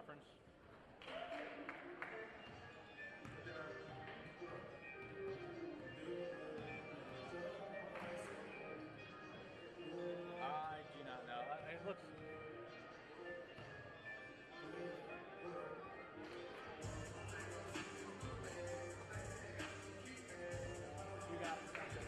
conference. I do not know. It looks. We got something.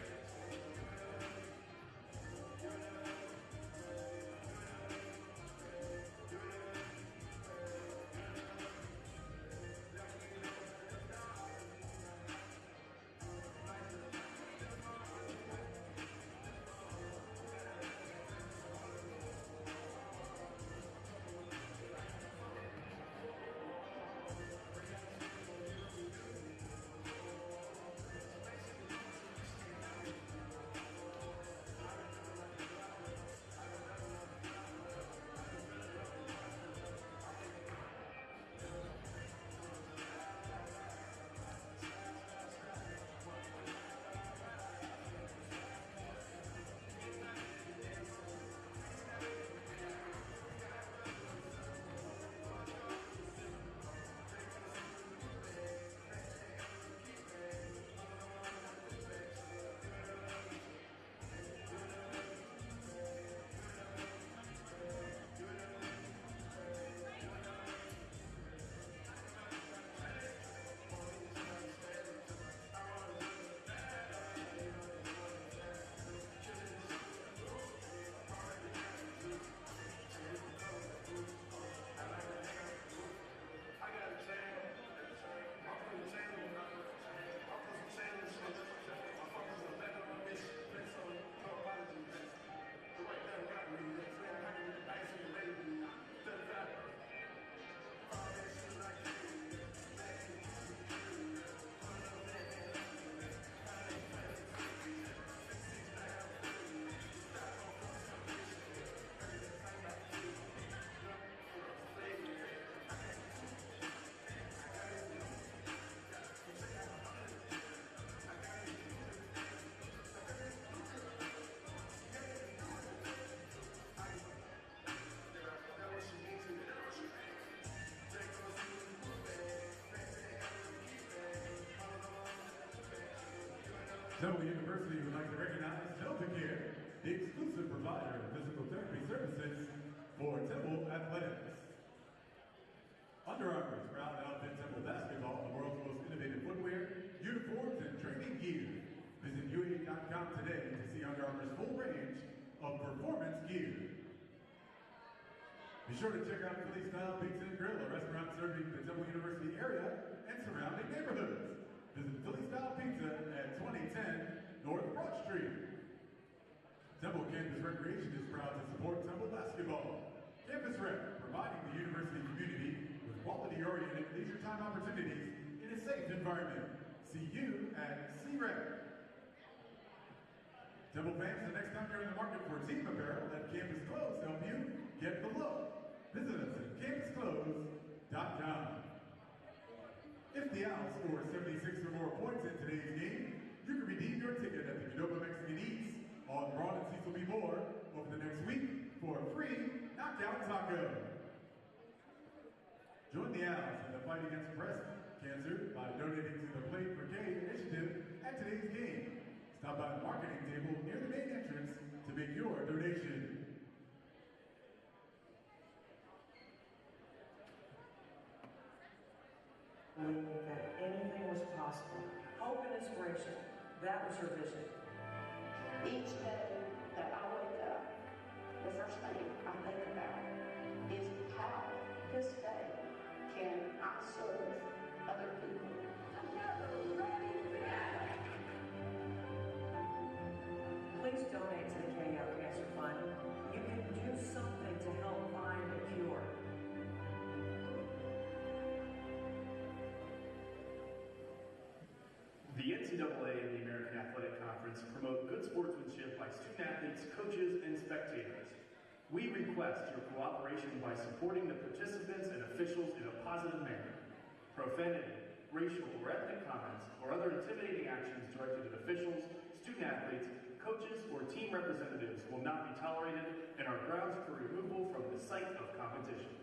Temple University would like to recognize Delta Care, the exclusive provider of physical therapy services for Temple Athletics. Under Armour is proud to outfit Temple basketball, the world's most innovative footwear, uniforms, and training gear. Visit UAE.com today to see Under Armour's full range of performance gear. Be sure to check out Philly Style Pizza and Grill, a restaurant serving the Temple University area and surrounding neighborhoods. Visit Philly Style Pizza at 2010 North Broad Street. Temple Campus Recreation is proud to support Temple basketball. Campus Rec, providing the university community with quality-oriented leisure time opportunities in a safe environment. See you at C-Rec. Temple fans, the next time you're in the market for team apparel, let Campus Clothes help you get the look. Visit us at campusclothes.com. If the Owls score 76 or more points in today's game, you can redeem your ticket at the Qdoba Mexican Eats on Broad and Cecil B. Moore over the next week for a free knockout taco. Join the Owls in the fight against breast cancer by donating to the Plate for Gay initiative at today's game. Stop by the marketing table near the main entrance to make your donation. That anything was possible. Hope and inspiration. That was her vision. Each day that I wake up, the first thing I think about is how this day can I serve other people. Together, ready, together. Please donate to the KO Cancer Fund. You can do something to help find a cure. The NCAA and the American Athletic Conference promote good sportsmanship by student athletes, coaches, and spectators. We request your cooperation by supporting the participants and officials in a positive manner. Profanity, racial or ethnic comments, or other intimidating actions directed at officials, student athletes, coaches, or team representatives will not be tolerated and are grounds for removal from the site of competition.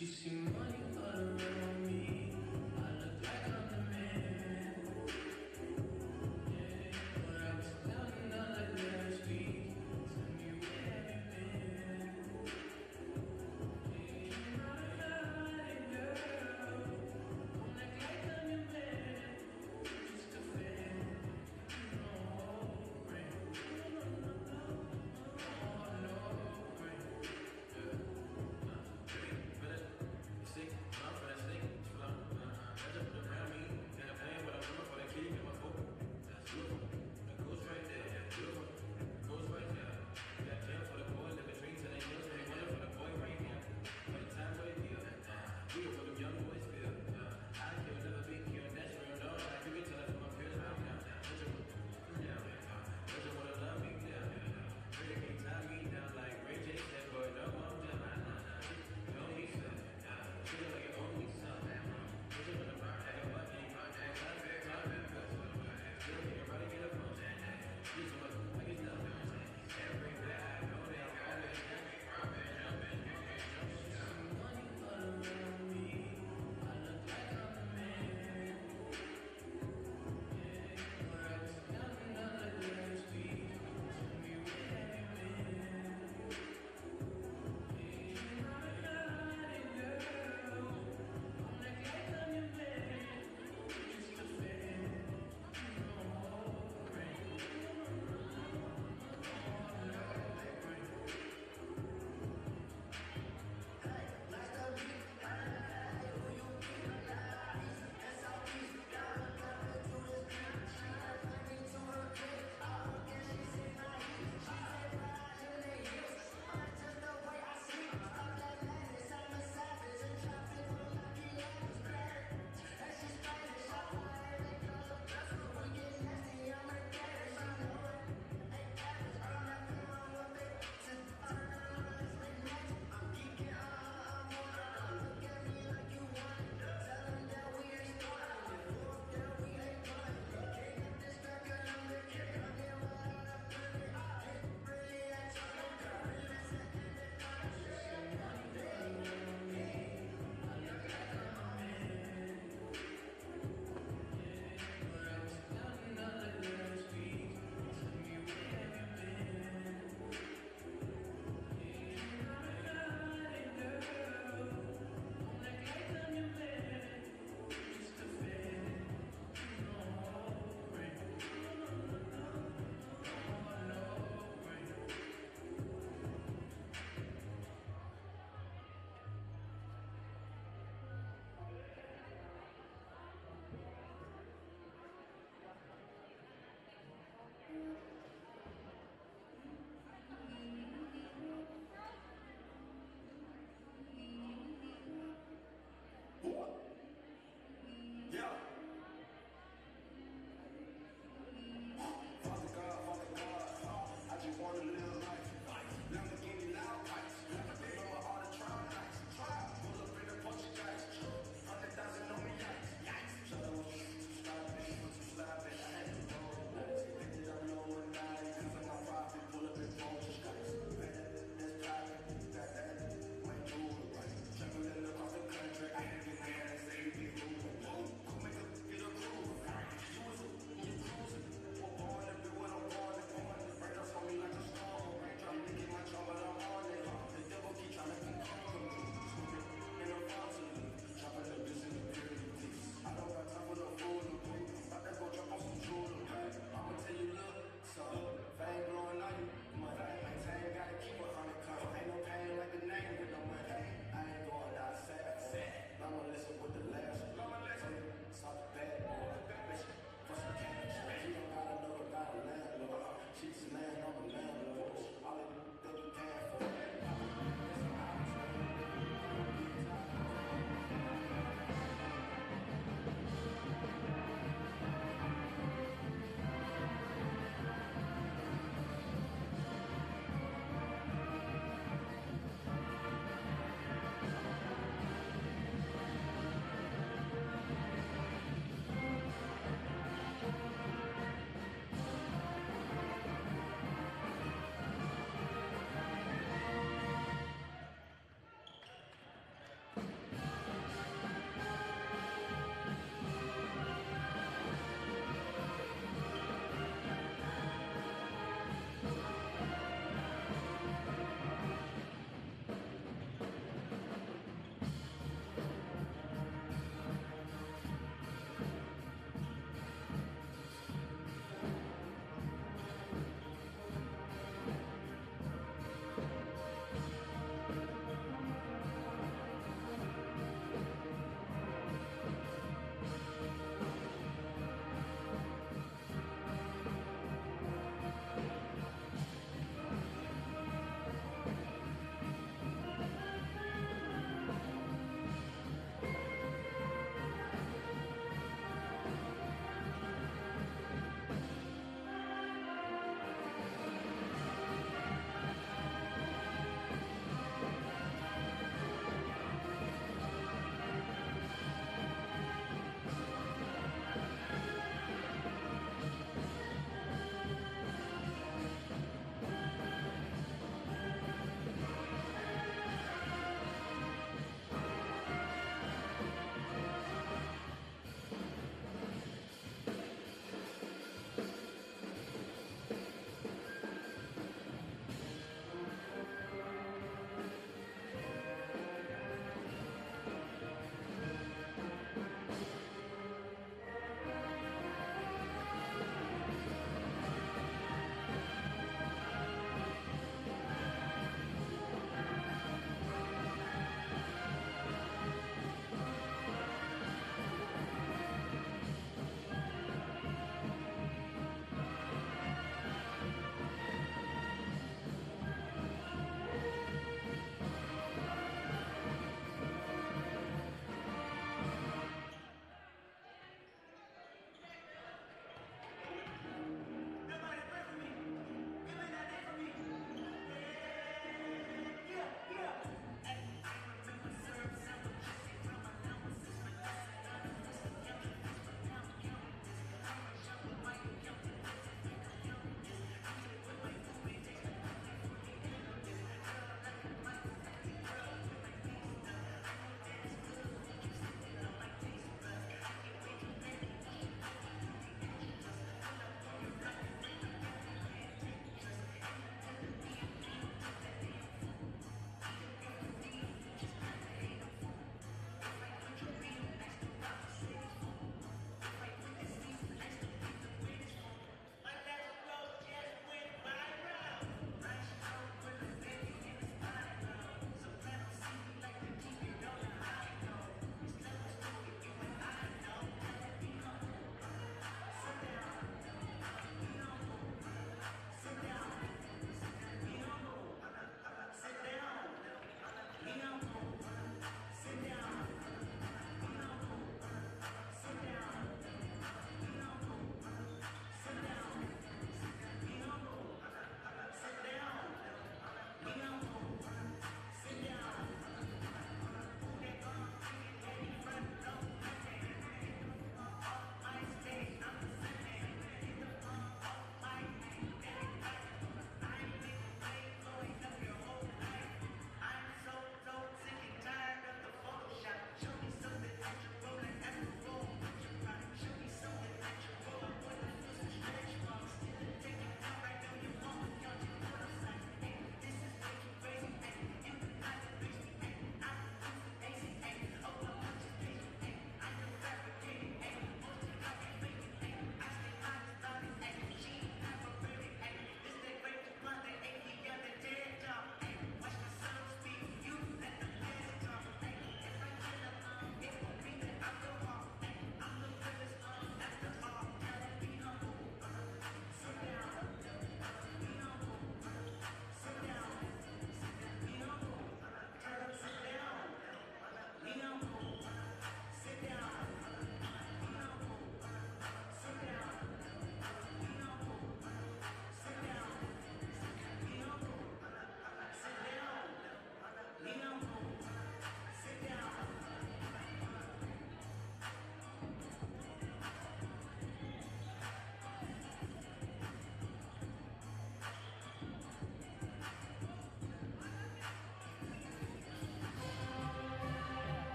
She see money all around me. I look like I'm the man. Yeah, but I was counting on like last week. Tell me where have you been? Yeah, you're not a girl. Don't act like I'm your man. Just a fan. No, right? No, right? Yeah. Sick, my friend, sick.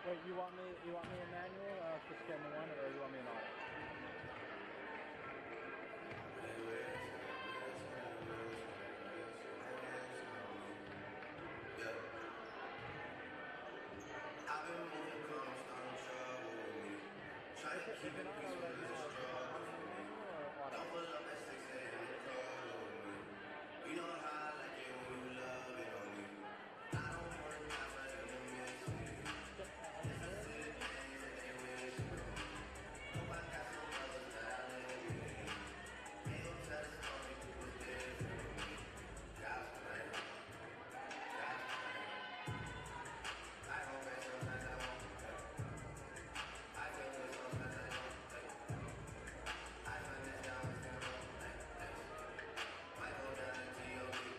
Wait, you want me a manual for Scan 1, or you want me an audit? I've been moving calm, starting trouble with me. Trying to keep it peace, but it's a struggle for me. Don't pull up at 6 a.m. and call with me. You know how I like it when you love it on me. I don't want to die for them to miss me. Listen to the things that they wish on me. Hope I got some brothers that I live with. Ain't gon' tell the story, it was different for me. God's plan. God's plan. I hope that sometimes I won't. I feel good sometimes I don't. I find that down is gonna roll. Might go down to T.O.D.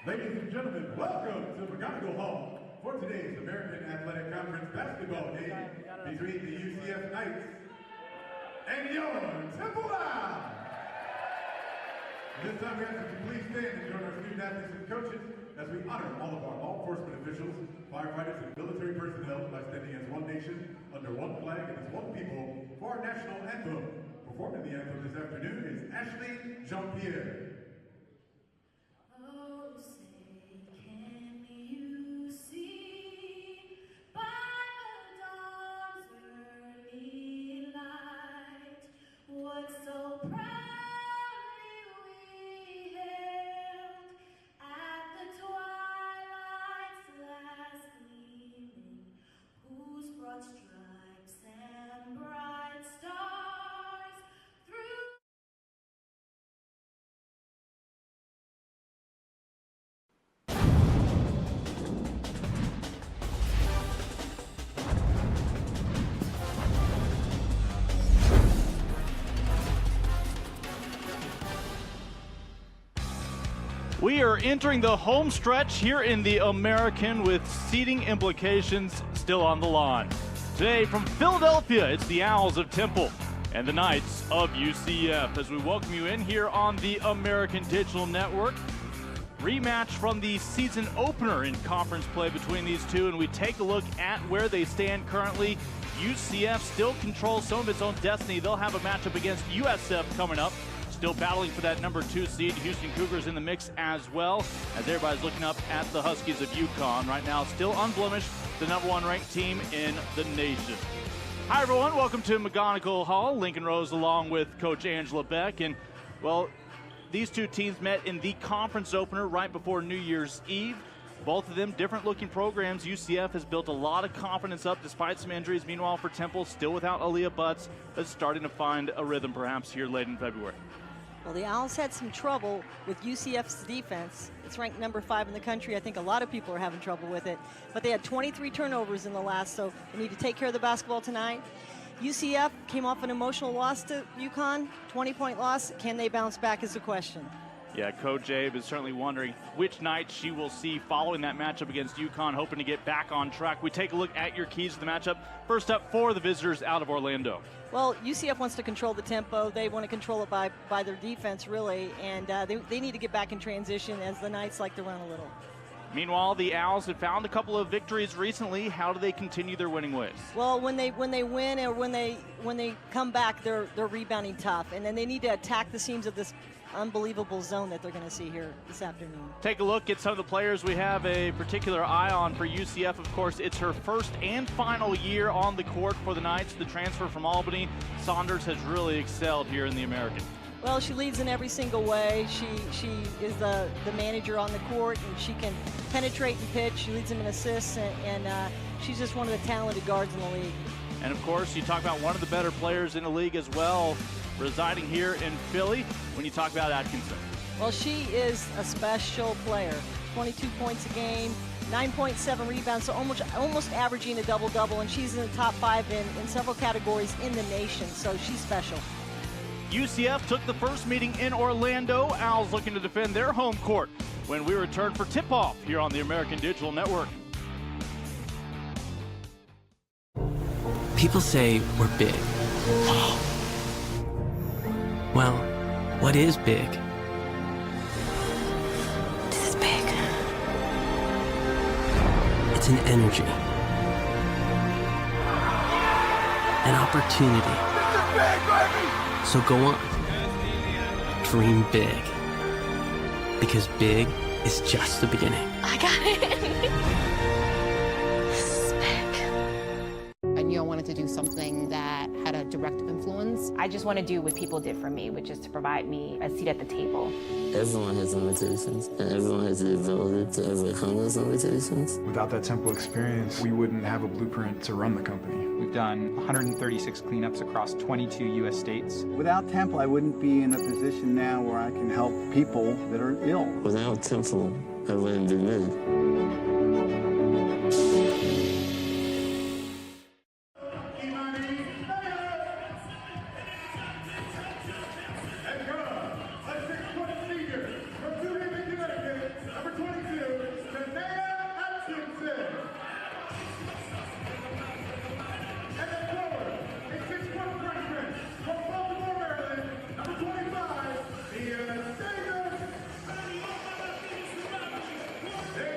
Ladies and gentlemen, welcome to McGonigal Hall for today's American Athletic Conference basketball game between the UCF Knights and your Temple Owls. This time we ask that you please stand and join our student athletes and coaches as we honor all of our law enforcement officials, firefighters, and military personnel by standing as one nation, under one flag, and as one people for our national anthem. Performing the anthem this afternoon is Ashley Jean-Pierre. Stripes and bright stars through. We are entering the home stretch here in the American with seeding implications still on the line. Today from Philadelphia, it's the Owls of Temple and the Knights of UCF as we welcome you in here on the American Digital Network. Rematch from the season opener in conference play between these two, and we take a look at where they stand currently. UCF still controls some of its own destiny. They'll have a matchup against USF coming up. Still battling for that number 2 seed. Houston Cougars in the mix as well, as everybody's looking up at the Huskies of UConn. Right now, still unblemished, the number 1 ranked team in the nation. Hi, everyone. Welcome to McGonigal Hall. Lincoln Rose along with Coach Angela Beck. And, well, these two teams met in the conference opener right before New Year's Eve. Both of them different-looking programs. UCF has built a lot of confidence up despite some injuries. Meanwhile, for Temple, still without Aaliyah Butts, but starting to find a rhythm perhaps here late in February. Well, the Owls had some trouble with UCF's defense. It's ranked number 5 in the country. I think a lot of people are having trouble with it. But they had 23 turnovers in the last, so they need to take care of the basketball tonight. UCF came off an emotional loss to UConn, 20-point loss. Can they bounce back is the question. Yeah, Coach Abe is certainly wondering which night she will see following that matchup against UConn, hoping to get back on track. We take a look at your keys to the matchup. First up for the visitors out of Orlando. Well, UCF wants to control the tempo. They want to control it by their defense, really, and they need to get back in transition as the Knights like to run a little. Meanwhile, the Owls have found a couple of victories recently. How do they continue their winning ways? Well, when they win or when they come back, they're rebounding tough, and then they need to attack the seams of this unbelievable zone that they're going to see here this afternoon. Take a look at some of the players we have a particular eye on for UCF. Of course, it's her first and final year on the court for the Knights. The transfer from Albany, Saunders has really excelled here in the American. Well, she leads in every single way. She is the manager on the court, and she can penetrate and pitch. She leads them in assists, and she's just one of the talented guards in the league. And of course, you talk about one of the better players in the league as well, residing here in Philly, when you talk about Atkinson. Well, she is a special player. 22 points a game, 9.7 rebounds, so almost averaging a double-double, and she's in the top 5 in several categories in the nation, so she's special. UCF took the first meeting in Orlando. Owls looking to defend their home court when we return for tip-off here on the American Digital Network. People say we're big. Well, what is big? This is big. It's an energy. An opportunity. So go on. Dream big. Because big is just the beginning. I got it. This is big. I knew I wanted to do something that had a direct influence. I just want to do what people did for me, which is to provide me a seat at the table. Everyone has limitations, and everyone has the ability to overcome those limitations. Without that Temple experience, we wouldn't have a blueprint to run the company. We've done 136 cleanups across 22 U.S. states. Without Temple, I wouldn't be in a position now where I can help people that are ill. Without Temple, I wouldn't be me.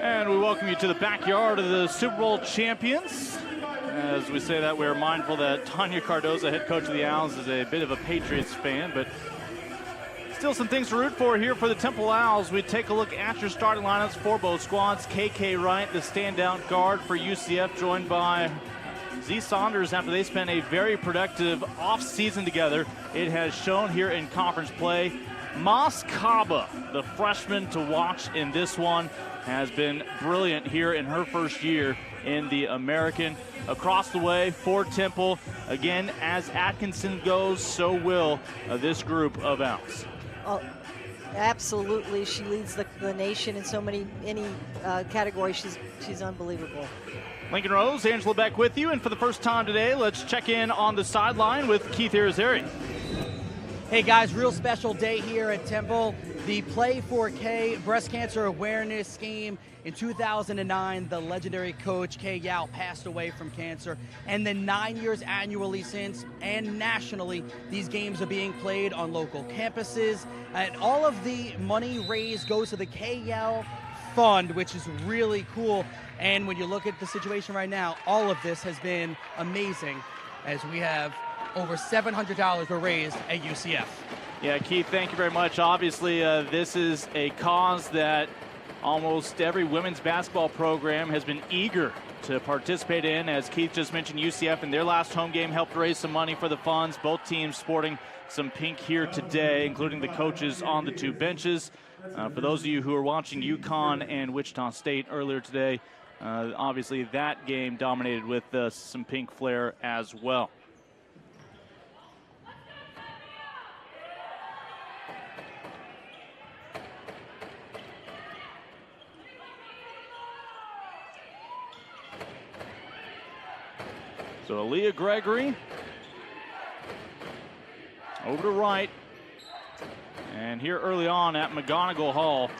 And we welcome you to the backyard of the Super Bowl champions. As we say that, we're mindful that Tanya Cardoza, head coach of the Owls, is a bit of a Patriots fan, but still some things to root for here for the Temple Owls. We take a look at your starting lineups for both squads. KK Wright, the standout guard for UCF, joined by Z Saunders after they spent a very productive offseason together. It has shown here in conference play. Mas Kaba, the freshman to watch in this one, has been brilliant here in her first year in the American. Across the way for Temple, again, as Atkinson goes, so will this group of Owls. Oh, absolutely. She leads the nation in so many categories. She's unbelievable. Lincoln Rose, Angela Beck with you, and for the first time today, let's check in on the sideline with Keith Irizarry. Hey guys, real special day here at Temple. The Play 4K breast cancer awareness scheme. In 2009, the legendary coach Kay Yao passed away from cancer. And then 9 years annually since and nationally, these games are being played on local campuses. And all of the money raised goes to the Kay Yao Fund, which is really cool. And when you look at the situation right now, all of this has been amazing as we have over $700 were raised at UCF. Yeah, Keith, thank you very much. Obviously, this is a cause that almost every women's basketball program has been eager to participate in. As Keith just mentioned, UCF in their last home game helped raise some money for the funds. Both teams sporting some pink here today, including the coaches on the two benches. For those of you who are watching UConn and Wichita State earlier today, obviously that game dominated with some pink flair as well. So Aaliyah Gregory over to Wright. And here early on at McGonigal Hall,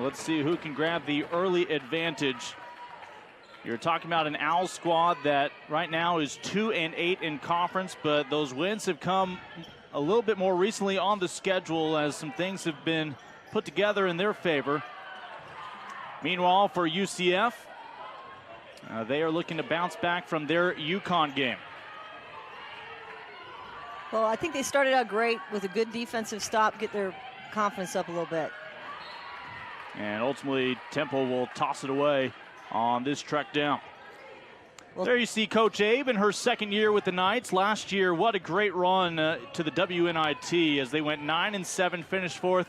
let's see who can grab the early advantage. You're talking about an Owls squad that right now is 2-8 in conference, but those wins have come a little bit more recently on the schedule as some things have been put together in their favor. Meanwhile, for UCF, they are looking to bounce back from their UConn game. Well, I think they started out great with a good defensive stop, get their confidence up a little bit. And ultimately, Temple will toss it away on this trek down. Well, there you see Coach Abe in her second year with the Knights. Last year, what a great run to the WNIT as they went 9-7, finished fourth.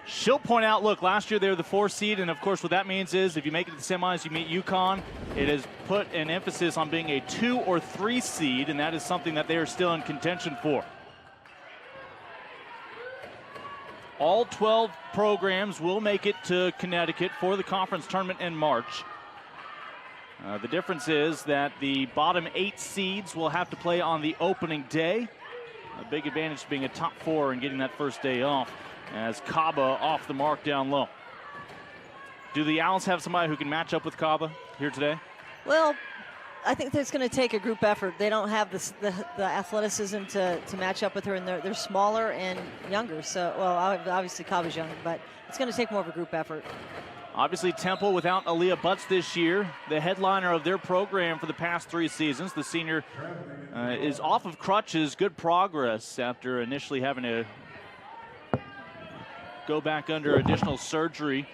She'll point out, look, last year they were the 4 seed, and of course what that means is if you make it to the semis, you meet UConn. It has put an emphasis on being a 2 or 3 seed, and that is something that they are still in contention for. All 12 programs will make it to Connecticut for the conference tournament in March. The difference is that the bottom 8 seeds will have to play on the opening day. A big advantage being a top 4 and getting that first day off, as Kaba off the mark down low. Do the Owls have somebody who can match up with Kaba here today? Well, I think that's going to take a group effort. They don't have the athleticism to match up with her, and they're smaller and younger. So, well, obviously Kaba's younger, but it's going to take more of a group effort. Obviously, Temple without Aaliyah Butts this year, the headliner of their program for the past 3 seasons. The senior is off of crutches. Good progress after initially having to go back under additional surgery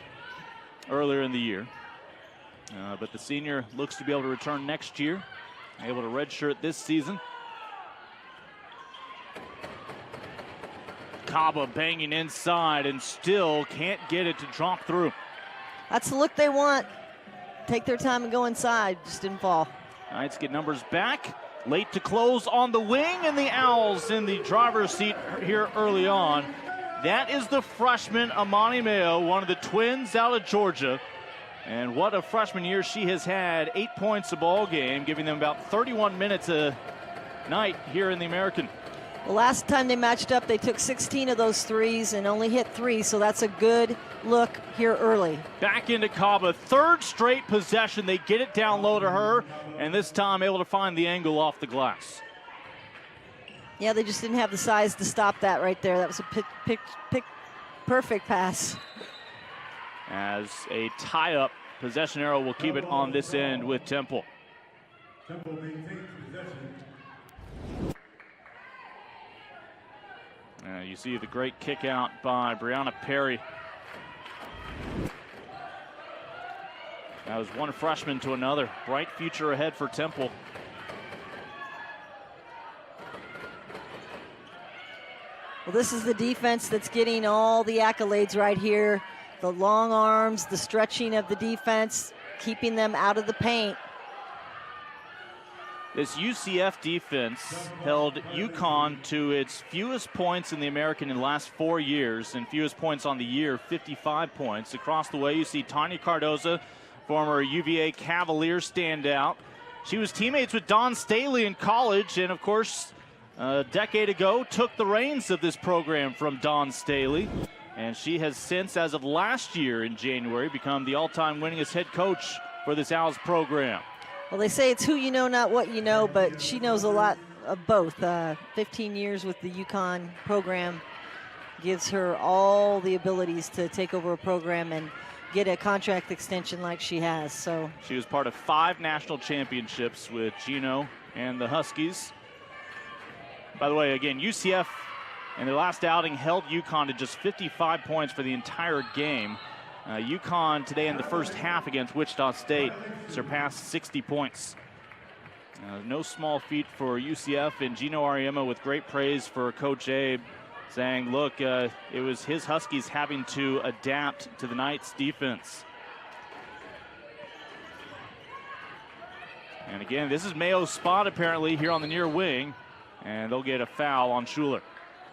earlier in the year. But the senior looks to be able to return next year, able to redshirt this season. Kaba banging inside and still can't get it to drop through. That's the look they want. Take their time and go inside. Just didn't fall. Knights get numbers back. Late to close on the wing, and the Owls in the driver's seat here early on. That is the freshman Amani Mayo, one of the twins out of Georgia. And what a freshman year she has had. 8 points a ball game, giving them about 31 minutes a night here in the American. The last time they matched up, they took 16 of those threes and only hit 3, so that's a good look here early. Back into Kaba, 3rd straight possession. They get it down low to her, and this time able to find the angle off the glass. Yeah, they just didn't have the size to stop that right there. That was a perfect pass. As a tie-up, possession arrow will keep it on this end with Temple. Temple maintains possession. You see the great kick out by Brianna Perry. That was one freshman to another. Bright future ahead for Temple. Well, this is the defense that's getting all the accolades right here. The long arms, the stretching of the defense, keeping them out of the paint. This UCF defense held UConn to its fewest points in the American in the last 4 years, and fewest points on the year, 55 points. Across the way, you see Tanya Cardoza, former UVA Cavalier standout. She was teammates with Dawn Staley in college, and of course, a decade ago, took the reins of this program from Dawn Staley. And she has since, as of last year in January, become the all-time winningest head coach for this Owls program. Well, they say it's who you know, not what you know, but she knows a lot of both. 15 years with the UConn program gives her all the abilities to take over a program and get a contract extension like she has. So she was part of 5 national championships with Gino and the Huskies. By the way, again, UCF in their last outing held UConn to just 55 points for the entire game. UConn today in the first half against Wichita State surpassed 60 points. No small feat for UCF, and Gino Ariema with great praise for Coach Abe, saying, look, it was his Huskies having to adapt to the Knights' defense. And again, this is Mayo's spot apparently here on the near wing, and they'll get a foul on Schuler.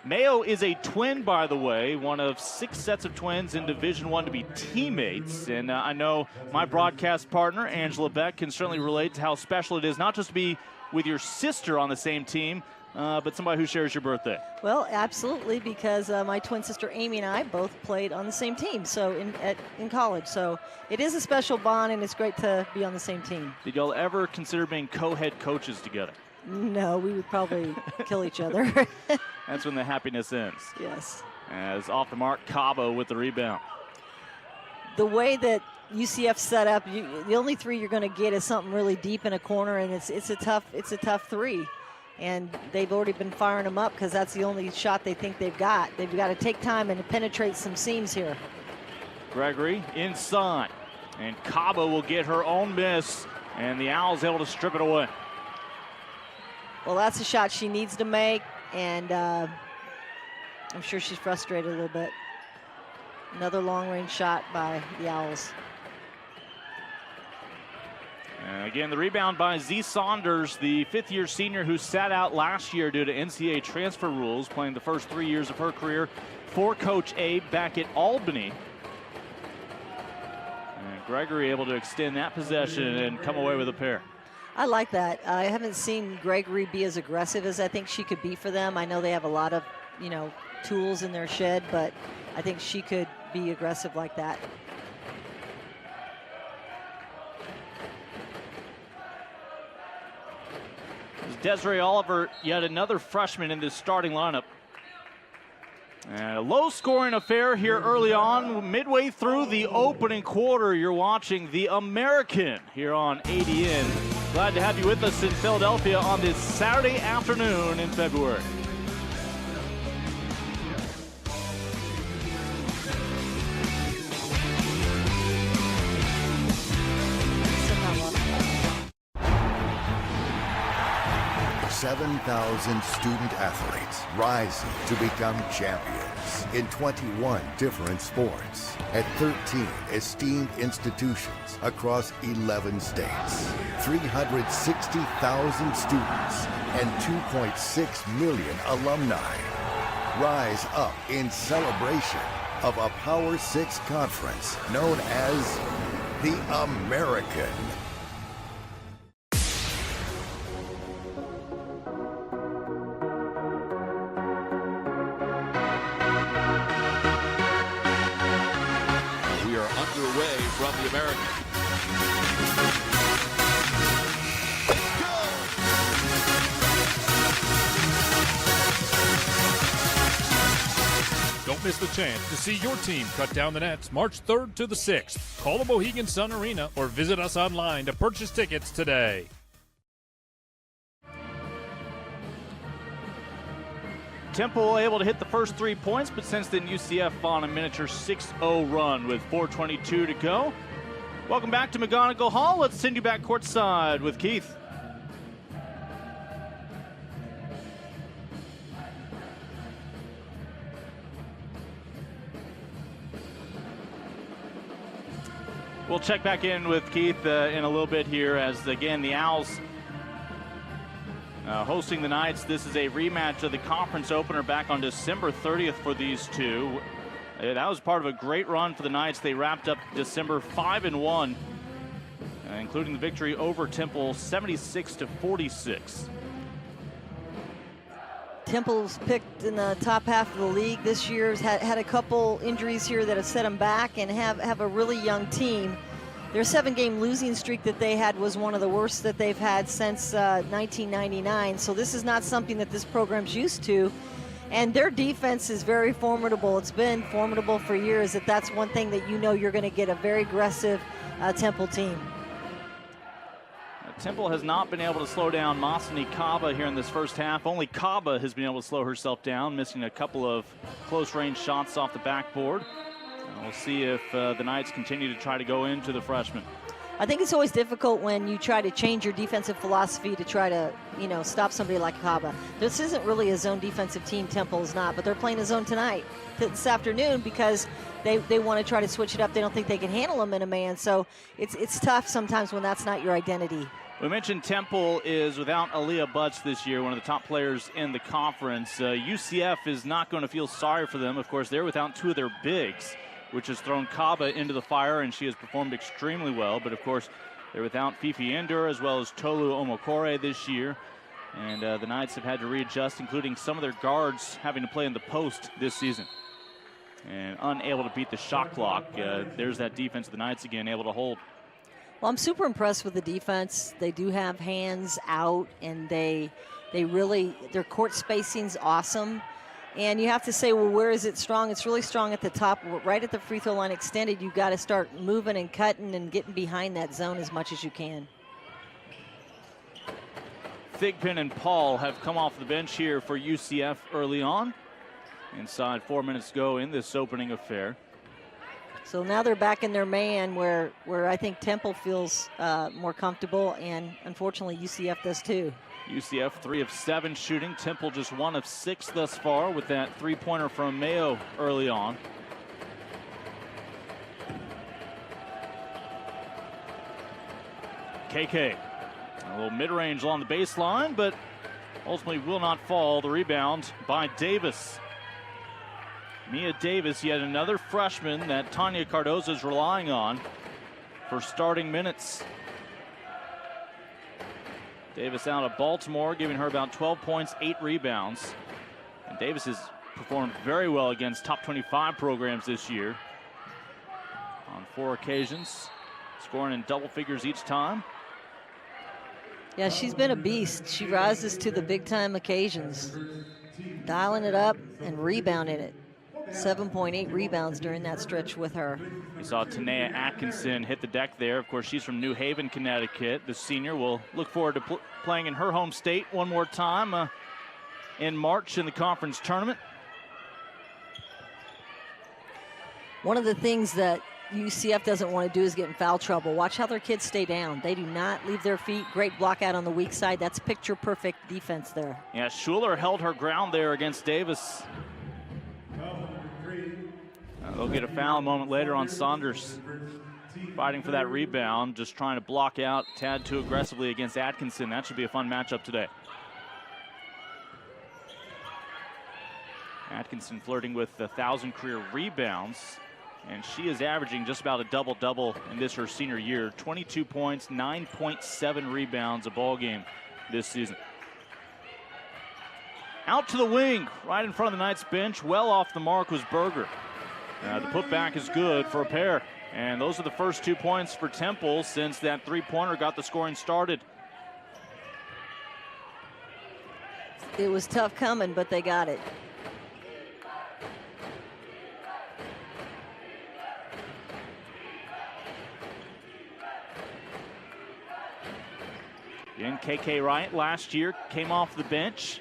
Mayo is a twin, by the way, one of 6 sets of twins in Division I to be teammates. And I know my broadcast partner, Angela Beck, can certainly relate to how special it is not just to be with your sister on the same team, but somebody who shares your birthday. Well, absolutely, because my twin sister Amy and I both played on the same team in college. So it is a special bond, and it's great to be on the same team. Did y'all ever consider being co-head coaches together? No, we would probably kill each other. That's when the happiness ends. Yes. As off the mark, Cabo with the rebound. the way that UCF set up, the only three you're going to get is something really deep in a corner, and it's a tough three. And they've already been firing them up because that's the only shot they think they've got. They've got to take time and penetrate some seams here. Gregory inside, and Caba will get her own miss, and the Owls able to strip it away. Well, that's a shot she needs to make, and I'm sure she's frustrated a little bit. Another long-range shot by the Owls. And again, the rebound by Z Saunders, the fifth-year senior who sat out last year due to NCAA transfer rules, playing the first 3 years of her career for Coach Abe back at Albany. And Gregory able to extend that possession and come away with a pair. I like that. I haven't seen Gregory be as aggressive as I think she could be for them. I know they have a lot of, tools in their shed, but I think she could be aggressive like that. Desiree Oliver, yet another freshman in this starting lineup. And a low-scoring affair here early on. Midway through the opening quarter, you're watching the American here on ADN. Glad to have you with us in Philadelphia on this Saturday afternoon in February. $7,000 student athletes rising to become champions in 21 different sports at 13 esteemed institutions across 11 states. 360,000 students and 2.6 million alumni rise up in celebration of a Power 6 conference known as the American. Underway from the American. Don't miss the chance to see your team cut down the nets March 3rd to the 6th. Call the Mohegan Sun Arena or visit us online to purchase tickets today. Temple able to hit the first 3 points, but since then UCF on a miniature 6-0 run with 4:22 to go. Welcome back to McGonigal Hall. Let's send you back courtside with Keith. We'll check back in with Keith in a little bit here as, again, the Owls hosting the Knights. This is a rematch of the conference opener back on December 30th for these two. That was part of a great run for the Knights. They wrapped up December 5-1, including the victory over Temple 76-46. Temple's picked in the top half of the league this year. Had a couple injuries here that have set them back and have a really young team. Their 7-game losing streak that they had was one of the worst that they've had since 1999. So this is not something that this program's used to. And their defense is very formidable. It's been formidable for years. That's one thing that you're going to get a very aggressive Temple team. Temple has not been able to slow down Masani Caba here in this first half. Only Caba has been able to slow herself down, missing a couple of close-range shots off the backboard. We'll see if the Knights continue to try to go into the freshman. I think it's always difficult when you try to change your defensive philosophy to try to, stop somebody like Caba. This isn't really a zone defensive team, Temple is not, but they're playing a zone tonight, this afternoon, because they want to try to switch it up. They don't think they can handle them in a man, so it's tough sometimes when that's not your identity. We mentioned Temple is without Aaliyah Butts this year, one of the top players in the conference. UCF is not going to feel sorry for them. Of course, they're without two of their bigs, which has thrown Caba into the fire, and she has performed extremely well. But, of course, they're without Fifi Endur as well as Tolu Omokore this year. And the Knights have had to readjust, including some of their guards having to play in the post this season. And unable to beat the shot clock. There's that defense of the Knights again, able to hold. Well, I'm super impressed with the defense. They do have hands out, and they really, their court spacing's awesome. And you have to say, well, where is it strong? It's really strong at the top, right at the free throw line extended. You've got to start moving and cutting and getting behind that zone as much as you can. Thigpen and Paul have come off the bench here for UCF early on. Inside 4 minutes to go in this opening affair. So now they're back in their man where I think Temple feels more comfortable, and unfortunately UCF does too. UCF 3 of 7 shooting. Temple just 1 of 6 thus far with that three-pointer from Mayo early on. KK, a little mid-range along the baseline, but ultimately will not fall. The rebound by Davis. Mia Davis, yet another freshman that Tanya Cardozo is relying on for starting minutes. Davis out of Baltimore, giving her about 12 points, 8 rebounds. And Davis has performed very well against top 25 programs this year. On 4 occasions, scoring in double figures each time. Yeah, she's been a beast. She rises to the big-time occasions, dialing it up and rebounding it. 7.8 rebounds during that stretch with her. You saw Tanea Atkinson hit the deck there. Of course, she's from New Haven, Connecticut. The senior will look forward to playing in her home state one more time in March in the conference tournament. One of the things that UCF doesn't want to do is get in foul trouble. Watch how their kids stay down. They do not leave their feet. Great block out on the weak side. That's picture-perfect defense there. Yeah, Schuler held her ground there against Davis. They'll get a foul a moment later on Saunders. Fighting for that rebound, just trying to block out a tad too aggressively against Atkinson. That should be a fun matchup today. Atkinson flirting with 1,000 career rebounds, and she is averaging just about a double-double in this her senior year. 22 points, 9.7 rebounds a ball game this season. Out to the wing, right in front of the Knights bench. Well off the mark was Berger. The putback is good for a pair. And those are the first 2 points for Temple since that three-pointer got the scoring started. It was tough coming, but they got it. Again, KK Wright last year came off the bench.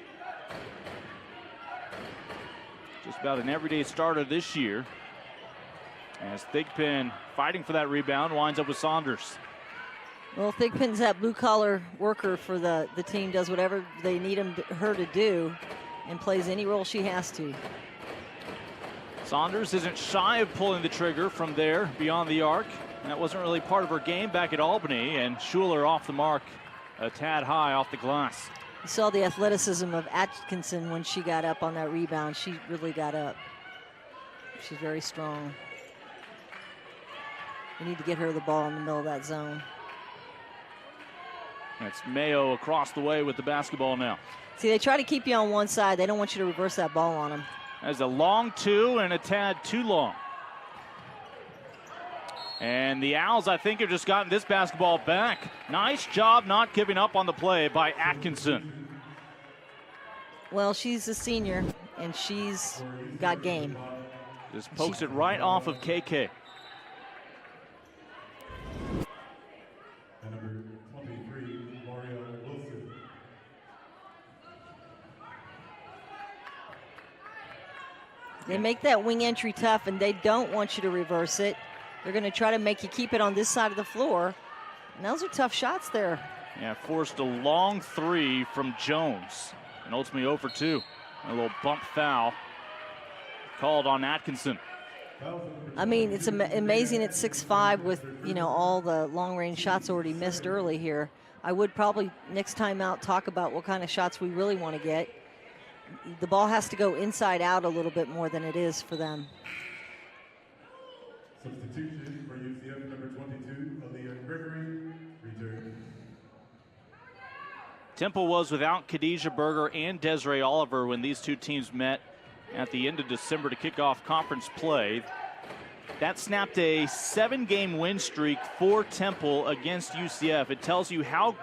Just about an everyday starter this year. As Thigpen fighting for that rebound, winds up with Saunders. Well, Thigpen's that blue-collar worker for the team, does whatever they need her to do, and plays any role she has to. Saunders isn't shy of pulling the trigger from there beyond the arc. That wasn't really part of her game back at Albany, and Schuler off the mark, a tad high off the glass. You saw the athleticism of Atkinson when she got up on that rebound. She really got up. She's very strong. We need to get her the ball in the middle of that zone. That's Mayo across the way with the basketball now. See, they try to keep you on one side. They don't want you to reverse that ball on them. There's a long two and a tad too long. And the Owls, I think, have just gotten this basketball back. Nice job not giving up on the play by Atkinson. Well, she's a senior, and she's got game. Just pokes it right off of KK. Number 23, Mario Wilson. They make that wing entry tough, and they don't want you to reverse it. They're going to try to make you keep it on this side of the floor. And those are tough shots there. Yeah, forced a long three from Jones, and ultimately 0 for 2. A little bump foul called on Atkinson. I mean, it's amazing at 6'5" with, you know, all the long-range shots already missed early here. I would probably next time out talk about what kind of shots we really want to get. The ball has to go inside out a little bit more than it is for them. Substitution for UCF number 22, Aaliyah Gregory, return. Temple was without Khadijah Berger and Desiree Oliver when these two teams met at the end of December to kick off conference play. That snapped a 7-game win streak for Temple against UCF. It tells you how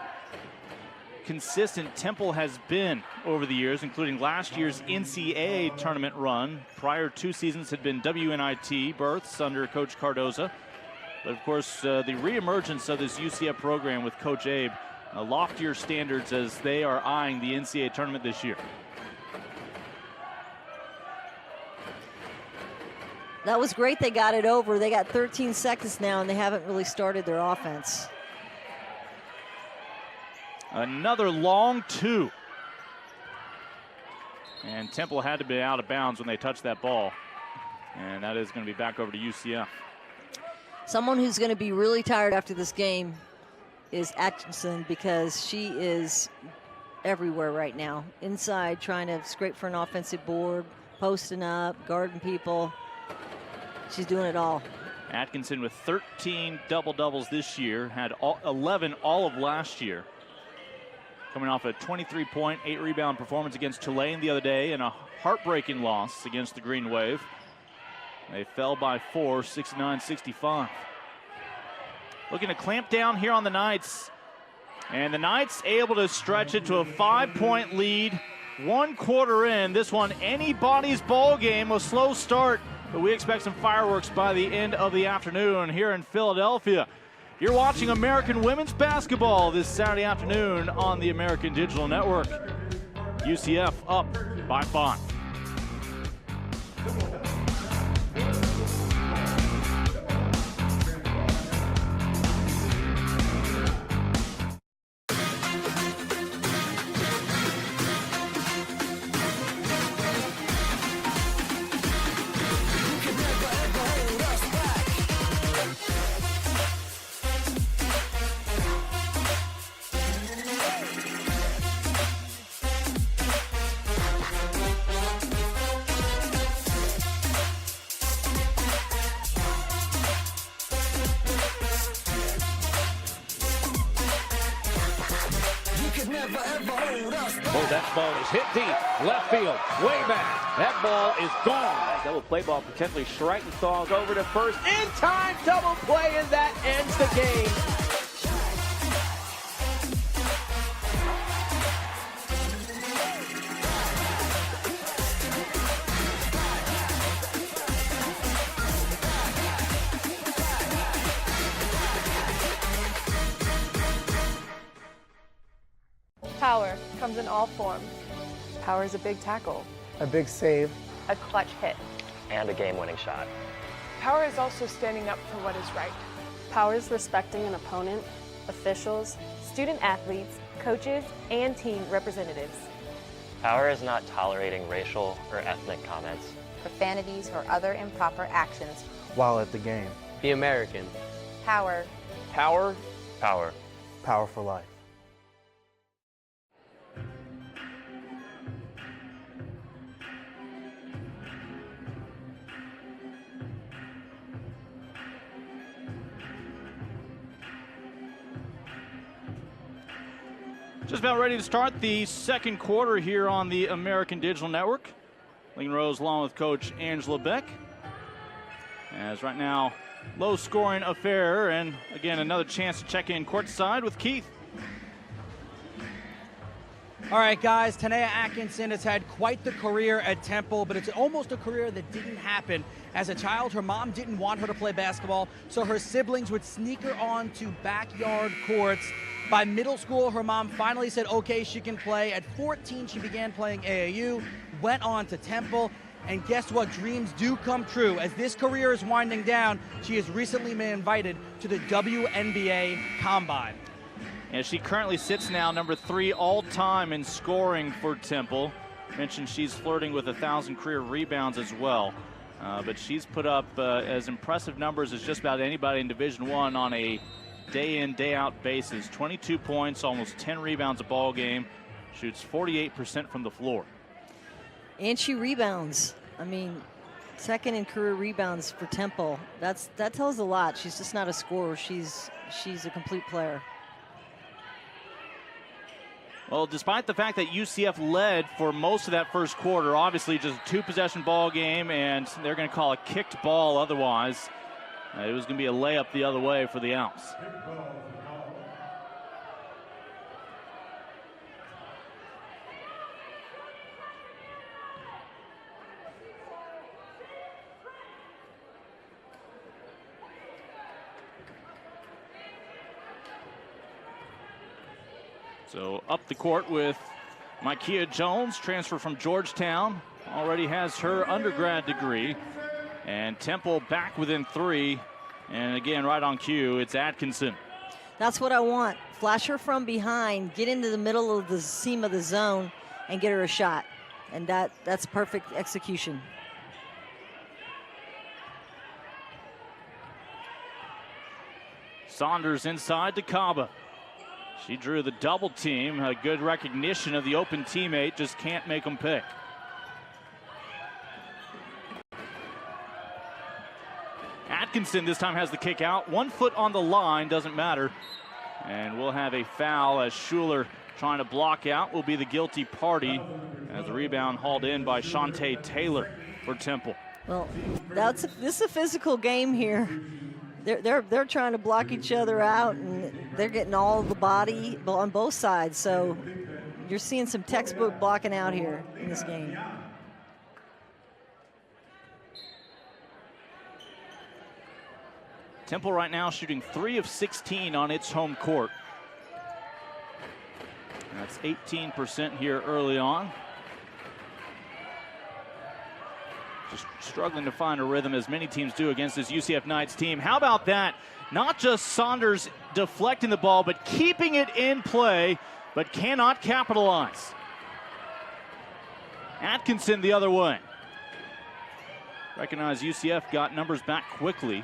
consistent Temple has been over the years, including last year's NCAA tournament run. Prior 2 seasons had been WNIT berths under Coach Cardoza. But of course, the reemergence of this UCF program with Coach Abe, loftier standards as they are eyeing the NCAA tournament this year. That was great. They got it over. They got 13 seconds now, and they haven't really started their offense. Another long 2. And Temple had to be out of bounds when they touched that ball. And that is going to be back over to UCF. Someone who's going to be really tired after this game is Atkinson, because she is everywhere right now. Inside, trying to scrape for an offensive board, posting up, guarding people. She's doing it all. Atkinson with 13 double-doubles this year, had 11 all of last year. Coming off a 23-point, 8-rebound performance against Tulane the other day and a heartbreaking loss against the Green Wave. They fell by 4, 69-65. Looking to clamp down here on the Knights. And the Knights able to stretch it to a 5-point lead. 1 quarter in. This one anybody's ball game. A slow start, but we expect some fireworks by the end of the afternoon here in Philadelphia. You're watching American women's basketball this Saturday afternoon on the American Digital Network. UCF up by 5. Oh, that ball is hit deep. Left field. Way back. That ball is gone. Double play ball potentially. Schreitenthal's over to first. In time. Double play, and that ends the game. Power comes in all forms. Power is a big tackle, a big save, a clutch hit, and a game-winning shot. Power is also standing up for what is right. Power is respecting an opponent, officials, student athletes, coaches, and team representatives. Power is not tolerating racial or ethnic comments, profanities, or other improper actions while at the game. Be American. Power. Power. Power. Power for life. Just about ready to start the second quarter here on the American Digital Network. Lincoln Rose along with Coach Angela Beck. As right now, low scoring affair, and again, another chance to check in courtside with Keith. All right, guys, Tanea Atkinson has had quite the career at Temple, but it's almost a career that didn't happen. As a child, her mom didn't want her to play basketball, so her siblings would sneak her on to backyard courts. By middle school, her mom finally said, okay, she can play. At 14, she began playing AAU, went on to Temple, and guess what? Dreams do come true. As this career is winding down, she has recently been invited to the WNBA Combine. And she currently sits now number 3 all-time in scoring for Temple. Mentioned she's flirting with 1,000 career rebounds as well. But she's put up as impressive numbers as just about anybody in Division I on a day-in, day-out basis. 22 points, almost 10 rebounds a ball game. Shoots 48% from the floor. And she rebounds. I mean, second in career rebounds for Temple. That tells a lot. She's just not a scorer. She's a complete player. Well, despite the fact that UCF led for most of that first quarter, obviously just a 2-possession ball game, and they're going to call a kicked ball otherwise. It was going to be a layup the other way for the Owls. So up the court with Micaiah Jones, transfer from Georgetown, already has her undergrad degree. And Temple back within 3. And again, right on cue, it's Atkinson. That's what I want. Flash her from behind, get into the middle of the seam of the zone, and get her a shot. And that's perfect execution. Saunders inside to Kaba. She drew the double team. A good recognition of the open teammate, just can't make them pay. Atkinson this time has the kick out. 1 foot on the line, doesn't matter. And we'll have a foul as Schuler trying to block out will be the guilty party as the rebound hauled in by Shantae Taylor for Temple. Well, this is a physical game here. They're trying to block each other out, and they're getting all of the body on both sides. So you're seeing some textbook blocking out here in this game. Temple right now shooting 3 of 16 on its home court. That's 18% here early on. Just struggling to find a rhythm, as many teams do against this UCF Knights team. How about that? Not just Saunders deflecting the ball, but keeping it in play, but cannot capitalize. Atkinson the other way. Recognize UCF got numbers back quickly.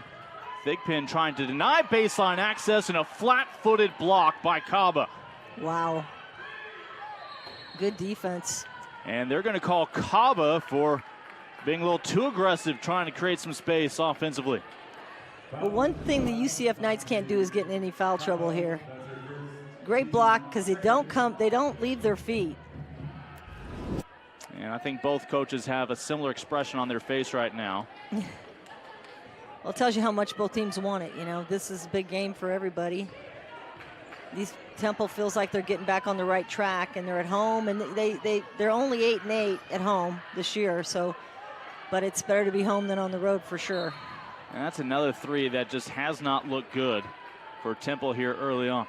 Thigpen trying to deny baseline access, and a flat-footed block by Kaba. Wow. Good defense. And they're going to call Kaba for being a little too aggressive, trying to create some space offensively. Well, one thing the UCF Knights can't do is get in any foul trouble here. Great block, because they don't leave their feet. And I think both coaches have a similar expression on their face right now. Well, it tells you how much both teams want it. You know, this is a big game for everybody. Temple feels like they're getting back on the right track, and they're at home, and they're only 8-8 at home this year. So, but it's better to be home than on the road for sure. And that's another 3 that just has not looked good for Temple here early on.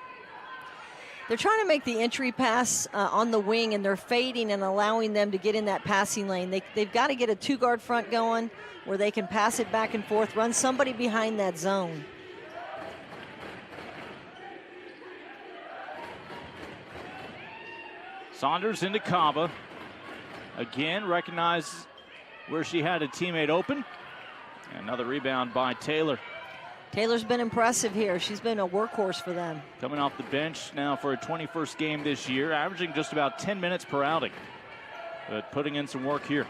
They're trying to make the entry pass on the wing, and they're fading and allowing them to get in that passing lane. They've got to get a 2-guard front going where they can pass it back and forth, run somebody behind that zone. Saunders into Kaba. Again, recognize where she had a teammate open. Another rebound by Taylor. Taylor's been impressive here. She's been a workhorse for them. Coming off the bench now for a 21st game this year, averaging just about 10 minutes per outing, but putting in some work here.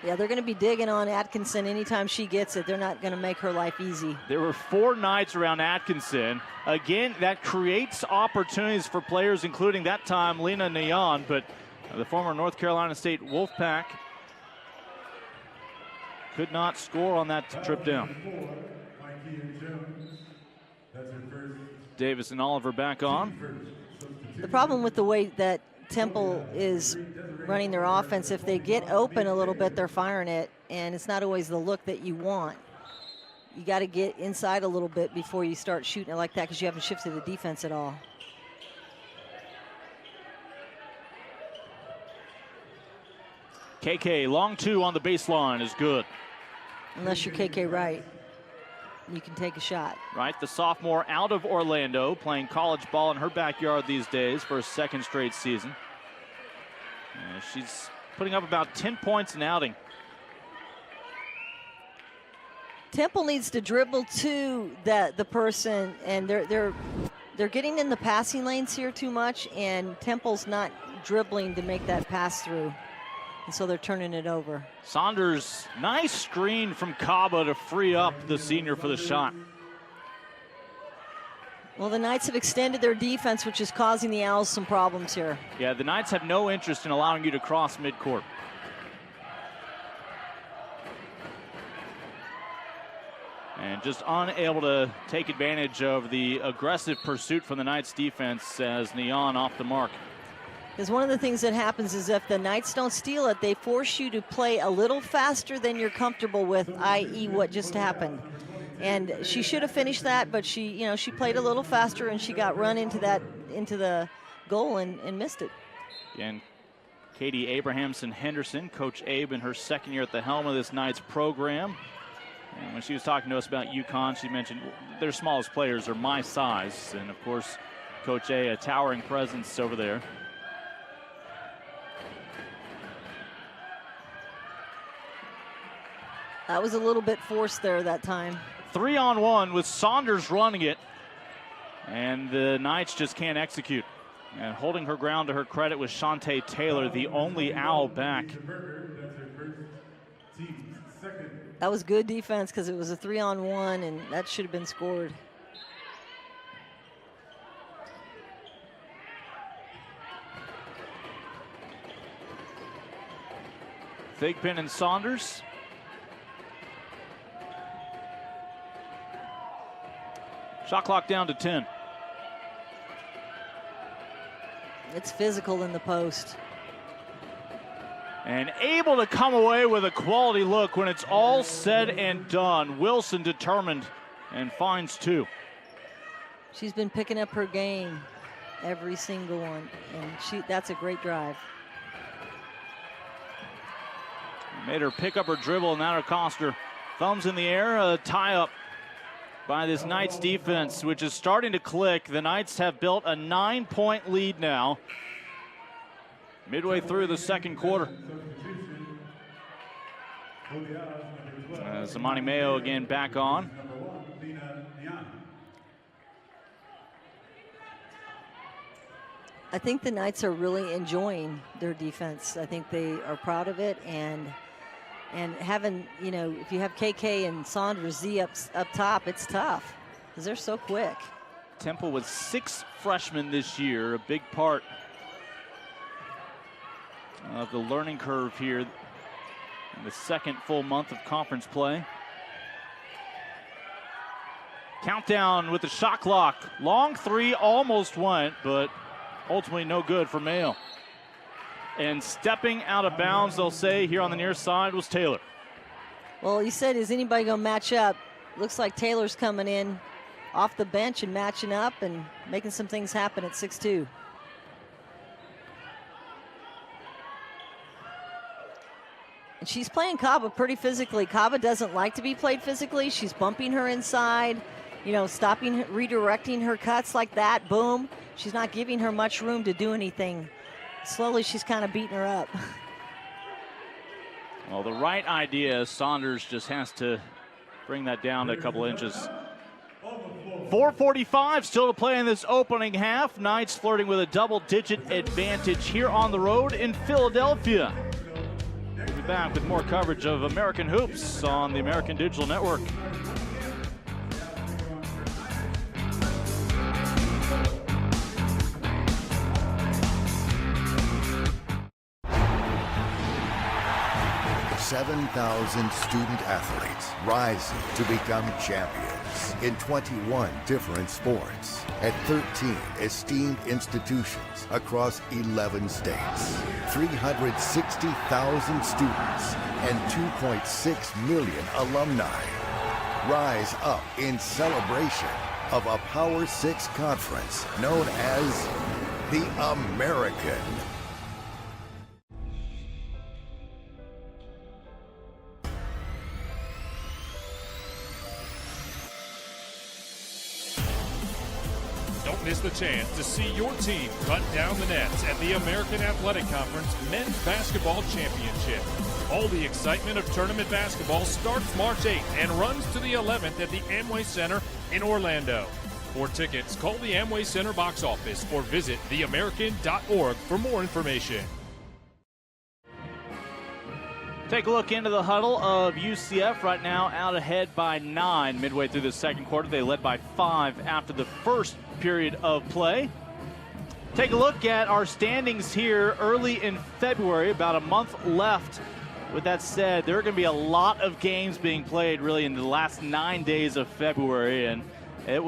Yeah, they're going to be digging on Atkinson anytime she gets it. They're not going to make her life easy. There were 4 Knights around Atkinson. Again, that creates opportunities for players, including that time Lena Neon, but the former North Carolina State Wolfpack could not score on that trip down. Davis and Oliver back on. The problem with the way that Temple is running their offense, if they get open a little bit, they're firing it, and it's not always the look that you want. You got to get inside a little bit before you start shooting it like that, because you haven't shifted the defense at all. KK, long 2 on the baseline is good. Unless you're KK Wright, you can take a shot. Right, the sophomore out of Orlando, playing college ball in her backyard these days for a 2nd straight season. And she's putting up about 10 points an outing. Temple needs to dribble to the person, and they're getting in the passing lanes here too much, and Temple's not dribbling to make that pass through. And so they're turning it over. Saunders, nice screen from Kaba to free up the senior for the shot. Well, the Knights have extended their defense, which is causing the Owls some problems here. Yeah, the Knights have no interest in allowing you to cross midcourt. And just unable to take advantage of the aggressive pursuit from the Knights defense as Neon off the mark. Because one of the things that happens is if the Knights don't steal it, they force you to play a little faster than you're comfortable with, i.e. what just happened. And she should have finished that, but she played a little faster and she got run into the goal and missed it. Again, Katie Abrahamson-Henderson, Coach Abe in her second year at the helm of this night's program. And when she was talking to us about UConn, she mentioned their smallest players are my size. And of course, Coach A, a towering presence over there. That was a little bit forced there that time. 3-on-1 with Saunders running it. And the Knights just can't execute. And holding her ground to her credit was Shantae Taylor, the only Owl back. That was good defense because it was a 3-on-1 and that should have been scored. Thigpen and Saunders. Shot clock down to 10. It's physical in the post. And able to come away with a quality look when it's all said and done. Wilson determined and finds 2. She's been picking up her game, every single one, and that's a great drive. Made her pick up her dribble, and that'll cost her. Thumbs in the air, a tie-up by this Knights defense, which is starting to click. The Knights have built a 9-point lead now, midway through the second quarter. Zamani Mayo again back on. I think the Knights are really enjoying their defense. I think they are proud of it, and having, if you have KK and Saunders Z up top, it's tough because they're so quick. Temple with 6 freshmen this year, a big part of the learning curve here in the second full month of conference play. Countdown with the shot clock. Long 3 almost went, but ultimately no good for Mayo. And stepping out of bounds, they'll say, here on the near side was Taylor. Well, he said, is anybody going to match up? Looks like Taylor's coming in off the bench and matching up and making some things happen at 6'2". And she's playing Kaba pretty physically. Kaba doesn't like to be played physically. She's bumping her inside, stopping, redirecting her cuts like that. Boom. She's not giving her much room to do anything. Slowly, she's kind of beating her up. Well, the right idea, Saunders just has to bring that down to a couple inches. 4:45 still to play in this opening half. Knights flirting with a double-digit advantage here on the road in Philadelphia. We'll be back with more coverage of American Hoops on the American Digital Network. $7,000 student athletes rising to become champions in 21 different sports at 13 esteemed institutions across 11 states. 360,000 students and 2.6 million alumni rise up in celebration of a Power 6 conference known as the American. Don't miss the chance to see your team cut down the nets at the American Athletic Conference Men's Basketball Championship. All the excitement of tournament basketball starts March 8th and runs to the 11th at the Amway Center in Orlando. For tickets, call the Amway Center box office or visit theamerican.org for more information. Take a look into the huddle of UCF right now, out ahead by 9 midway through the second quarter. They led by 5 after the first period of play. Take a look at our standings here early in February, about a month left. With that said, there are going to be a lot of games being played really in the last 9 days of February, and it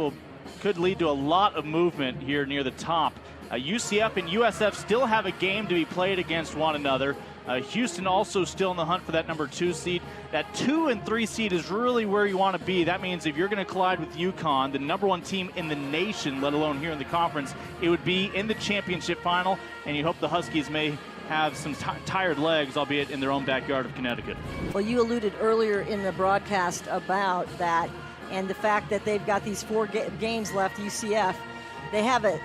could lead to a lot of movement here near the top. UCF and USF still have a game to be played against one another. Houston also still in the hunt for that number 2 seed. That 2 and 3 seed is really where you want to be. That means if you're going to collide with UConn, the number 1 team in the nation, let alone here in the conference, it would be in the championship final, and you hope the Huskies may have some tired legs, albeit in their own backyard of Connecticut. Well, you alluded earlier in the broadcast about that and the fact that they've got these 4 games left, UCF. They have an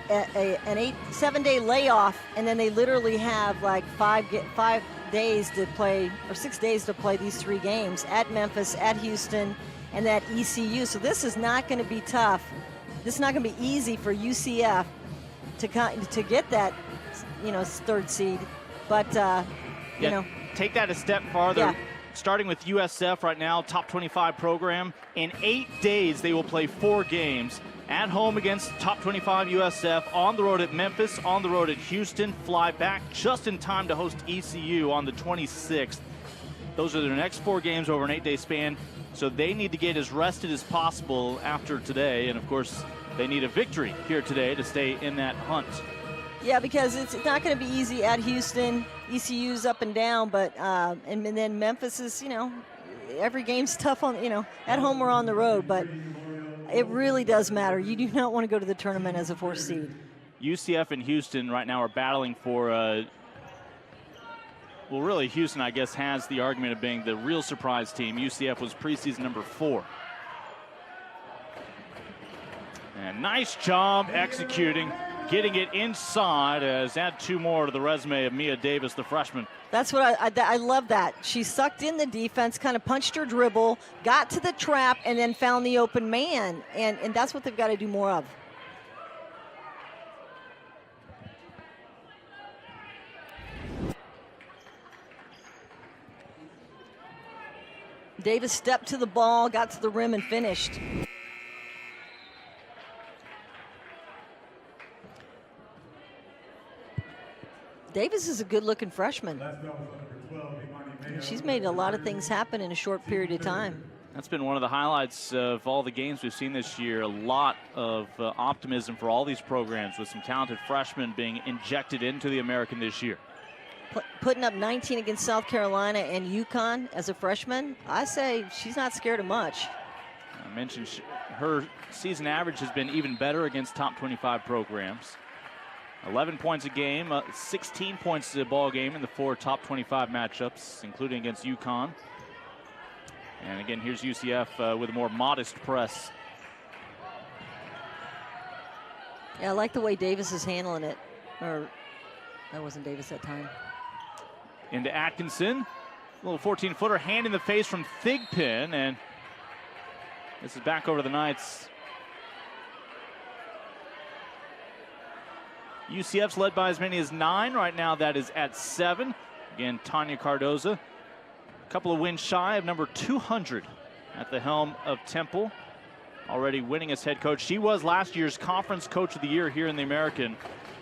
7-day layoff, and then they literally have like 5 days to play, or 6 days to play these 3 games at Memphis, at Houston, and at ECU. So this is not going to be tough. This is not going to be easy for UCF to get that, 3rd seed. But take that a step farther. Starting with USF right now, top 25 program. In 8 days, they will play 4 games. At home against top 25 USF, on the road at Memphis, on the road at Houston, fly back just in time to host ECU on the 26th. Those are their next 4 games over an 8-day span, so they need to get as rested as possible after today, and of course, they need a victory here today to stay in that hunt. Yeah, because it's not going to be easy at Houston. ECU's up and down, but and then Memphis is, every game's tough on, at home or on the road, but it really does matter. You do not want to go to the tournament as a 4th seed. UCF and Houston right now are battling for, well, really, Houston, I guess, has the argument of being the real surprise team. UCF was preseason number 4. And nice job executing, getting it inside, as add 2 more to the resume of Mia Davis, the freshman. That's what I love that. She sucked in the defense, kind of punched her dribble, got to the trap, and then found the open man. And that's what they've got to do more of. Davis stepped to the ball, got to the rim, and finished. Davis is a good-looking freshman. She's made a lot of things happen in a short period of time. That's been one of the highlights of all the games we've seen this year. A lot of optimism for all these programs with some talented freshmen being injected into the American this year. Putting up 19 against South Carolina and UConn as a freshman, I say she's not scared of much. I mentioned her season average has been even better against top 25 programs. 11 points a game, 16 points a ball game in the 4 top 25 matchups, including against UConn. And again, here's UCF with a more modest press. Yeah, I like the way Davis is handling it. Or that wasn't Davis that time. Into Atkinson, a little 14-footer, hand in the face from Thigpen, and this is back over to the Knights. UCF's led by as many as 9. Right now that is at 7. Again, Tanya Cardoza, a couple of wins shy of number 200 at the helm of Temple. Already winning as head coach. She was last year's Conference Coach of the Year here in the American.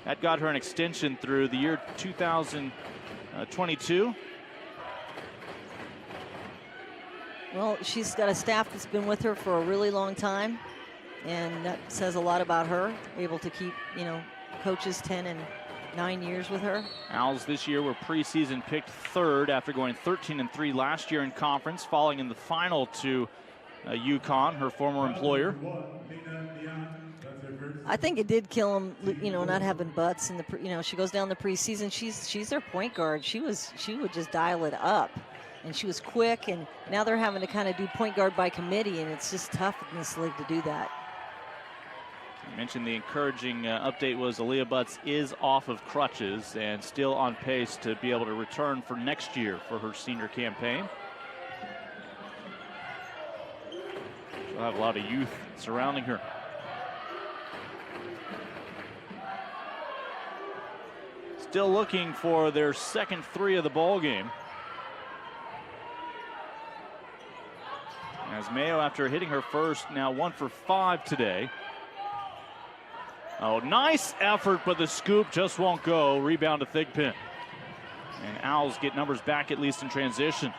That got her an extension through the year 2022. Well, she's got a staff that's been with her for a really long time, and that says a lot about her, able to keep, coaches 10 and 9 years with her. Owls this year were preseason picked 3rd after going 13-3 last year in conference, falling in the final to UConn, her former employer. I think it did kill them, not having Butts in the, she goes down the preseason. She's their point guard. She would just dial it up, and she was quick. And now they're having to kind of do point guard by committee, and it's just tough in this league to do that. I mentioned the encouraging update was Aaliyah Butts is off of crutches and still on pace to be able to return for next year for her senior campaign. She'll have a lot of youth surrounding her. Still looking for their second 3 of the ball game. As Mayo, after hitting her first, now 1 for 5 today. Oh, nice effort, but the scoop just won't go. Rebound to Thigpen. And Owls get numbers back, at least in transition.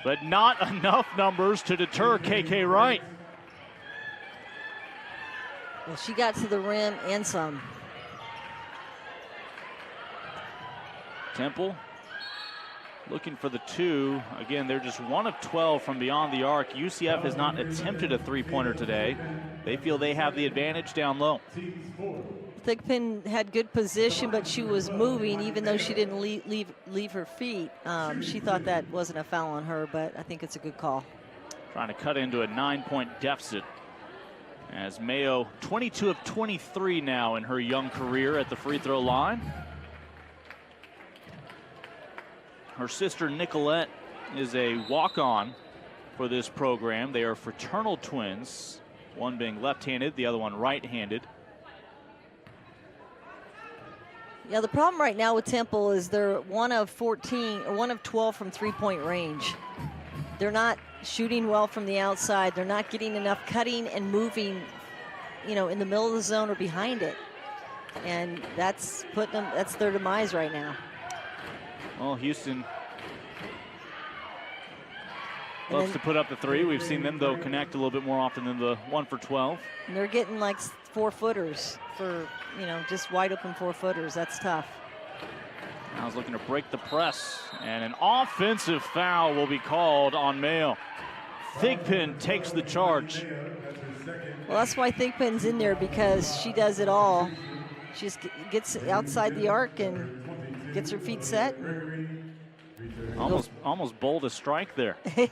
But not enough numbers to deter KK Wright. Well, she got to the rim and some. Temple looking for the 2. Again, they're just 1 of 12 from beyond the arc. UCF has not attempted a three-pointer today. They feel they have the advantage down low. Thigpen had good position, but she was moving even though she didn't leave her feet. She thought that wasn't a foul on her, but I think it's a good call. Trying to cut into a 9-point deficit as Mayo 22 of 23 now in her young career at the free throw line. Her sister Nicolette is a walk-on for this program. They are fraternal twins, one being left-handed, the other one right-handed. Yeah, the problem right now with Temple is they're 1 of 14 or 1 of 12 from three-point range. They're not shooting well from the outside. They're not getting enough cutting and moving, you know, in the middle of the zone or behind it. And that's putting them, that's their demise right now. Well, Houston loves to put up the 3. We've seen them, though, connect a little bit more often than the 1 for 12. And they're getting like 4-footers for, you know, just wide open 4-footers. That's tough. Now he's looking to break the press, and an offensive foul will be called on Mayo. Thigpen takes the charge. Well, that's why Thigpen's in there, because she does it all. She just gets outside the arc and gets her feet set. Almost bowled a strike there. I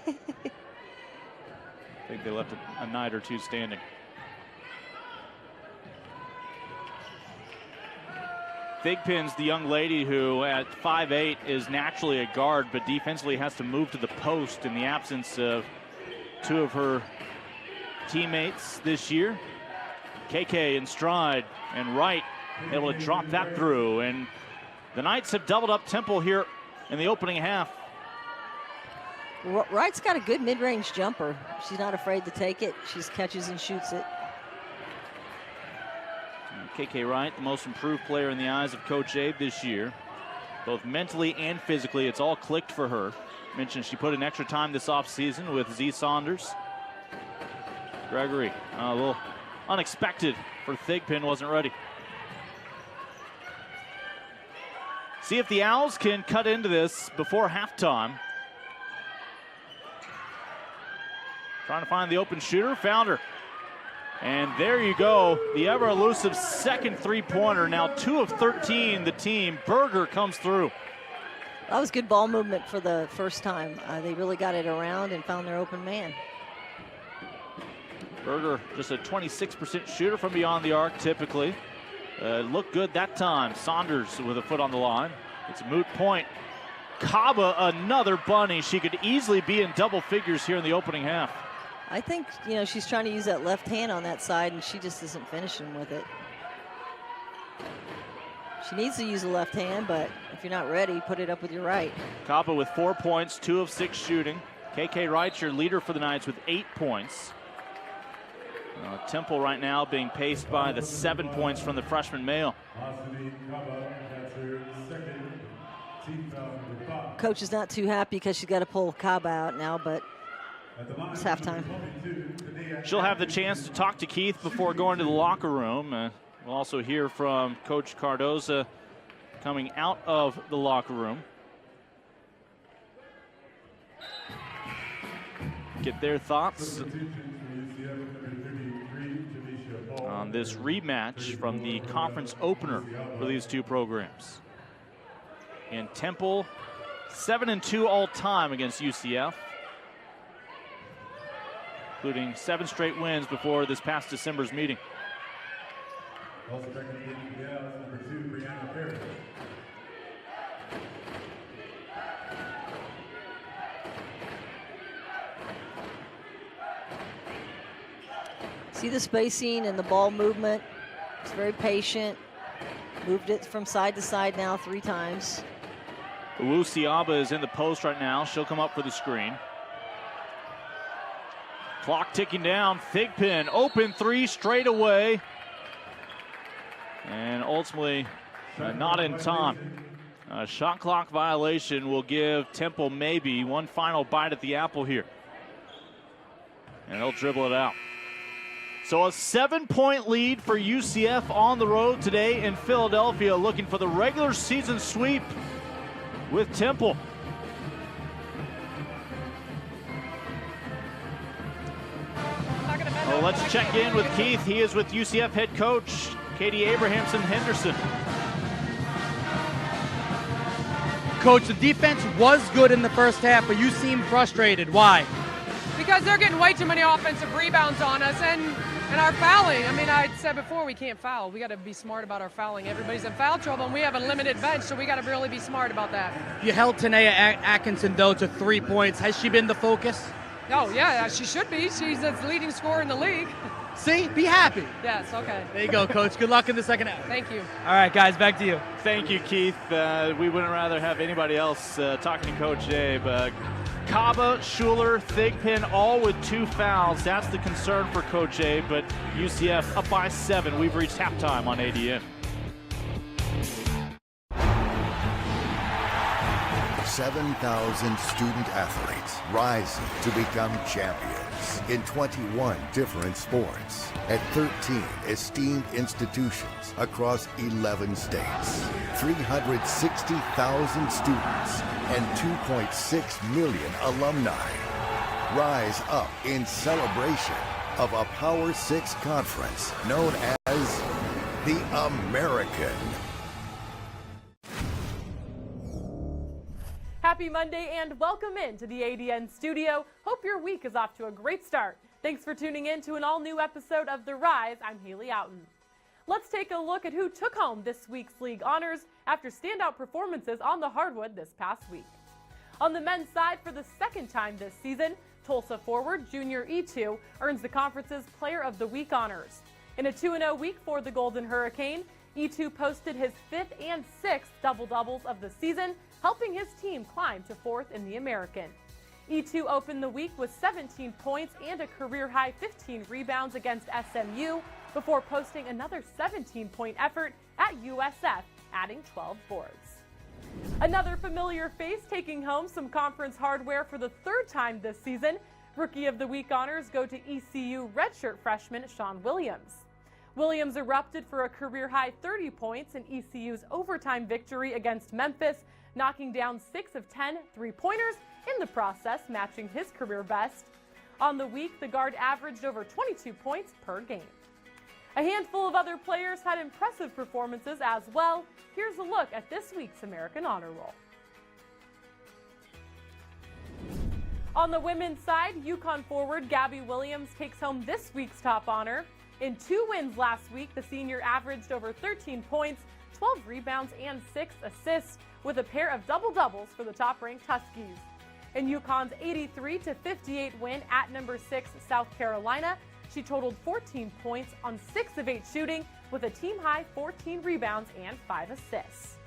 think they left a night or two standing. Thigpen's the young lady who at 5'8" is naturally a guard, but defensively has to move to the post in the absence of 2 of her teammates this year. KK in stride, and Wright able to drop that through. And the Knights have doubled up Temple here in the opening half. Wright's got a good mid-range jumper. She's not afraid to take it. She catches and shoots it. KK Wright, the most improved player in the eyes of Coach Abe this year. Both mentally and physically, it's all clicked for her. Mentioned she put in extra time this offseason with Z Saunders. Gregory, a little unexpected for Thigpen, wasn't ready. See if the Owls can cut into this before halftime. Trying to find the open shooter, found her. And there you go, the ever elusive second three-pointer, now 2 of 13, the team. Berger comes through. That was good ball movement for the first time. They really got it around and found their open man. Berger, just a 26% shooter from beyond the arc typically. Looked good that time. Saunders with a foot on the line. It's a moot point. Kaba, another bunny. She could easily be in double figures here in the opening half. I think, you know, she's trying to use that left hand on that side, and she just isn't finishing with it. She needs to use the left hand, but if you're not ready, put it up with your right. Kaba with 4 points, 2 of 6 shooting. KK Wright, your leader for the Knights, with 8 points. Temple right now being paced by the 7 points from the freshman Mayo. Coach is not too happy because she's got to pull Kaba out now, but it's halftime. She'll have the chance to talk to Keith before going to the locker room. We'll also hear from Coach Cardoza coming out of the locker room. Get their thoughts on this rematch from the conference opener for these two programs. And Temple 7-2 all time against UCF, including 7 straight wins before this past December's meeting. Also back in the game, number 2, Brianna Perry. See the spacing and the ball movement. It's very patient. Moved it from side to side now 3 times. Uwusiaba is in the post right now. She'll come up for the screen. Clock ticking down. Thigpen, open 3 straight away. And ultimately, not in time. A shot clock violation will give Temple maybe one final bite at the apple here. And they'll dribble it out. So a 7-point lead for UCF on the road today in Philadelphia, looking for the regular season sweep with Temple. let's check in with Keith. He is with UCF head coach Katie Abrahamson Henderson. Coach, the defense was good in the first half, but you seem frustrated. Why? Because they're getting way too many offensive rebounds on us and our fouling. I mean, I said before, we can't foul. We got to be smart about our fouling. Everybody's in foul trouble, and we have a limited bench, so we got to really be smart about that. You held Tanea Atkinson, though, to 3 points. Has she been the focus? Oh, yeah, she should be. She's the leading scorer in the league. See? Be happy. Yes, okay. There you go, Coach. Good luck in the second half. Thank you. All right, guys, back to you. Thank you, Keith. We wouldn't rather have anybody else talking to Coach Abe. Kaba, Schuler, Thigpen, all with 2 fouls. That's the concern for Coach Abe, but UCF up by 7. We've reached halftime on ADN. 7,000 student athletes rising to become champions in 21 different sports at 13 esteemed institutions across 11 states. 360,000 students and 2.6 million alumni rise up in celebration of a Power 6 conference known as the American. Happy Monday and welcome into the ADN studio. Hope your week is off to a great start. Thanks for tuning in to an all-new episode of The Rise. I'm Haley Outen. Let's take a look at who took home this week's league honors after standout performances on the hardwood this past week. On the men's side, for the second time this season, Tulsa forward Junior E2 earns the conference's Player of the Week honors. In a 2-0 week for the Golden Hurricane, E2 posted his 5th and 6th double-doubles of the season, helping his team climb to 4th in the American. E2 opened the week with 17 points and a career-high 15 rebounds against SMU before posting another 17-point effort at USF, adding 12 boards. Another familiar face taking home some conference hardware for the 3rd time this season. Rookie of the Week honors go to ECU redshirt freshman Sean Williams. Williams erupted for a career-high 30 points in ECU's overtime victory against Memphis, knocking down 6 of 10 three-pointers, in the process matching his career best. On the week, the guard averaged over 22 points per game. A handful of other players had impressive performances as well. Here's a look at this week's American Honor Roll. On the women's side, UConn forward Gabby Williams takes home this week's top honor. In 2 wins last week, the senior averaged over 13 points, 12 rebounds, and 6 assists, with a pair of double-doubles for the top-ranked Huskies. In UConn's 83-58 win at number 6 South Carolina, she totaled 14 points on 6 of 8 shooting, with a team-high 14 rebounds and 5 assists.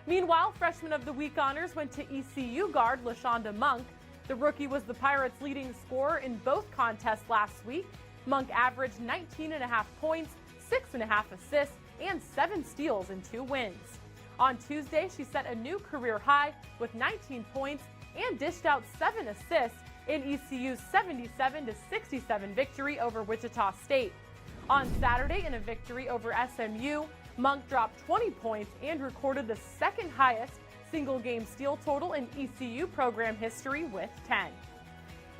Meanwhile, Freshman of the Week honors went to ECU guard LaShonda Monk. The rookie was the Pirates' leading scorer in both contests last week. Monk averaged 19.5 points, 6.5 assists, and 7 steals in 2 wins. On Tuesday, she set a new career high with 19 points and dished out 7 assists in ECU's 77-67 victory over Wichita State. On Saturday, in a victory over SMU, Monk dropped 20 points and recorded the 2nd highest single-game steal total in ECU program history with 10.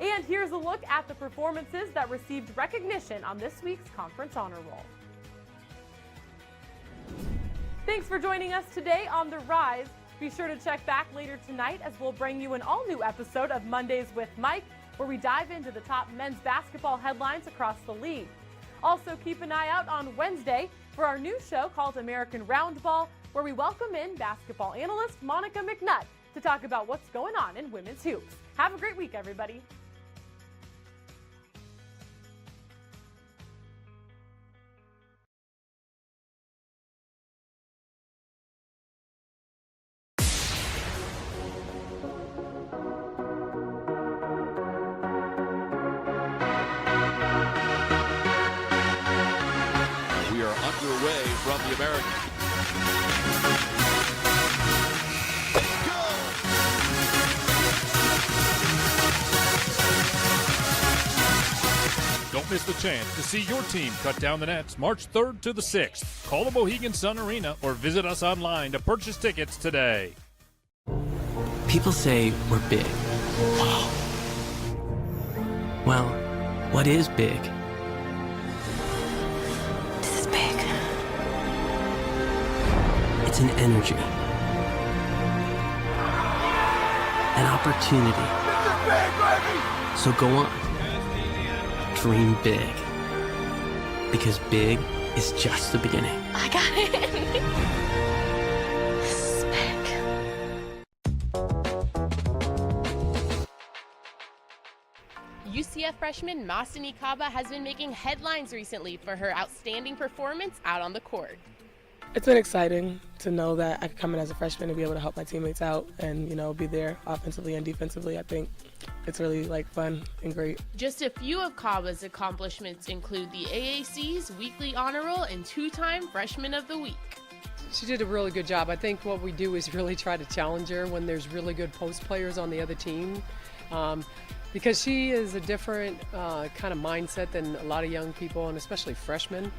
And here's a look at the performances that received recognition on this week's Conference Honor Roll. Thanks for joining us today on The Rise. Be sure to check back later tonight as we'll bring you an all-new episode of Mondays with Mike, where we dive into the top men's basketball headlines across the league. Also, keep an eye out on Wednesday for our new show called American Roundball, where we welcome in basketball analyst Monica McNutt to talk about what's going on in women's hoops. Have a great week, everybody. Underway from the American. Don't miss the chance to see your team cut down the nets March 3rd to the 6th. Call the Mohegan Sun Arena or visit us online to purchase tickets today. People say we're big. Wow. Well, what is big? It's an energy, an opportunity. So go on, dream big, because big is just the beginning. I got it. UCF freshman Masani Kaba has been making headlines recently for her outstanding performance out on the court. It's been exciting to know that I could come in as a freshman and be able to help my teammates out and, be there offensively and defensively. I think it's really fun and great. Just a few of Kaba's accomplishments include the AAC's weekly honor roll and 2-time Freshman of the Week. She did a really good job. I think what we do is really try to challenge her when there's really good post players on the other team. Because she is a different kind of mindset than a lot of young people, and especially freshmen.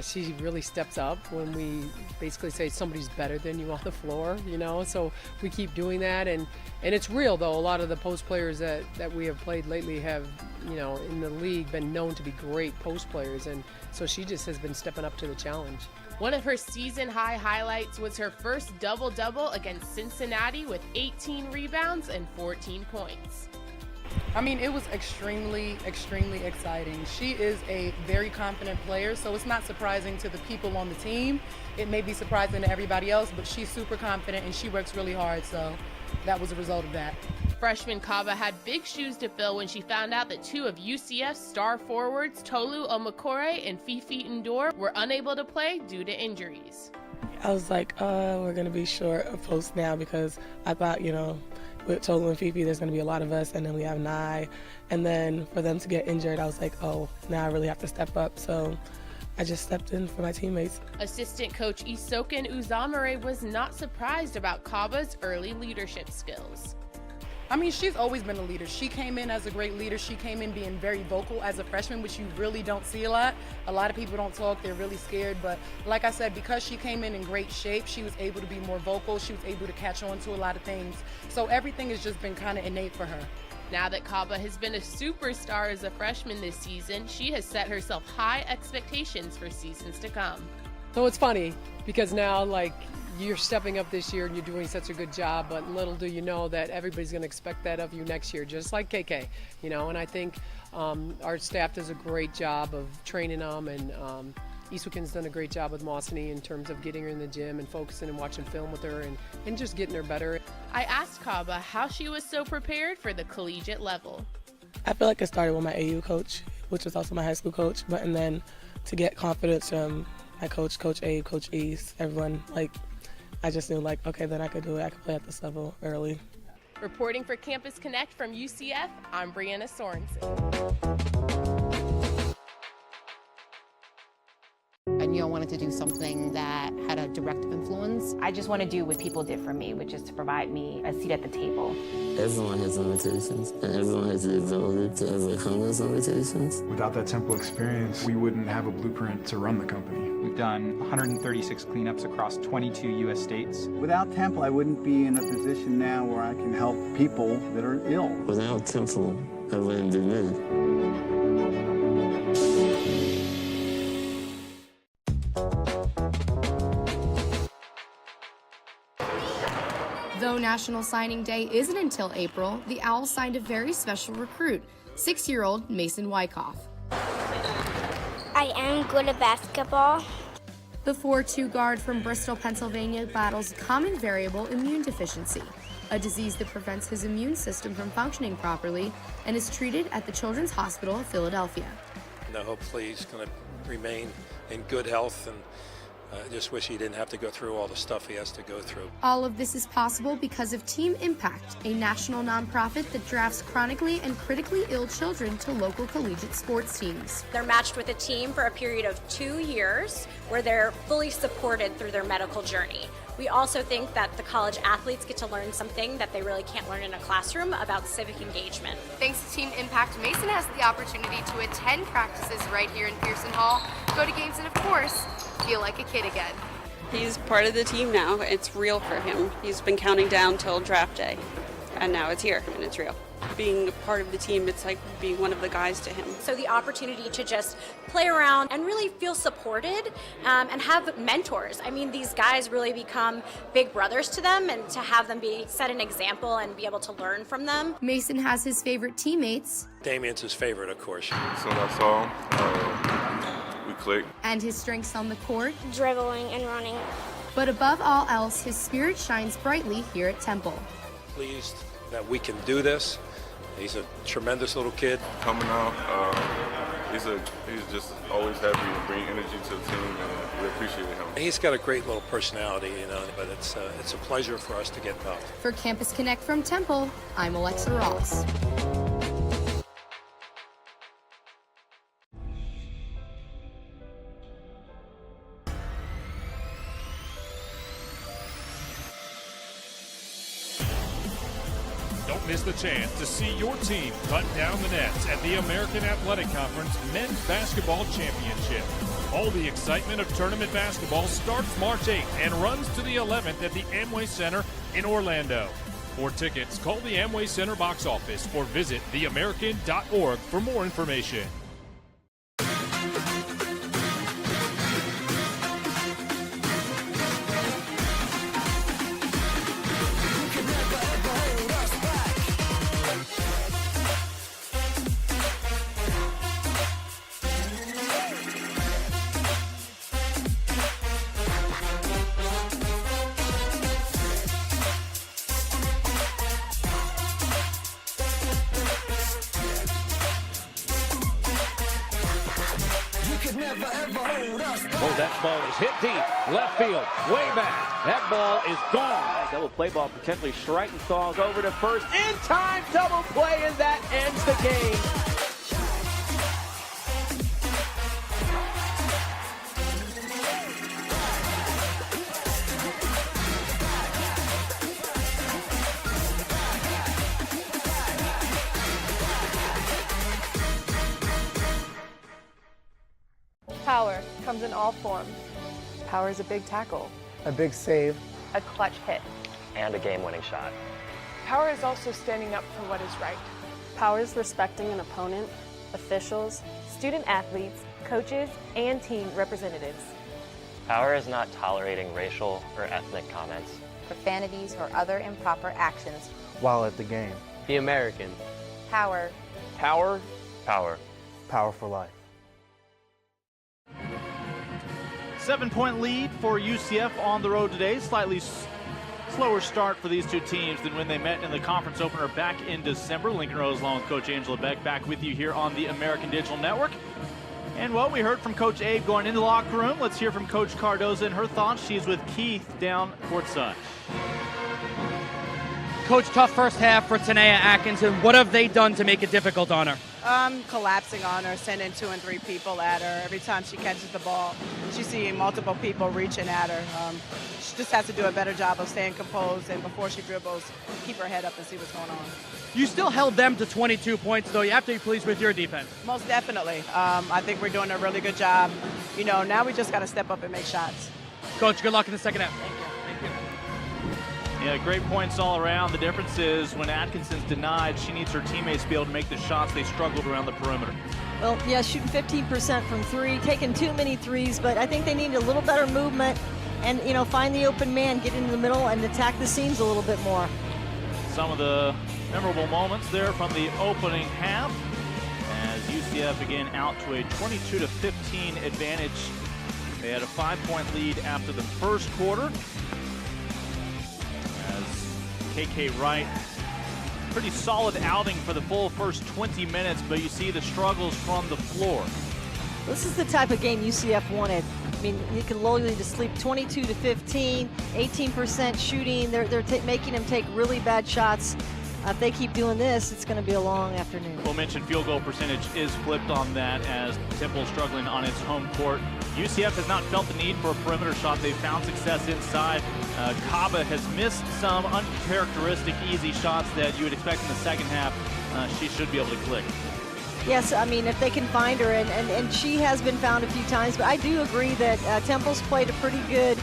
She really steps up when we basically say somebody's better than you on the floor, so we keep doing that. And it's real, though. A lot of the post players that we have played lately have, in the league been known to be great post players, and so she just has been stepping up to the challenge. One of her season-high highlights was her first double-double against Cincinnati with 18 rebounds and 14 points. I mean, it was extremely, extremely exciting. She is a very confident player, so it's not surprising to the people on the team. It may be surprising to everybody else, but she's super confident and she works really hard, so that was a result of that. Freshman Kaba had big shoes to fill when she found out that 2 of UCF's star forwards, Tolu Omakore and Fifi Ndor, were unable to play due to injuries. I was like, we're going to be short of posts now because I thought, with Tolu and Fifi, there's going to be a lot of us, and then we have Nye. And then for them to get injured, I was like, oh, now I really have to step up. So I just stepped in for my teammates. Assistant coach Isoken Uzamare was not surprised about Kaba's early leadership skills. I mean, she's always been a leader. She came in as a great leader. She came in being very vocal as a freshman, which you really don't see a lot. A lot of people don't talk. They're really scared. But like I said, because she came in great shape, she was able to be more vocal. She was able to catch on to a lot of things. So everything has just been kind of innate for her. Now that Kaba has been a superstar as a freshman this season, she has set herself high expectations for seasons to come. So it's funny because now, you're stepping up this year and you're doing such a good job, but little do you know that everybody's going to expect that of you next year, just like KK, and I think our staff does a great job of training them, and Isuken's done a great job with Masani in terms of getting her in the gym and focusing and watching film with her and just getting her better. I asked Kaba how she was so prepared for the collegiate level. I feel like it started with my AU coach, which was also my high school coach, and then to get confidence from my coach, Coach Abe, Coach East, everyone, I just knew, okay, then I could do it. I could play at this level early. Reporting for Campus Connect from UCF, I'm Brianna Sorensen. I knew I wanted to do something that had a direct influence. I just want to do what people did for me, which is to provide me a seat at the table. Everyone has limitations, and everyone has the ability to overcome those limitations. Without that Temple experience, we wouldn't have a blueprint to run the company. We've done 136 cleanups across 22 U.S. states. Without Temple, I wouldn't be in a position now where I can help people that are ill. Without Temple, I wouldn't be me. Though National Signing Day isn't until April, the Owls signed a very special recruit, 6-year-old Mason Wyckoff. I am good at basketball. The 4'2" guard from Bristol, Pennsylvania battles common variable immune deficiency, a disease that prevents his immune system from functioning properly and is treated at the Children's Hospital of Philadelphia. Hopefully he's going to remain in good health, and I just wish he didn't have to go through all the stuff he has to go through. All of this is possible because of Team Impact, a national nonprofit that drafts chronically and critically ill children to local collegiate sports teams. They're matched with a team for a period of 2 years where they're fully supported through their medical journey. We also think that the college athletes get to learn something that they really can't learn in a classroom about civic engagement. Thanks to Team Impact, Mason has the opportunity to attend practices right here in Pearson Hall, go to games, and of course, feel like a kid again. He's part of the team now. It's real for him. He's been counting down till draft day, and now it's here, and it's real. being a part of the team. It's like being one of the guys to him. So the opportunity to just play around and really feel supported and have mentors. I mean, these guys really become big brothers to them, and to have them set an example and be able to learn from them. Mason has his favorite teammates. Damien's his favorite, of course. As soon as I saw him, we clicked. And his strengths on the court. Dribbling and running. But above all else, his spirit shines brightly here at Temple. Pleased that we can do this. He's a tremendous little kid. Coming out, he's just always happy to bring energy to the team, and we appreciate him. He's got a great little personality, but it's a pleasure for us to get involved. For Campus Connect from Temple, I'm Alexa Ross. Don't miss the chance to see your team cut down the nets at the American Athletic Conference Men's Basketball Championship. All the excitement of tournament basketball starts March 8th and runs to the 11th at the Amway Center in Orlando. For tickets, call the Amway Center box office or visit theamerican.org for more information. Oh, that ball is hit deep, left field, way back. That ball is gone. Double play ball potentially. Schreitenthal over to first. In time, double play, and that ends the game. Power comes in all forms. Power is a big tackle, a big save, a clutch hit, and a game-winning shot. Power is also standing up for what is right. Power is respecting an opponent, officials, student athletes, coaches, and team representatives. Power is not tolerating racial or ethnic comments, profanities, or other improper actions while at the game. Be American. Power. Power. Power. Power for life. 7-point lead for UCF on the road today. Slightly slower start for these two teams than when they met in the conference opener back in December. Lincoln Rose along with Coach Angela Beck back with you here on the American Digital Network. And well, we heard from Coach Abe going into the locker room. Let's hear from Coach Cardoza and her thoughts. She's with Keith down courtside. Coach, tough first half for Tanea Atkinson. What have they done to make it difficult on her? Collapsing on her, sending 2 and 3 people at her. Every time she catches the ball, she's seeing multiple people reaching at her. She just has to do a better job of staying composed, and before she dribbles, keep her head up and see what's going on. You still held them to 22 points, though. You have to be pleased with your defense. Most definitely. I think we're doing a really good job. You know, now we just got to step up and make shots. Coach, good luck in the second half. Thank you. Yeah, great points all around. The difference is when Atkinson's denied, she needs her teammates to be able to make the shots. They struggled around the perimeter. Well, yeah, shooting 15% from 3, taking too many threes, but I think they need a little better movement and, you know, find the open man, get into the middle, and attack the seams a little bit more. Some of the memorable moments there from the opening half as UCF again out to a 22-15 advantage. They had a 5-point lead after the first quarter. KK Wright, pretty solid outing for the full first 20 minutes, but you see the struggles from the floor. This is the type of game UCF wanted. I mean, you can lowly to sleep 22-15, 18% shooting. They're making them take really bad shots. If they keep doing this, it's going to be a long afternoon. We'll mention field goal percentage is flipped on that as Temple struggling on its home court. UCF has not felt the need for a perimeter shot. They've found success inside. Kaba has missed some uncharacteristic easy shots that you would expect in the second half. She should be able to click. Yes, I mean, if they can find her, and she has been found a few times, but I do agree that Temple's played a pretty good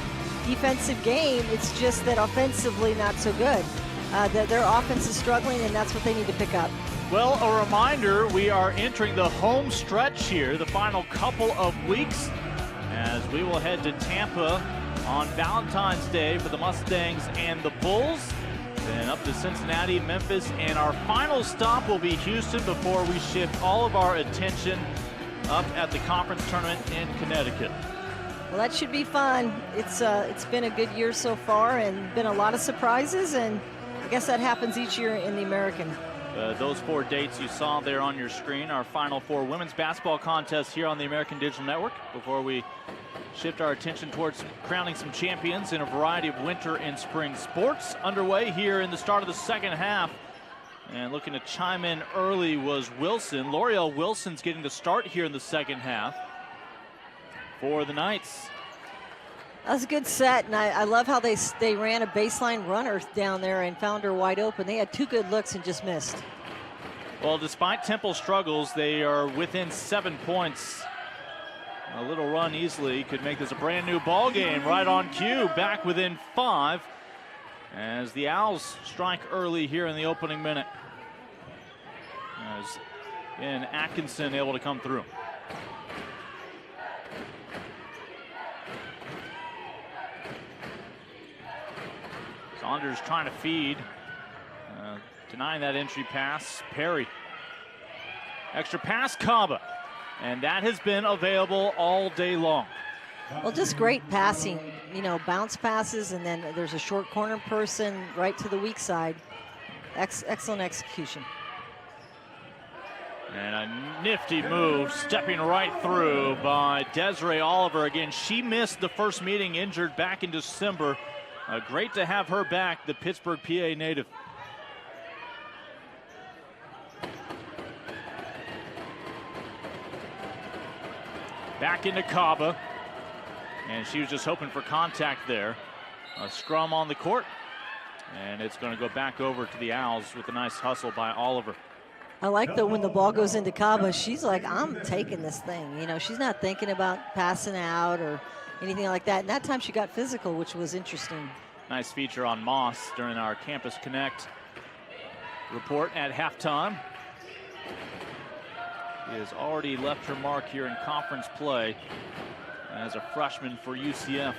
defensive game. It's just that offensively not so good. Their offense is struggling, and that's what they need to pick up. Well, a reminder, we are entering the home stretch here, the final couple of weeks, as we will head to Tampa on Valentine's Day for the Mustangs and the Bulls. Then up to Cincinnati, Memphis, and our final stop will be Houston before we shift all of our attention up at the conference tournament in Connecticut. Well, that should be fun. It's been a good year so far and been a lot of surprises, and I guess that happens each year in the American. Those 4 dates you saw there on your screen are Final Four women's basketball contests here on the American Digital Network before we shift our attention towards crowning some champions in a variety of winter and spring sports. Underway here in the start of the second half. And looking to chime in early was Wilson. L'Oreal Wilson's getting the start here in the second half for the Knights. That was a good set, and I love how they ran a baseline runner down there and found her wide open. They had 2 good looks and just missed. Well, despite Temple's struggles, they are within 7 points. A little run easily could make this a brand new ball game right on cue. Back within 5 as the Owls strike early here in the opening minute. As Atkinson able to come through. Saunders trying to feed, denying that entry pass. Perry. Extra pass, Kaba. And that has been available all day long. Well, just great passing, you know, bounce passes, and then there's a short corner person right to the weak side. Excellent execution. And a nifty move, stepping right through by Desiree Oliver. Again, she missed the first meeting, injured back in December. Great to have her back, the Pittsburgh, PA native. Back into Kaba, and she was just hoping for contact there. A scrum on the court, and it's going to go back over to the Owls with a nice hustle by Oliver. I like that when the ball goes into Kaba, she's like, I'm taking this thing. You know, she's not thinking about passing out or anything like that. And that time she got physical, which was interesting. Nice feature on Moss during our Campus Connect report at halftime. She has already left her mark here in conference play as a freshman for UCF.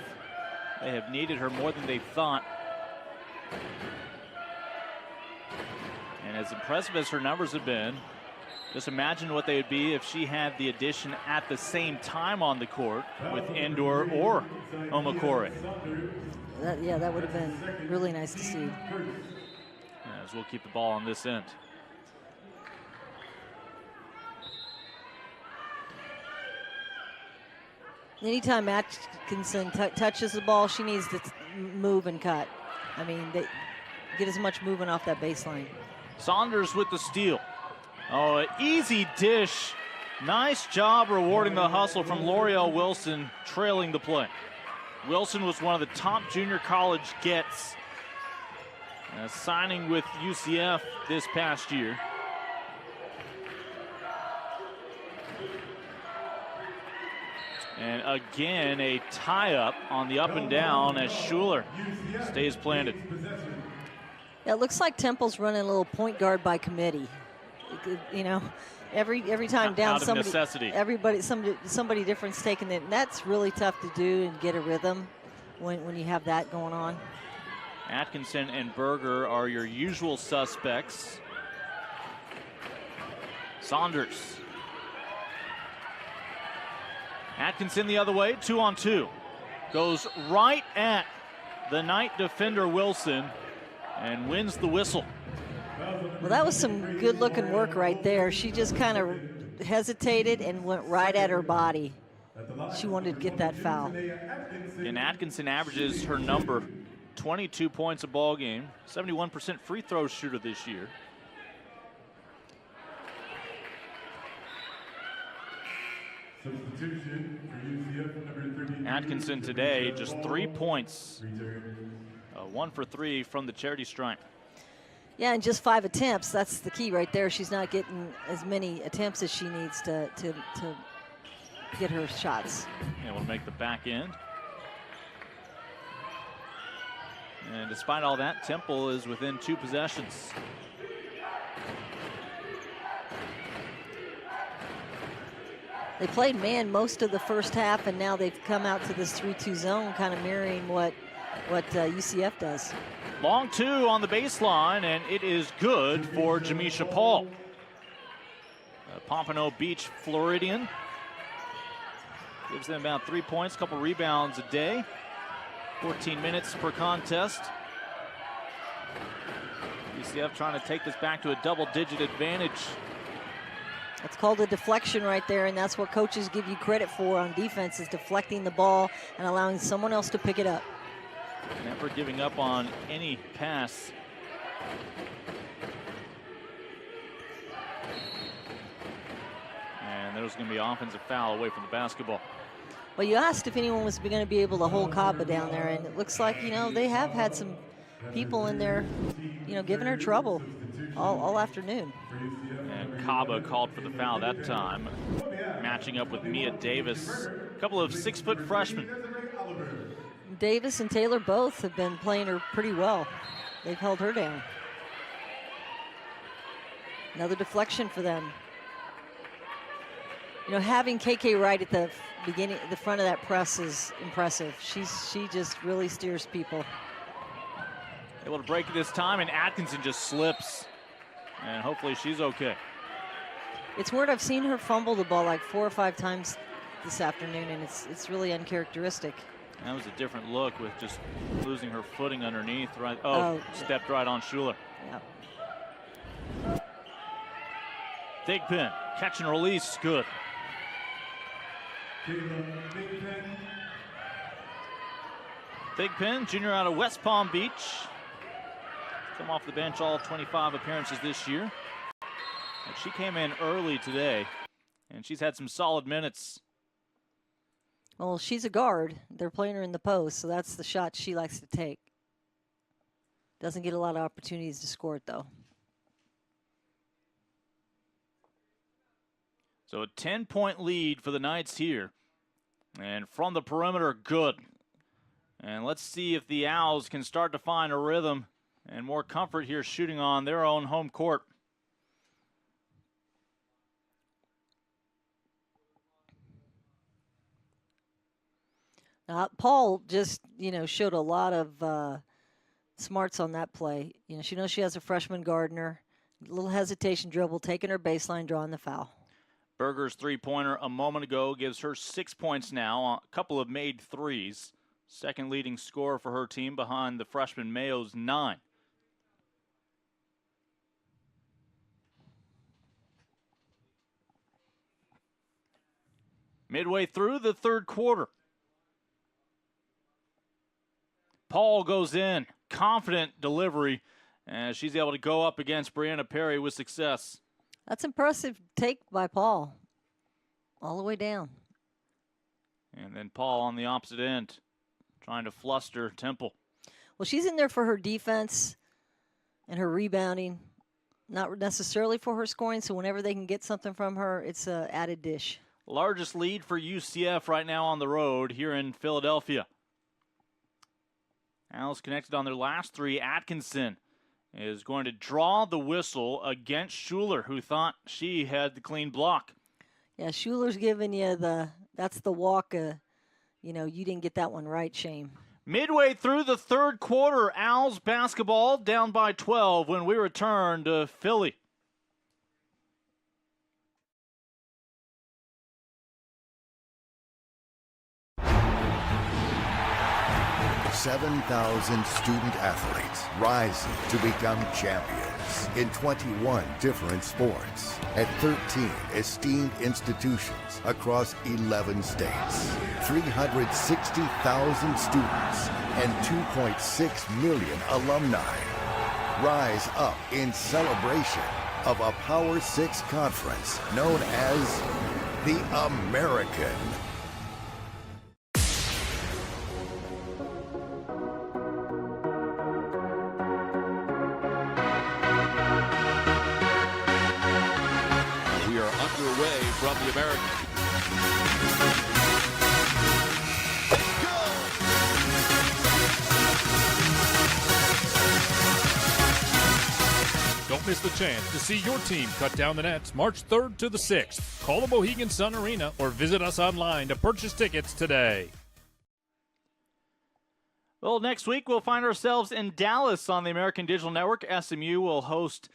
They have needed her more than they thought. And as impressive as her numbers have been, just imagine what they would be if she had the addition at the same time on the court with Endor or Omakore. That would have been really nice to see. As we'll keep the ball on this end. Anytime Atkinson touches the ball, she needs to move and cut. I mean, they get as much movement off that baseline. Saunders with the steal. Oh, an easy dish. Nice job rewarding the hustle from L'Oreal Wilson, trailing the play. Wilson was one of the top junior college gets, signing with UCF this past year. And again, a tie-up on the up and down as Schuler stays planted. Yeah, it looks like Temple's running a little point guard by committee. You know, every time down, somebody different's taking it. And that's really tough to do and get a rhythm when you have that going on. Atkinson and Berger are your usual suspects. Saunders. Atkinson the other way, 2-on-2. Goes right at the Knight defender Wilson and wins the whistle. Well, that was some good looking work right there. She just kind of hesitated and went right at her body. She wanted to get that foul. And Atkinson averages her number, 22 points a ball game, 71% free throw shooter this year. Atkinson today, just 3 points. 1 for 3 from the charity stripe. Yeah, and just 5 attempts. That's the key right there. She's not getting as many attempts as she needs to get her shots. Able to make the back end. And despite all that, Temple is within 2 possessions. They played man most of the first half, and now they've come out to this 3-2 zone, kind of mirroring what UCF does. Long 2 on the baseline, and it is good for Jamisha Paul. Pompano Beach Floridian gives them about 3 points, couple rebounds a day. 14 minutes per contest. UCF trying to take this back to a double-digit advantage. That's called a deflection right there, and that's what coaches give you credit for on defense, is deflecting the ball and allowing someone else to pick it up. Never giving up on any pass. And there's going to be an offensive foul away from the basketball. Well, you asked if anyone was going to be able to hold Kaba down there, and it looks like, they have had some people in there, giving her trouble all afternoon. And Kaba called for the foul that time, matching up with Mia Davis, a couple of 6-foot freshmen. Davis and Taylor both have been playing her pretty well. They've held her down. Another deflection for them. Having KK right at the beginning, the front of that press is impressive. She just really steers people. Able to break it this time, and Atkinson just slips. And hopefully she's okay. It's weird. I've seen her fumble the ball like 4 or 5 times this afternoon, and it's really uncharacteristic. That was a different look with just losing her footing underneath. Right. Stepped right on Schuler. Yep. Thigpen, catch and release, good. Thigpen, junior out of West Palm Beach. Come off the bench all 25 appearances this year. And she came in early today, and she's had some solid minutes. Well, she's a guard. They're playing her in the post, so that's the shot she likes to take. Doesn't get a lot of opportunities to score it, though. So a 10-point lead for the Knights here. And from the perimeter, good. And let's see if the Owls can start to find a rhythm and more comfort here shooting on their own home court. Paul just, showed a lot of smarts on that play. She knows she has a freshman Gardner. A little hesitation dribble, taking her baseline, drawing the foul. Berger's three-pointer a moment ago gives her 6 points now, a couple of made threes. Second leading scorer for her team behind the freshman Mayo's 9. Midway through the third quarter. Paul goes in, confident delivery, and she's able to go up against Brianna Perry with success. That's impressive take by Paul, all the way down. And then Paul on the opposite end, trying to fluster Temple. Well, she's in there for her defense and her rebounding, not necessarily for her scoring, so whenever they can get something from her, it's an added dish. Largest lead for UCF right now on the road here in Philadelphia. Owls connected on their last 3. Atkinson is going to draw the whistle against Schuler, who thought she had the clean block. Yeah, Schuler's giving you that's the walk. You didn't get that one right, shame. Midway through the third quarter, Owls basketball down by 12 when we return to Philly. $7,000 student athletes rising to become champions in 21 different sports at 13 esteemed institutions across 11 states. 360,000 students and 2.6 million alumni rise up in celebration of a Power 6 conference known as the American. Underway from the American. miss the chance to see your team cut down the nets March 3rd to the 6th. Call the Mohegan Sun Arena or visit us online to purchase tickets today. Well, next week we'll find ourselves in Dallas on the American Digital Network. SMU will host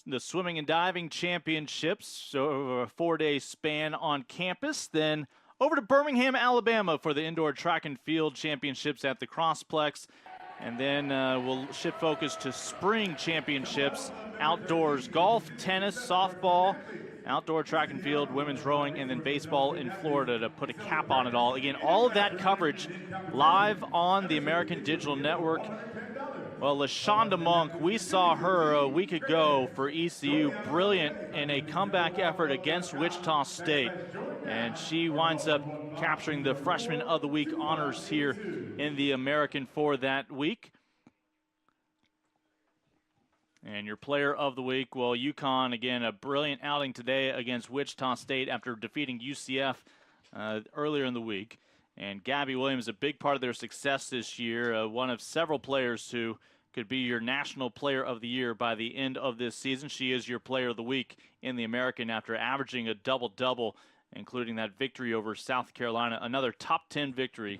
the Swimming and Diving Championships over a 4-day span on campus. Then over to Birmingham, Alabama for the Indoor Track and Field Championships at the Crossplex. And then we'll shift focus to spring championships, outdoors, golf, tennis, softball, outdoor track and field, women's rowing, and then baseball in Florida to put a cap on it all. Again, all of that coverage live on the American Digital Network. Well, LaShonda Monk, we saw her a week ago for ECU, brilliant in a comeback effort against Wichita State. And she winds up capturing the Freshman of the Week honors here in the American for that week. And your player of the week, well, UConn, again, a brilliant outing today against Wichita State after defeating UCF earlier in the week. And Gabby Williams, a big part of their success this year, one of several players who could be your National Player of the Year by the end of this season. She is your Player of the Week in the American after averaging a double-double, including that victory over South Carolina, another top 10 victory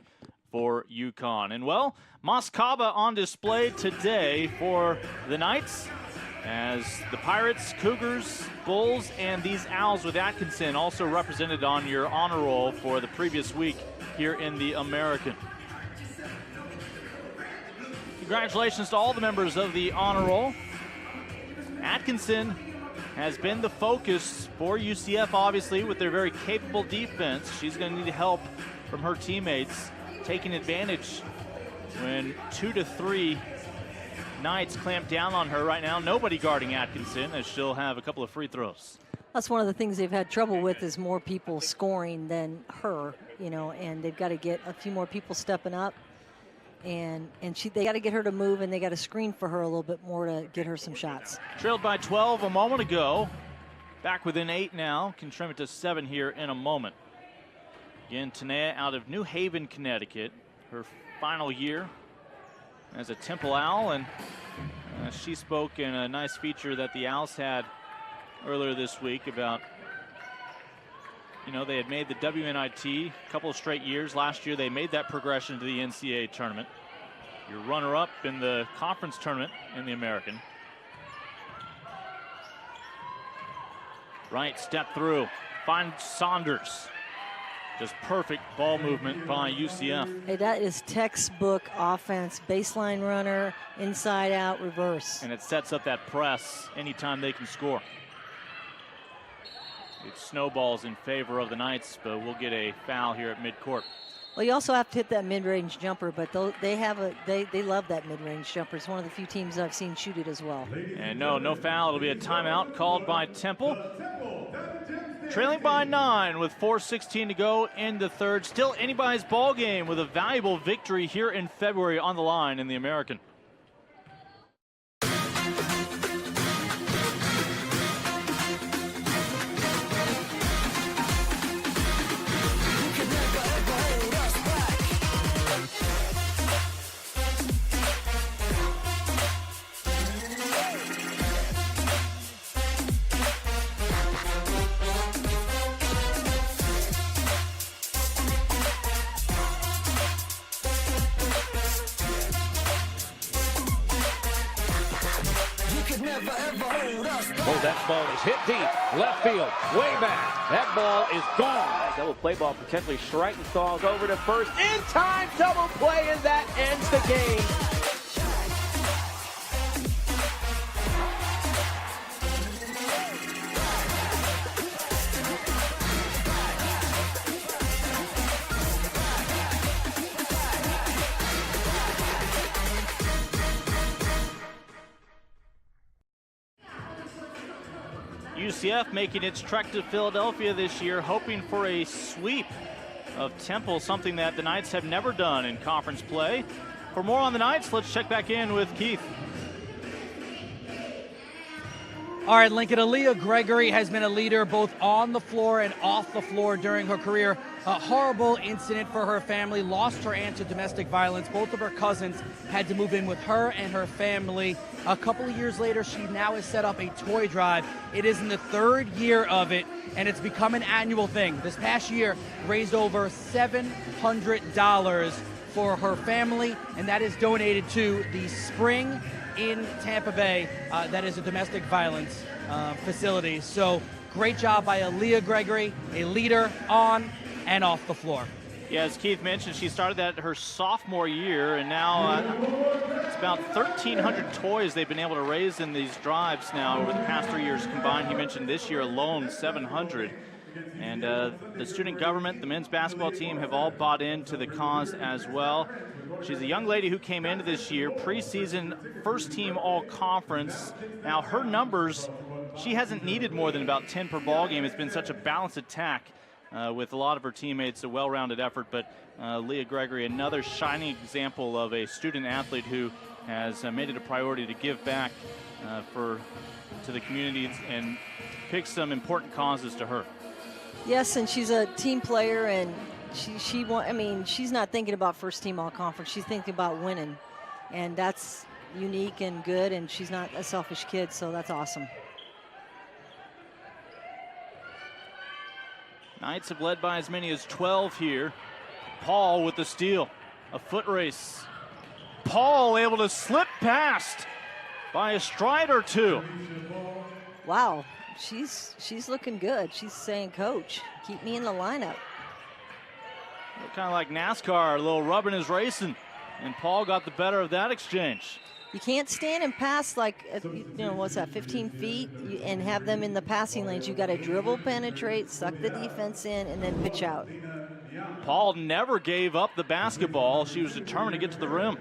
for UConn. And, well, Moscaba on display today for the Knights as the Pirates, Cougars, Bulls, and these Owls with Atkinson also represented on your honor roll for the previous week here in the American. Congratulations to all the members of the honor roll. Atkinson has been the focus for UCF, obviously, with their very capable defense. She's going to need help from her teammates, taking advantage when 2 to 3 Knights clamp down on her right now. Nobody guarding Atkinson, as she'll have a couple of free throws. That's one of the things they've had trouble with, is more people scoring than her, you know, and they've got to get a few more people stepping up. And they got to get her to move, and they got to screen for her a little bit more to get her some shots. Trailed by 12 a moment ago. Back within 8 now. Can trim it to 7 here in a moment. Again, Tanea out of New Haven, Connecticut. Her final year as a Temple Owl, and she spoke in a nice feature that the Owls had earlier this week about, you know, they had made the WNIT a couple of straight years. Last year they made that progression to the NCAA tournament. Your runner-up in the conference tournament in the American. Right, step through, finds Saunders. Just perfect ball movement by UCF. Hey, that is textbook offense. Baseline runner, inside out, reverse. And it sets up that press anytime they can score. It snowballs in favor of the Knights, but we'll get a foul here at midcourt. Well, you also have to hit that mid-range jumper, but they love that mid-range jumper. It's one of the few teams I've seen shoot it as well. And no foul. It'll be a timeout called by Temple. Trailing by 9 with 4:16 to go in the third. Still anybody's ball game with a valuable victory here in February on the line in the American. Oh, that ball is hit deep. Left field. Way back. That ball is gone. Double play ball potentially. Streitenthal's over to first. In time, double play, and that ends the game. UCF making its trek to Philadelphia this year, hoping for a sweep of Temple, something that the Knights have never done in conference play. For more on the Knights, let's check back in with Keith. All right, Lincoln, Aaliyah Gregory has been a leader both on the floor and off the floor during her career. A horrible incident for her family, lost her aunt to domestic violence. Both of her cousins had to move in with her and her family. A couple of years later, she now has set up a toy drive. It is in the 3rd year of it, and it's become an annual thing. This past year, raised over $700 for her family, and that is donated to the Spring in Tampa Bay, that is a domestic violence facility. So great job by Aaliyah Gregory, a leader on and off the floor. Yeah, as Keith mentioned, she started that her sophomore year, and now it's about 1,300 toys they've been able to raise in these drives now over the past 3 years combined. He mentioned this year alone, 700. And the student government, the men's basketball team have all bought into the cause as well. She's a young lady who came into this year, preseason first team all conference. Now her numbers, she hasn't needed more than about 10 per ball game. It's been such a balanced attack with a lot of her teammates, a well-rounded effort. But Leah Gregory, another shining example of a student athlete who has made it a priority to give back to the community and pick some important causes to her. Yes, and she's a team player, and she's not thinking about first team all conference. She's thinking about winning, and that's unique and good, and she's not a selfish kid, so that's awesome. Knights have led by as many as 12 here. Paul with the steal, a foot race. Paul able to slip past by a stride or two. Wow. She's looking good. She's saying, Coach, keep me in the lineup. Kind of like NASCAR, a little rubbing is racing. And Paul got the better of that exchange. You can't stand and pass like, what's that, 15 feet and have them in the passing lanes. You got to dribble, penetrate, suck the defense in, and then pitch out. Paul never gave up the basketball. She was determined to get to the rim.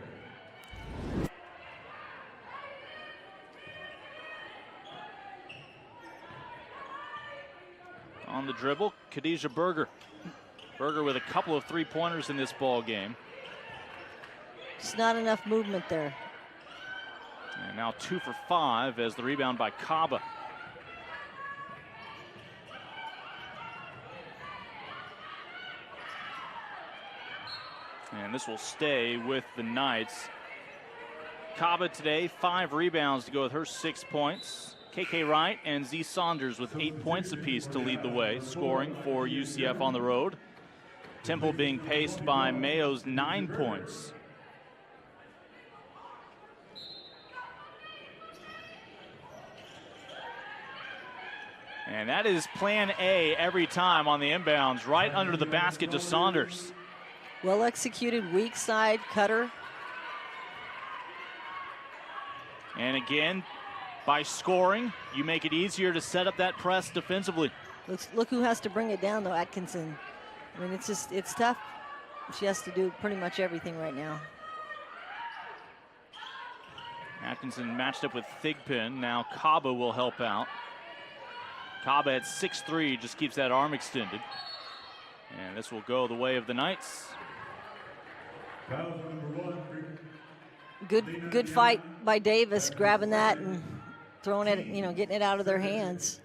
On the dribble, Khadijah Berger. Berger with a couple of three-pointers in this ball game. Just not enough movement there. And now 2 for 5 as the rebound by Kaba. And this will stay with the Knights. Kaba today, 5 rebounds to go with her 6 points. KK Wright and Z Saunders with 8 points apiece to lead the way, scoring for UCF on the road. Temple being paced by Mayo's 9 points. And that is plan A every time on the inbounds, right under the basket to Saunders. Well executed, weak side cutter. And again, by scoring, you make it easier to set up that press defensively. Look who has to bring it down, though, Atkinson. I mean, it's tough. She has to do pretty much everything right now. Atkinson matched up with Thigpen. Now Kaba will help out. Kaba at 6'3", just keeps that arm extended. And this will go the way of the Knights. Good fight by Davis, grabbing that and throwing it, getting it out of their hands.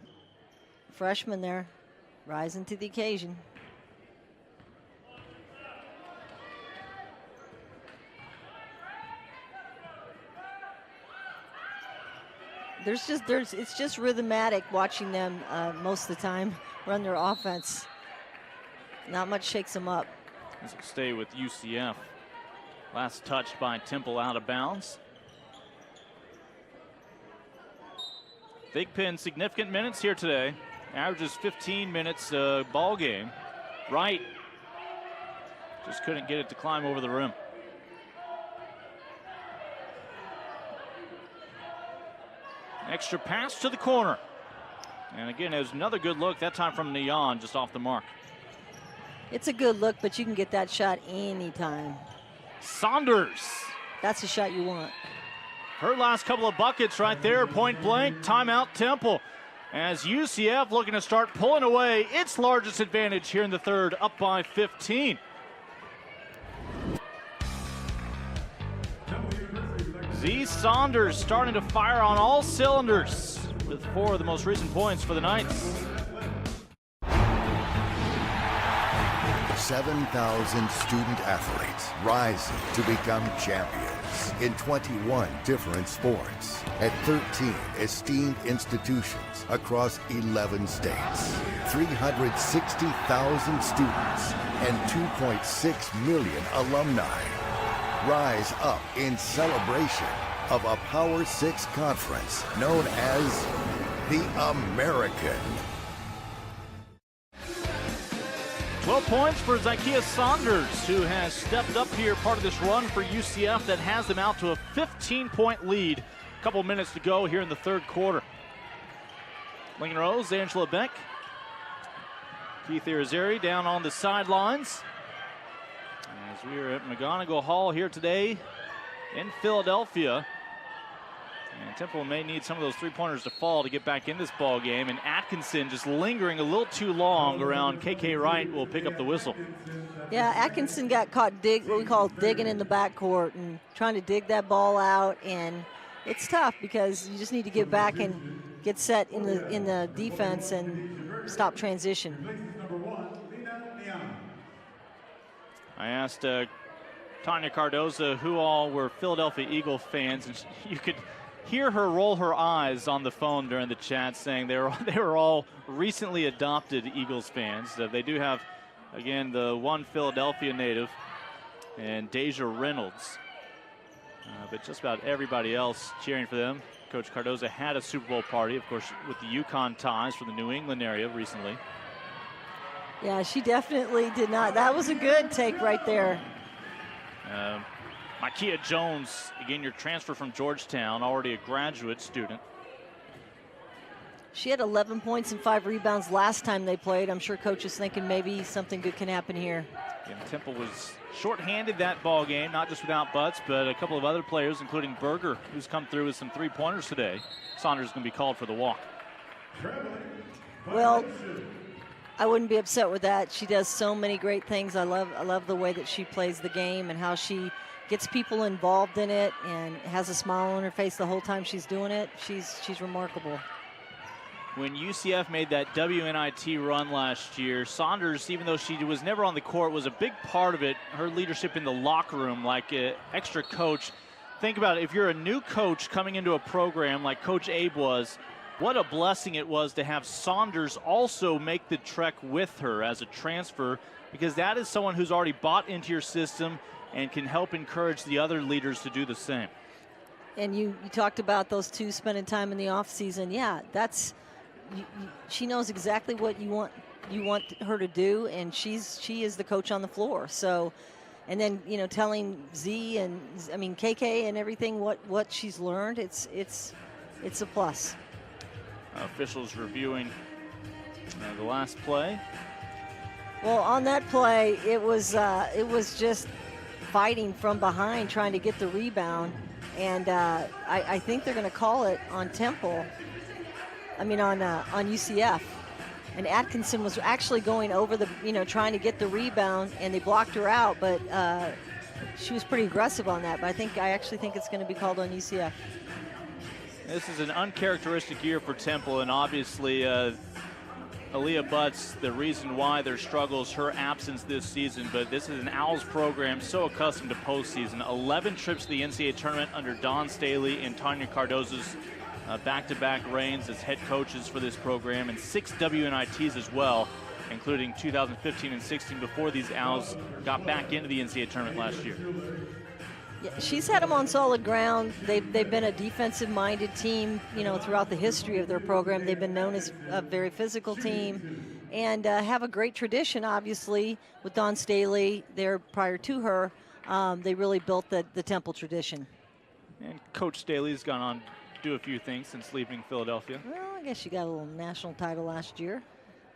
Freshman there, rising to the occasion. It's just rhythmatic watching them most of the time run their offense. Not much shakes them up. This will stay with UCF. Last touch by Temple out of bounds. Thigpen, significant minutes here today. Averages 15 minutes ball game. Wright just couldn't get it to climb over the rim. Extra pass to the corner. And again, there's another good look, that time from Neon, just off the mark. It's a good look, but you can get that shot anytime. Saunders. That's the shot you want. Her last couple of buckets right there, point blank, timeout Temple. As UCF looking to start pulling away its largest advantage here in the third, up by 15. Z Saunders starting to fire on all cylinders. with 4 of the most recent points for the Knights. 7,000 student athletes rising to become champions in 21 different sports at 13 esteemed institutions across 11 states. 360,000 students and 2.6 million alumni rise up in celebration of a Power 6 conference known as the American. 12 points for Zykia Saunders, who has stepped up here, part of this run for UCF that has them out to a 15-point lead. A couple minutes to go here in the third quarter. Lincoln Rose, Angela Beck, Keith Irizarry down on the sidelines. As we are at McGonigal Hall here today in Philadelphia. And Temple may need some of those three-pointers to fall to get back in this ball game. And Atkinson just lingering a little too long around KK Wright will pick up the whistle. Yeah, Atkinson got caught what we call digging in the backcourt and trying to dig that ball out. And it's tough because you just need to get back and get set in the defense and stop transition. I asked Tanya Cardoza who all were Philadelphia Eagle fans, and you could hear her roll her eyes on the phone during the chat, saying they were all recently adopted Eagles fans. They do have, again, the one Philadelphia native and Deja Reynolds, but just about everybody else cheering for them. Coach Cardoza had a Super Bowl party, of course, with the UConn ties from the New England area recently. Yeah, she definitely did not. That was a good take right there. Micaiah Jones, again, your transfer from Georgetown, already a graduate student. She had 11 points and 5 rebounds last time they played. I'm sure coach is thinking maybe something good can happen here. And Temple was shorthanded that ball game, not just without Butts, but a couple of other players, including Berger, who's come through with some three-pointers today. Saunders is going to be called for the walk. Well, I wouldn't be upset with that. She does so many great things. I love the way that she plays the game and how she gets people involved in it and has a smile on her face the whole time she's doing it. She's remarkable. When UCF made that WNIT run last year, Saunders, even though she was never on the court, was a big part of it. Her leadership in the locker room, like an extra coach. Think about it, if you're a new coach coming into a program like Coach Abe was, what a blessing it was to have Saunders also make the trek with her as a transfer, because that is someone who's already bought into your system and can help encourage the other leaders to do the same. And you talked about those two spending time in the off season. Yeah, that's she knows exactly what you want her to do, and she is the coach on the floor. So, and then telling Z and KK and everything what she's learned. It's a plus. Officials reviewing the last play. Well, on that play, it was just fighting from behind, trying to get the rebound, and I think they're going to call it on Temple. On UCF. And Atkinson was actually going over trying to get the rebound, and they blocked her out, but she was pretty aggressive on that. But I actually think it's going to be called on UCF. This is an uncharacteristic year for Temple, and obviously Aaliyah Butts, the reason why their struggles, her absence this season, but this is an Owls program so accustomed to postseason. 11 trips to the NCAA tournament under Don Staley and Tanya Cardoza's back-to-back reigns as head coaches for this program, and 6 WNITs as well, including 2015 and 16 before these Owls got back into the NCAA tournament last year. Yeah, she's had them on solid ground. They've been a defensive-minded team, throughout the history of their program. They've been known as a very physical team and have a great tradition, obviously, with Don Staley there prior to her. They really built the Temple tradition. And Coach Staley's gone on to do a few things since leaving Philadelphia. Well, I guess she got a little national title last year.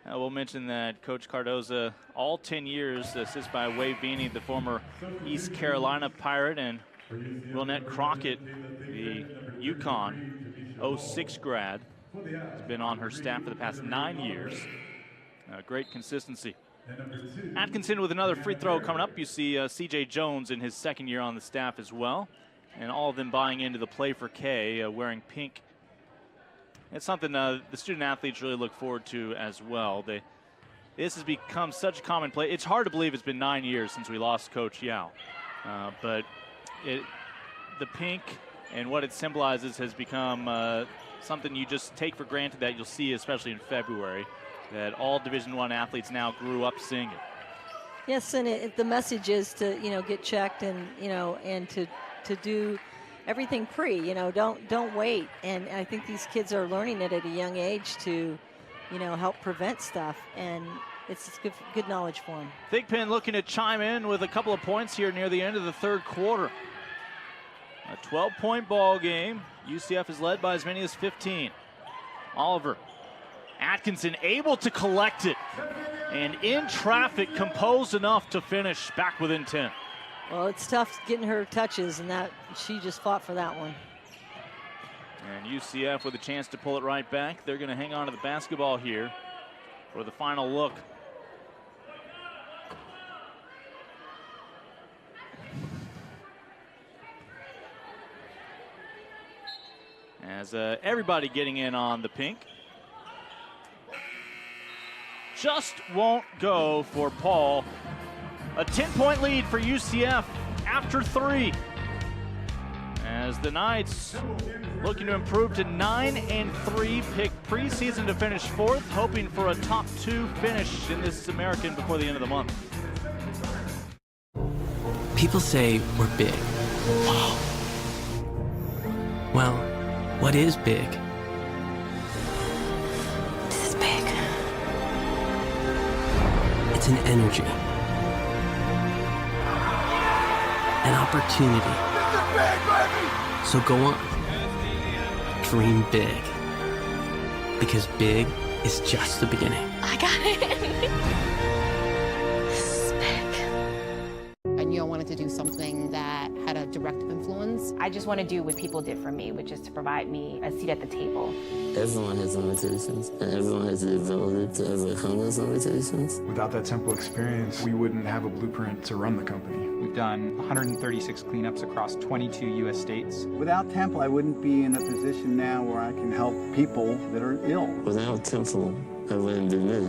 We'll mention that Coach Cardoza, all 10 years, assisted by Wade Veeney, the former East Carolina Pirate, and Ronette Crockett, the UConn 06 grad, has been on her staff for the past 9 years. Great consistency. Atkinson with another free throw coming up. You see C.J. Jones in his second year on the staff as well, and all of them buying into the play for K, wearing pink It's something the student athletes really look forward to as well. This has become such a common play. It's hard to believe it's been 9 years since we lost Coach Yao. But the pink and what it symbolizes has become something you just take for granted that you'll see, especially in February, that all Division I athletes now grew up seeing it. Yes, and the message is to, get checked and, and to do everything pre, don't wait. And I think these kids are learning it at a young age to, help prevent stuff. And it's good knowledge for them. Thigpen looking to chime in with a couple of points here near the end of the third quarter. A 12-point ball game. UCF is led by as many as 15. Oliver. Atkinson able to collect it. And in traffic, composed enough to finish back within 10. Well, it's tough getting her touches, and that she just fought for that one. And UCF with a chance to pull it right back. They're going to hang on to the basketball here for the final look. As everybody getting in on the pink. Just won't go for Paul. A 10-point lead for UCF after 3. As the Knights looking to improve to 9-3, pick preseason to finish 4th, hoping for a top 2 finish in this American before the end of the month. People say we're big. Wow. Well, what is big? This is big. It's an energy. An opportunity. So go on. Dream big. Because big is just the beginning. I got it. This is big. I knew I wanted to do something that had a direct influence. I just want to do what people did for me, which is to provide me a seat at the table. Everyone has limitations, and everyone has the ability to overcome those limitations. Without that Temple experience, we wouldn't have a blueprint to run the company. We've done 136 cleanups across 22 U.S. states. Without Temple, I wouldn't be in a position now where I can help people that are ill. Without Temple, I wouldn't be me.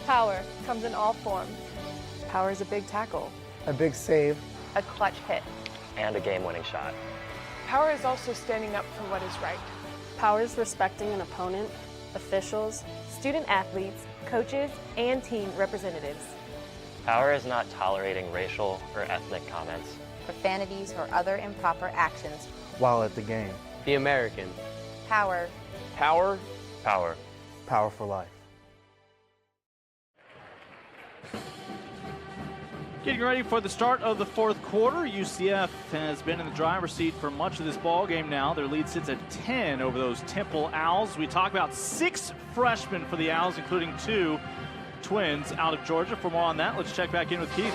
Power comes in all forms. Power is a big tackle, A big save. a clutch hit. And a game-winning shot. Power is also standing up for what is right. Power is respecting an opponent, officials, student athletes, coaches, and team representatives. Power is not tolerating racial or ethnic comments. Profanities or other improper actions. While at the game. The American. Power. Power. Power. Power for life. Getting ready for the start of the fourth quarter. UCF has been in the driver's seat for much of this ball game now. Their lead sits at 10 over those Temple Owls. We talk about 6 freshmen for the Owls, including 2 twins out of Georgia. For more on that, let's check back in with Keith.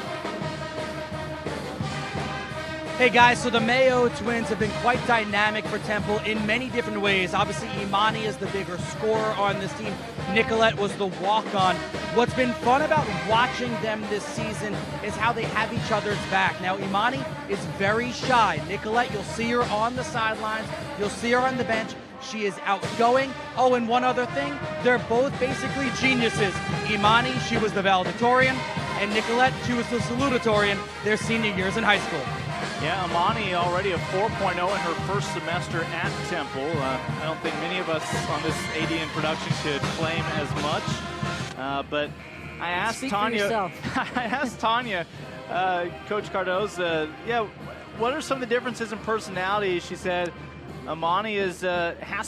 Hey guys, so the Mayo twins have been quite dynamic for Temple in many different ways. Obviously, Imani is the bigger scorer on this team. Nicolette was the walk-on. What's been fun about watching them this season is how they have each other's back. Now, Imani is very shy. Nicolette, you'll see her on the sidelines. You'll see her on the bench. She is outgoing. Oh, and one other thing, they're both basically geniuses. Imani, she was the valedictorian, and Nicolette, she was the salutatorian their senior years in high school. Yeah, Imani already a 4.0 in her first semester at Temple. I don't think many of us on this ADN production could claim as much. But I asked Tanya, Coach Cardoza, what are some of the differences in personality? She said Imani has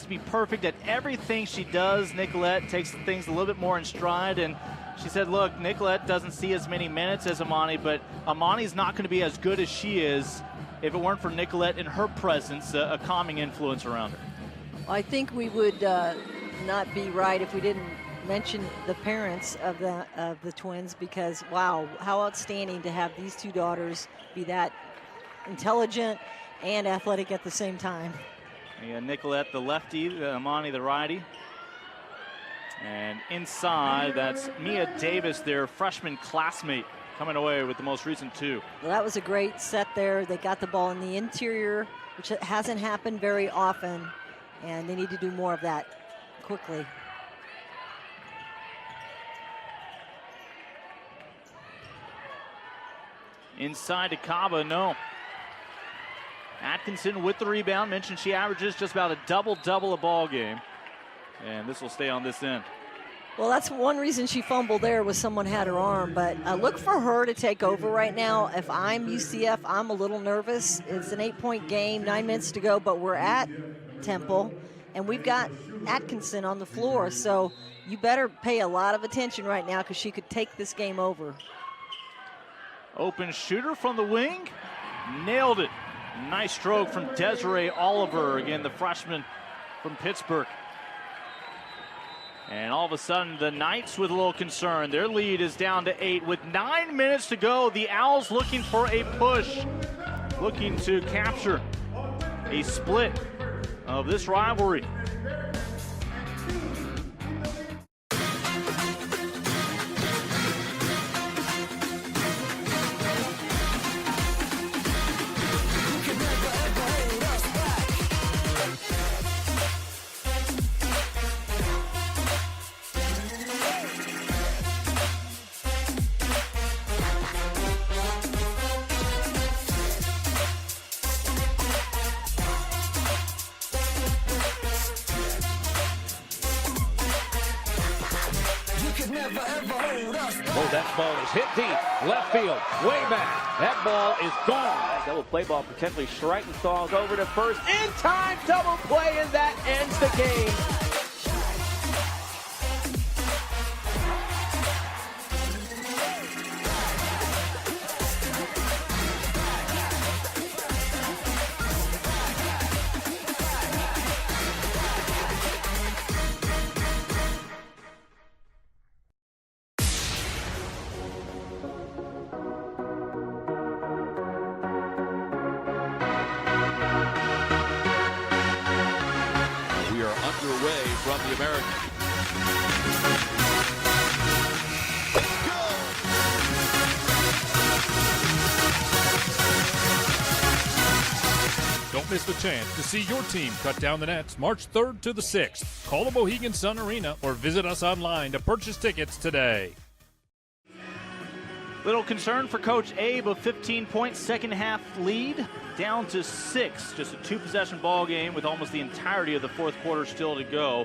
to be perfect at everything she does. Nicolette takes things a little bit more in stride, and she said, look, Nicolette doesn't see as many minutes as Imani, but Imani's not going to be as good as she is if it weren't for Nicolette and her presence, a calming influence around her. I think we would not be right if we didn't mention the parents of the twins, because, wow, how outstanding to have these 2 daughters be that intelligent and athletic at the same time. Yeah, Nicolette, the lefty, Imani, the righty. And inside, that's Mia Davis, their freshman classmate. coming away with the most recent 2. Well, that was a great set there. They got the ball in the interior, which hasn't happened very often, and they need to do more of that quickly. Inside to Kaba, no. Atkinson with the rebound. Mentioned she averages just about a double-double a ball game. And this will stay on this end. Well, that's one reason she fumbled there, was someone had her arm. But look for her to take over right now. If I'm UCF, I'm a little nervous. It's an 8-point game, 9 minutes to go, but we're at Temple, and we've got Atkinson on the floor. So you better pay a lot of attention right now, because she could take this game over. Open shooter from the wing. Nailed it. Nice stroke from Desiree Oliver, again, the freshman from Pittsburgh. And all of a sudden, the Knights with a little concern. Their lead is down to 8 with 9 minutes to go. The Owls looking for a push, looking to capture a split of this rivalry. Oh, that ball is hit deep. Left field. Way back. That ball is gone. Double play ball potentially Schreitenthal's over to first. In time, double play, and that ends the game. Underway from the American. Don't miss the chance to see your team cut down the nets March 3rd to the 6th. Call the Mohegan Sun Arena or visit us online to purchase tickets today. Little concern for Coach Abe, a 15-point second-half lead, down to 6. Just a 2-possession ball game with almost the entirety of the fourth quarter still to go.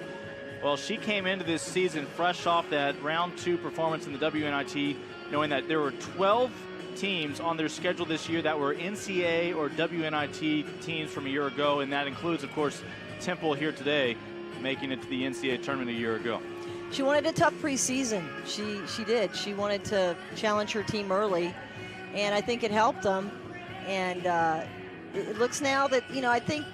Well, she came into this season fresh off that round 2 performance in the WNIT, knowing that there were 12 teams on their schedule this year that were NCAA or WNIT teams from a year ago, and that includes, of course, Temple here today, making it to the NCAA tournament a year ago. She wanted a tough preseason. She did. She wanted to challenge her team early, and I think it helped them. And it looks now that, you know, I think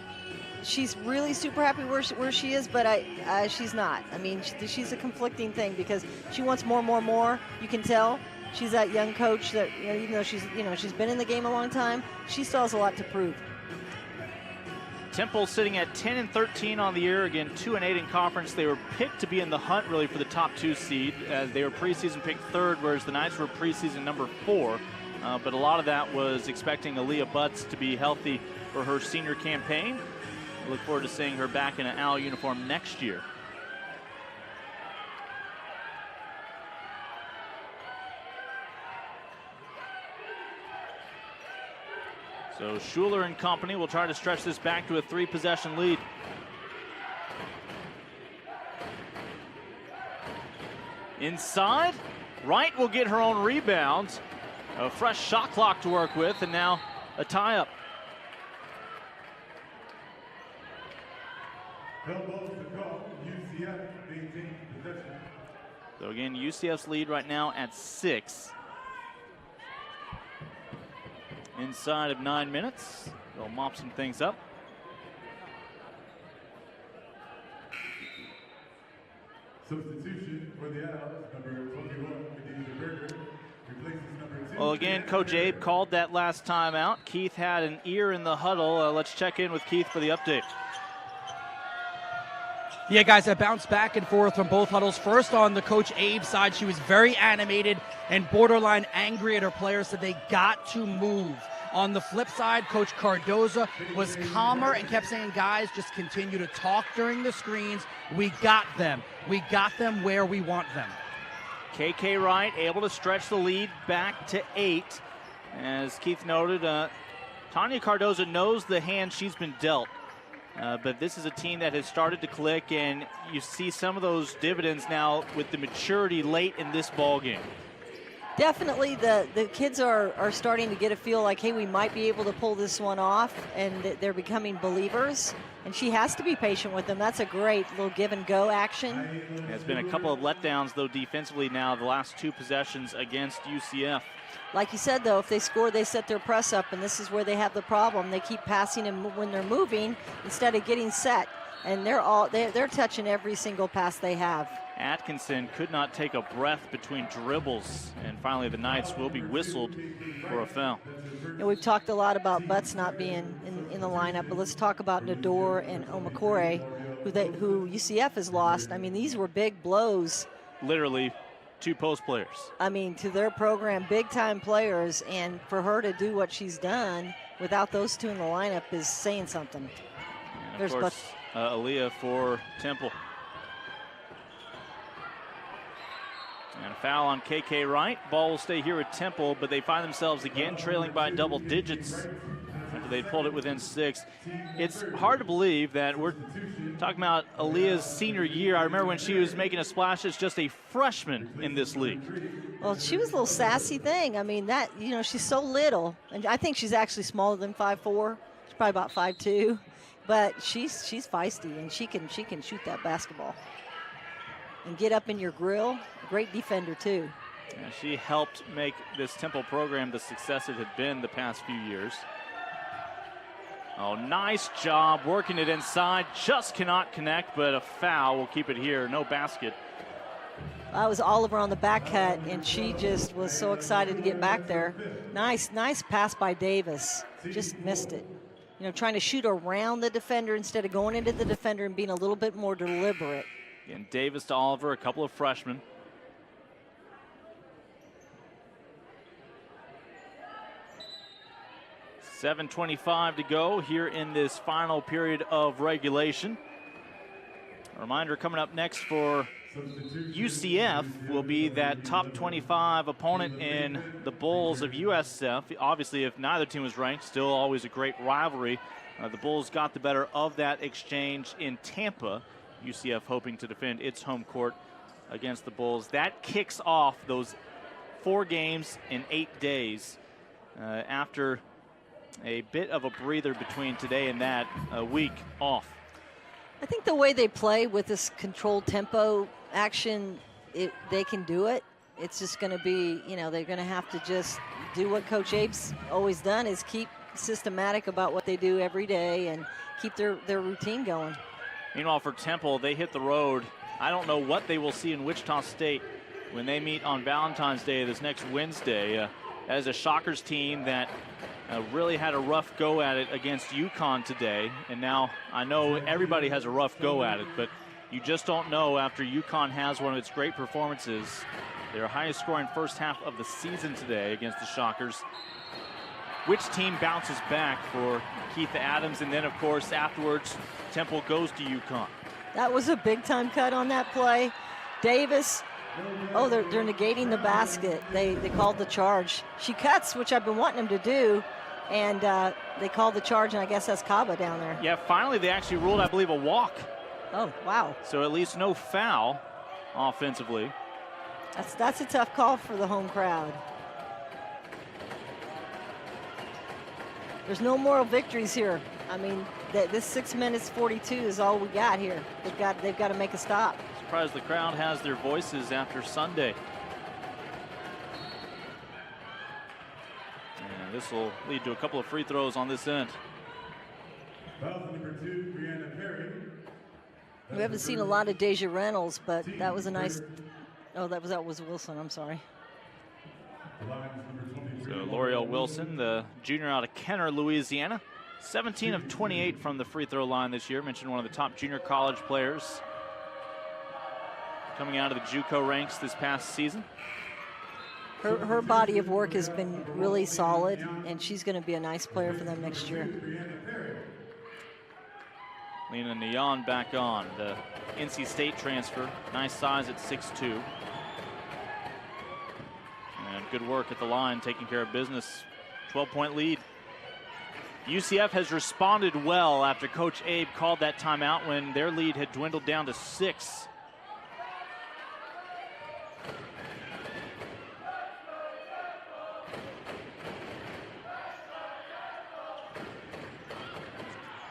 she's really super happy where she is, but she's not. I mean, she's a conflicting thing because she wants more. You can tell she's that young coach that, you know, even though she's been in the game a long time, she still has a lot to prove. Temple sitting at 10-13 on the year, again 2-8 in conference. They were picked to be in the hunt really for the top 2 seed, as they were preseason picked 3rd, whereas the Knights were preseason number 4. But a lot of that was expecting Aaliyah Butts to be healthy for her senior campaign. I look forward to seeing her back in an Owl uniform next year. So Schuler and company will try to stretch this back to a 3-possession lead. Inside, Wright will get her own rebound. A fresh shot clock to work with, and now a tie-up. So again, UCF's lead right now at 6. Inside of 9 minutes, they'll mop some things up. Substitution for the Owls, number 21, Khadijah Berger, replaces number 2. Well, again, Coach Abe called that last time out. Keith had an ear in the huddle. Let's check in with Keith for the update. Yeah, guys, I bounced back and forth from both huddles. First on the Coach Abe side, she was very animated and borderline angry at her players, said they got to move. On the flip side, Coach Cardoza was calmer and kept saying, guys, just continue to talk during the screens. We got them. We got them where we want them. KK Wright able to stretch the lead back to 8. As Keith noted, Tanya Cardoza knows the hand she's been dealt. But this is a team that has started to click, and you see some of those dividends now with the maturity late in this ball game. Definitely the kids are starting to get a feel like, hey, we might be able to pull this one off, and they're becoming believers. And she has to be patient with them. That's a great little give and go action. There's been a couple of letdowns, though, defensively now, the last 2 possessions against UCF. Like you said, though, if they score, they set their press up, and this is where they have the problem. They keep passing them when they're moving instead of getting set, and they're touching every single pass they have. Atkinson could not take a breath between dribbles, and finally the Knights will be whistled for a foul. And we've talked a lot about Butts not being in the lineup, but let's talk about Nador and Omakore, who UCF has lost. I mean, these were big blows. Literally 2 post players. I mean, to their program, big-time players, and for her to do what she's done without those 2 in the lineup is saying something. And of course, Aaliyah for Temple. And a foul on KK Wright. Ball will stay here at Temple, but they find themselves again trailing by double digits after they pulled it within 6. It's hard to believe that we're talking about Aaliyah's senior year. I remember when she was making a splash as just a freshman in this league. Well, she was a little sassy thing. I mean, she's so little, and I think she's actually smaller than 5'4". She's probably about 5'2", but she's feisty, and she can shoot that basketball and get up in your grill. Great defender too. Yeah, she helped make this Temple program the success it had been the past few years. Oh, nice job working it inside. Just cannot connect, but a foul will keep it here. No basket. That was Oliver on the back cut, and she just was so excited to get back there. Nice pass by Davis. Just missed it. Trying to shoot around the defender instead of going into the defender and being a little bit more deliberate. And Davis to Oliver, a couple of freshmen. .7:25 to go here in this final period of regulation. A reminder coming up next for UCF will be that top 25 opponent in the Bulls of USF. Obviously, if neither team was ranked, still always a great rivalry. The Bulls got the better of that exchange in Tampa. UCF hoping to defend its home court against the Bulls. That kicks off those 4 games in 8 days after a bit of a breather between today and that, a week off. I think the way they play with this controlled tempo action, they can do it. It's just going to be, they're going to have to just do what Coach Abe's always done, is keep systematic about what they do every day and keep their routine going. Meanwhile, for Temple, they hit the road. I don't know what they will see in Wichita State when they meet on Valentine's Day this next Wednesday. As a Shockers team that really had a rough go at it against UConn today. And now I know everybody has a rough go at it, but you just don't know after UConn has one of its great performances, their highest scoring first half of the season today against the Shockers, which team bounces back for Keith Adams. And then, of course, afterwards, Temple goes to UConn. That was a big-time cut on that play. Davis, they're negating the basket. They called the charge. She cuts, which I've been wanting them to do, and they called the charge, and I guess that's Kaba down there. Yeah, finally they actually ruled, I believe, a walk. Oh, wow. So at least no foul offensively. That's a tough call for the home crowd. There's no moral victories here. I mean, this 6 minutes 42 is all we got here. They've got to make a stop. Surprised the crowd has their voices after Sunday. And this will lead to a couple of free throws on this end. We haven't seen a lot of Deja Reynolds, but that was a nice. Oh, that was Wilson. I'm sorry. So L'Oreal Wilson, the junior out of Kenner, Louisiana, 17 of 28 from the free throw line this year. Mentioned one of the top junior college players coming out of the JUCO ranks this past season. Her body of work has been really solid, and she's going to be a nice player for them next year. Lena Neon back on, the NC State transfer. Nice size at 6'2". And good work at the line, taking care of business. 12-point lead. UCF has responded well after Coach Abe called that timeout when their lead had dwindled down to 6.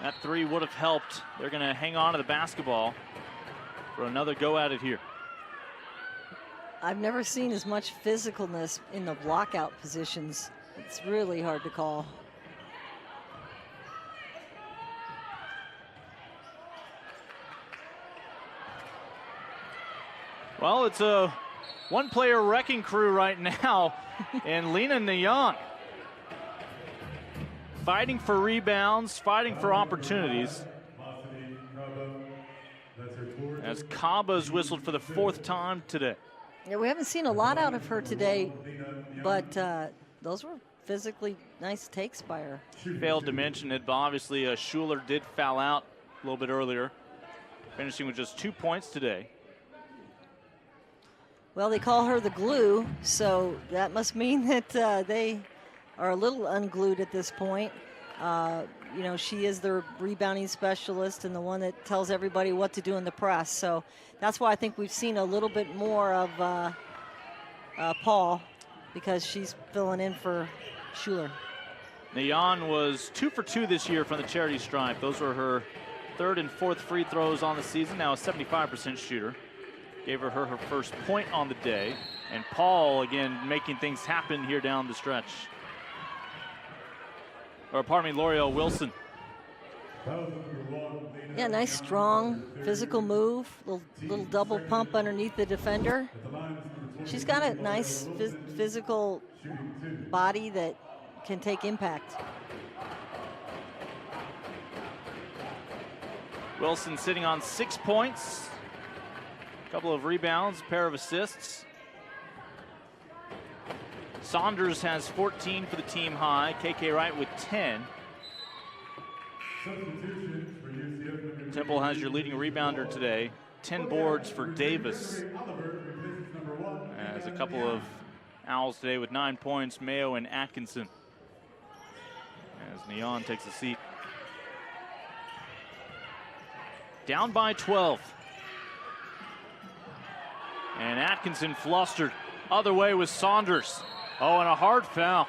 That 3 would have helped. They're going to hang on to the basketball for another go at it here. I've never seen as much physicalness in the blockout positions. It's really hard to call. Well, it's a one-player wrecking crew right now, and Lena Neon fighting for rebounds, fighting for opportunities. As Caba's whistled for the 4th time today. Yeah, we haven't seen a lot out of her today, but those were physically nice takes by her. Failed to mention it, but obviously Schuler did foul out a little bit earlier, finishing with just 2 points today. Well, they call her the glue, so that must mean that they are a little unglued at this point. You know, she is their rebounding specialist and the one that tells everybody what to do in the press. So that's why I think we've seen a little bit more of Paul, because she's filling in for Schuler. Neon was 2 for 2 this year from the charity stripe. Those were her 3rd and 4th free throws on the season. Now a 75% shooter. Gave her her first point on the day. And Paul, again, making things happen here down the stretch. Or, pardon me, L'Oreal Wilson. Yeah, nice, strong, physical move. Little double pump underneath the defender. She's got a nice physical body that can take impact. Wilson sitting on 6 points. A couple of rebounds, a pair of assists. Saunders has 14 for the team high. KK Wright with 10. Temple has your leading rebounder today. 10 boards for Davis. As a couple of Owls today with 9 points, Mayo and Atkinson. As Neon takes a seat. Down by 12. And Atkinson flustered. Other way with Saunders. Oh, and a hard foul.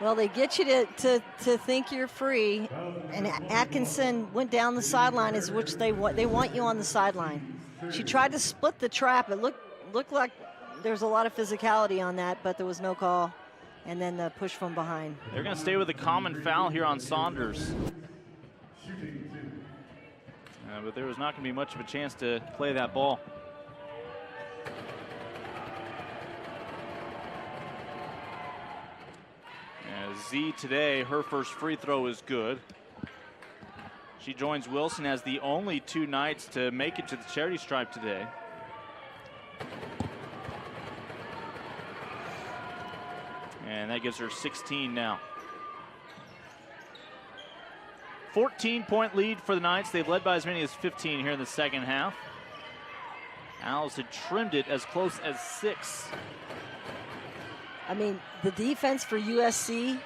Well, they get you to think you're free, and Atkinson went down the sideline, is which they want you on the sideline. She tried to split the trap. It looked like there's a lot of physicality on that, but there was no call. And then the push from behind. They're going to stay with a common foul here on Saunders. But there was not going to be much of a chance to play that ball. As Z today, her first free throw is good. She joins Wilson as the only 2 Knights to make it to the charity stripe today. And that gives her 16 now. 14-point lead for the Knights. They've led by as many as 15 here in the second half. Owls had trimmed it as close as 6. I mean, the defense for USC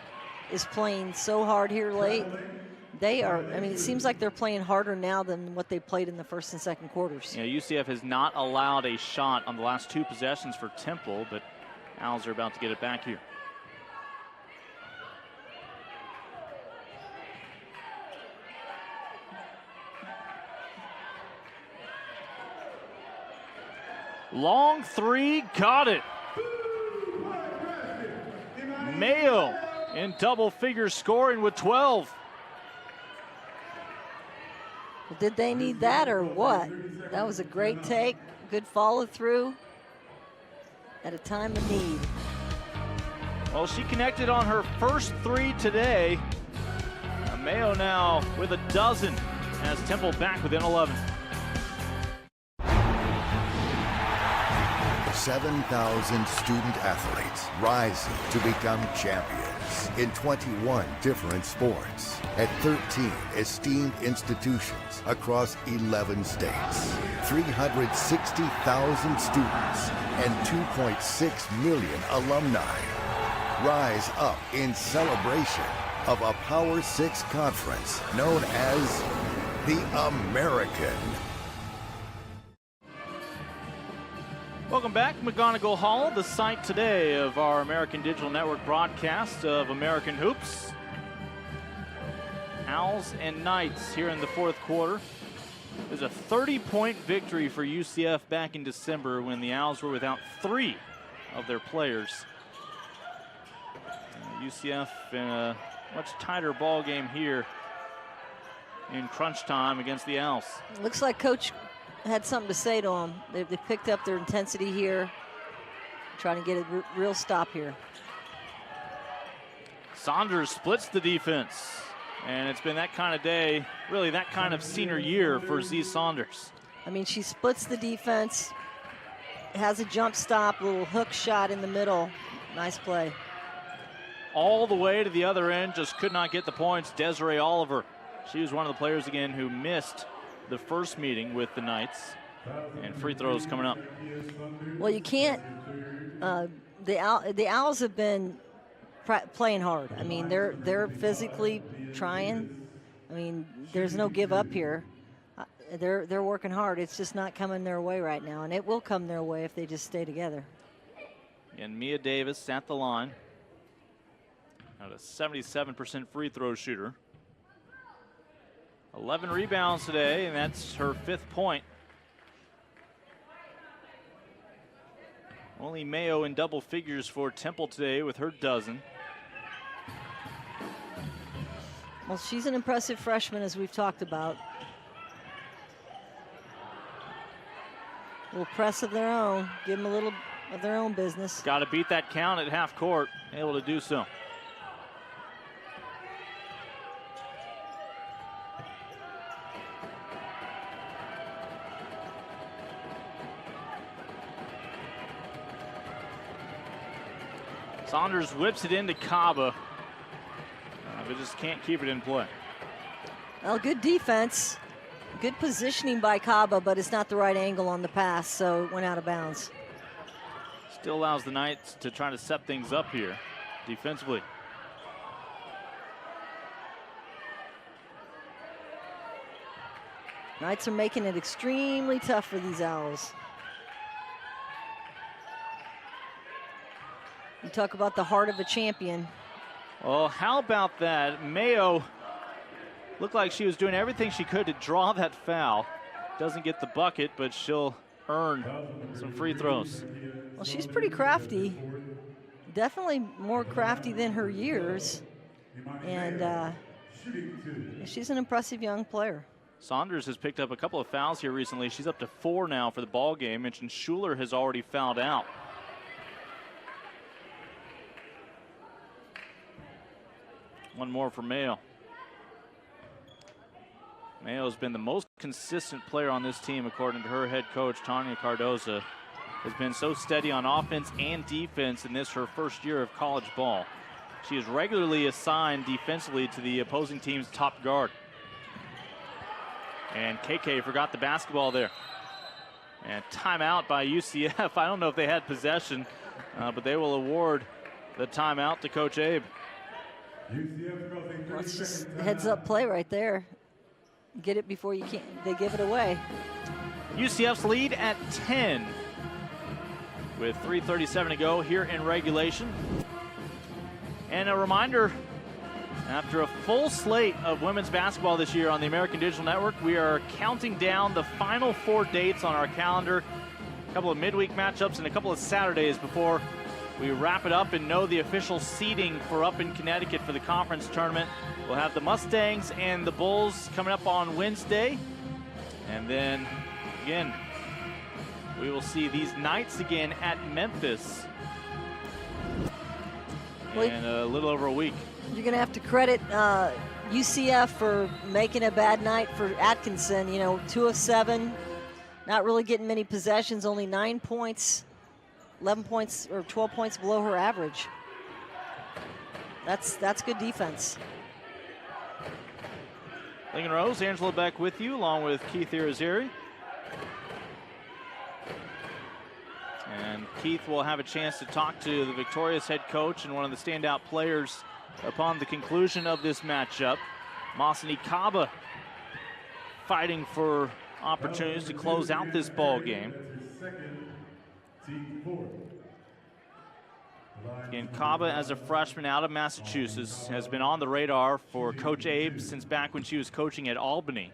is playing so hard here late. They are, I mean, it seems like they're playing harder now than what they played in the first and second quarters. Yeah, UCF has not allowed a shot on the last 2 possessions for Temple, but Owls are about to get it back here. Long 3, got it. Mayo in double figure scoring with 12. Well, did they need that or what? That was a great take, good follow through at a time of need. Well, she connected on her first 3 today. Mayo now with a dozen as Temple back within 11. 7,000 student athletes rising to become champions in 21 different sports at 13 esteemed institutions across 11 states. 360,000 students and 2.6 million alumni rise up in celebration of a Power 6 conference known as the American. Welcome back, McGonigal Hall, the site today of our American Digital Network broadcast of American Hoops. Owls and Knights here in the fourth quarter. It was a 30-point victory for UCF back in December when the Owls were without 3 of their players. UCF in a much tighter ball game here in crunch time against the Owls. Looks like Coach had something to say to them. They picked up their intensity here, trying to get a real stop here. Saunders splits the defense, and it's been that kind of day, really that kind of senior year for Z Saunders. I mean, she splits the defense, has a jump stop, little hook shot in the middle. Nice play. All the way to the other end, just could not get the points. Desiree Oliver, she was one of the players again who missed the first meeting with the Knights, and free throws coming up. Well, you can't. The Owls have been playing hard. I mean, they're physically trying. I mean, there's no give up here. They're working hard. It's just not coming their way right now, and it will come their way if they just stay together. And Mia Davis at the line, at a 77% free throw shooter. 11 rebounds today, and that's her 5th point. Only Mayo in double figures for Temple today with her dozen. Well, she's an impressive freshman, as we've talked about. A little press of their own, give them a little of their own business. Got to beat that count at half court, able to do so. Saunders whips it into Kaba, but just can't keep it in play. Well, good defense. Good positioning by Kaba, but it's not the right angle on the pass, so it went out of bounds. Still allows the Knights to try to set things up here defensively. Knights are making it extremely tough for these Owls. You talk about the heart of a champion. Well, how about that? Mayo looked like she was doing everything she could to draw that foul. Doesn't get the bucket, but she'll earn some free throws. Well, she's pretty crafty. Definitely more crafty than her years. And she's an impressive young player. Saunders has picked up a couple of fouls here recently. She's up to 4 now for the ball game. Mentioned Schuler has already fouled out. One more for Mayo. Mayo's been the most consistent player on this team, according to her head coach, Tanya Cardoza. Has been so steady on offense and defense in this, her first year of college ball. She is regularly assigned defensively to the opposing team's top guard. And KK forgot the basketball there. And timeout by UCF. I don't know if they had possession, but they will award the timeout to Coach Abe. Well, it's just heads up play right there. Get it before they give it away. UCF's lead at 10 with 3:37 to go here in regulation. And a reminder, after a full slate of women's basketball this year on the American Digital Network, we are counting down the final 4 dates on our calendar. A couple of midweek matchups and a couple of Saturdays before we wrap it up and know the official seeding for up in Connecticut for the conference tournament. We'll have the Mustangs and the Bulls coming up on Wednesday. And then, again, we will see these Knights again at Memphis in a little over a week. You're going to have to credit UCF for making a bad night for Atkinson. You know, 2 of 7, not really getting many possessions, only 9 points. 11 points or 12 points below her average. That's good defense. Lincoln Rose, Angela Beck with you, along with Keith Irizarry. And Keith will have a chance to talk to the Victorious head coach and one of the standout players upon the conclusion of this matchup. Masani Kaba fighting for opportunities to close out this ball game. Again, Kaba, as a freshman out of Massachusetts, has been on the radar for Coach Abe since back when she was coaching at Albany.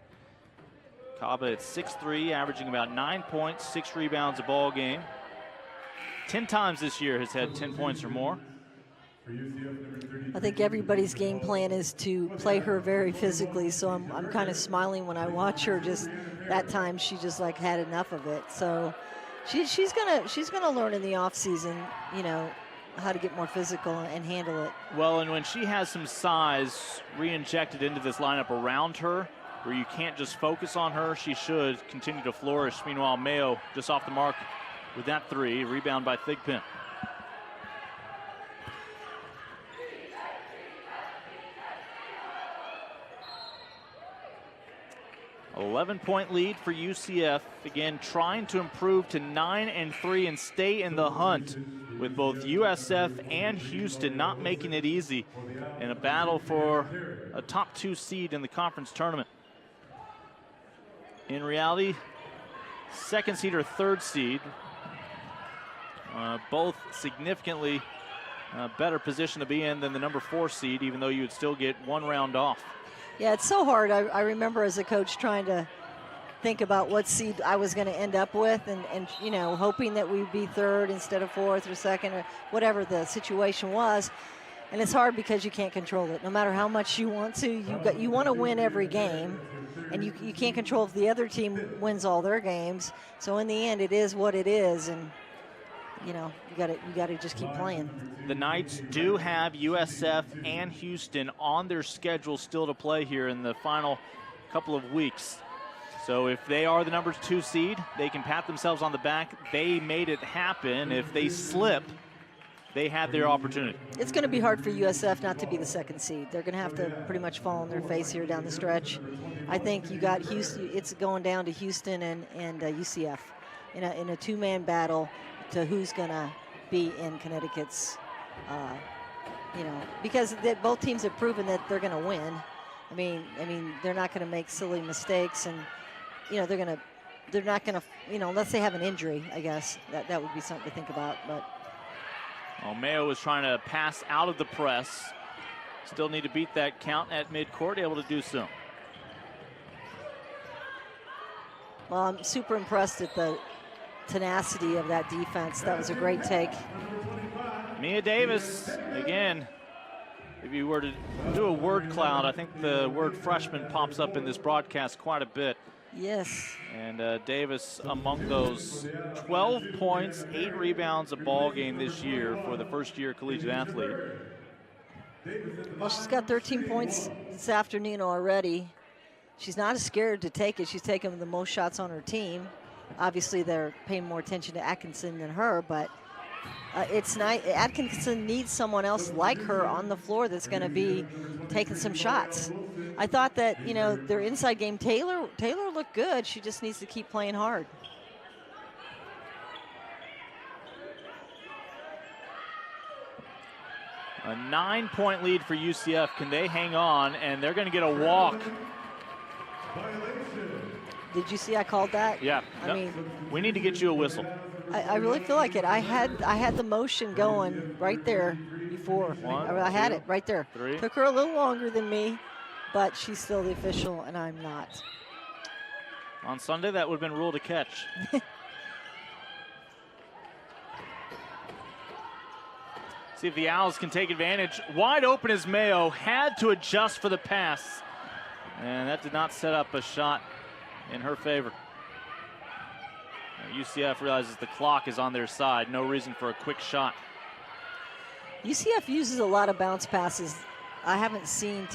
Kaba at 6'3", averaging about 9 points, 6 rebounds a ball game. 10 times this year has had 10 points or more. I think everybody's game plan is to play her very physically, so I'm kind of smiling when I watch her. Just that time, she just like had enough of it. So she's gonna learn in the off season, you know, how to get more physical and handle it. Well, and when she has some size re-injected into this lineup around her, where you can't just focus on her, she should continue to flourish. Meanwhile, Mayo just off the mark with that three, rebound by Thigpen. An 11-point lead for UCF. Again, trying to improve to 9-3 and stay in the hunt, with both USF and Houston not making it easy in a battle for a top 2 seed in the conference tournament. In reality, 2nd seed or 3rd seed, both significantly better position to be in than the number 4 seed, even though you would still get 1 round off. Yeah, it's so hard. I remember as a coach trying to think about what seed I was going to end up with, and you know, hoping that we'd be 3rd instead of 4th or 2nd or whatever the situation was. And it's hard because you can't control it. No matter how much you want to, you want to win every game, and you can't control if the other team wins all their games. So in the end, it is what it is, and you know, you got to just keep playing. The Knights do have USF and Houston on their schedule still to play here in the final couple of weeks. So if they are the number 2 seed, they can pat themselves on the back. They made it happen. If they slip, they had their opportunity. It's going to be hard for USF not to be the 2nd seed. They're going to have to pretty much fall on their face here down the stretch. I think you got Houston. It's going down to Houston and UCF in a 2-man battle to who's going to be in Connecticut's, you know, because both teams have proven that they're going to win. I mean, they're not going to make silly mistakes, and you know, they're not going to, you know, unless they have an injury, I guess that would be something to think about. But well, Mayo was trying to pass out of the press. Still need to beat that count at midcourt, able to do so. Well, I'm super impressed at the tenacity of that defense. That was a great take. Mia Davis, again, if you were to do a word cloud, I think the word freshman pops up in this broadcast quite a bit. Yes. And Davis among those. 12 points, 8 rebounds a ball game this year for the first-year collegiate athlete. Well, she's got 13 points this afternoon already. She's not scared to take it. She's taken the most shots on her team. Obviously, they're paying more attention to Atkinson than her, but it's nice. Atkinson needs someone else like her on the floor that's going to be taking some shots. I thought that, you know, their inside game, Taylor looked good. She just needs to keep playing hard. A 9-point lead for UCF. Can they hang on? And they're going to get a walk. Did you see I called that? Yeah. I mean, we need to get you a whistle. I really feel like it. I had the motion going right there before. I had it right there. 3. Took her a little longer than me, but she's still the official, and I'm not. On Sunday, that would have been ruled a catch. See if the Owls can take advantage. Wide open is Mayo. Had to adjust for the pass. And that did not set up a shot in her favor. UCF realizes the clock is on their side. No reason for a quick shot. UCF uses a lot of bounce passes. I haven't seen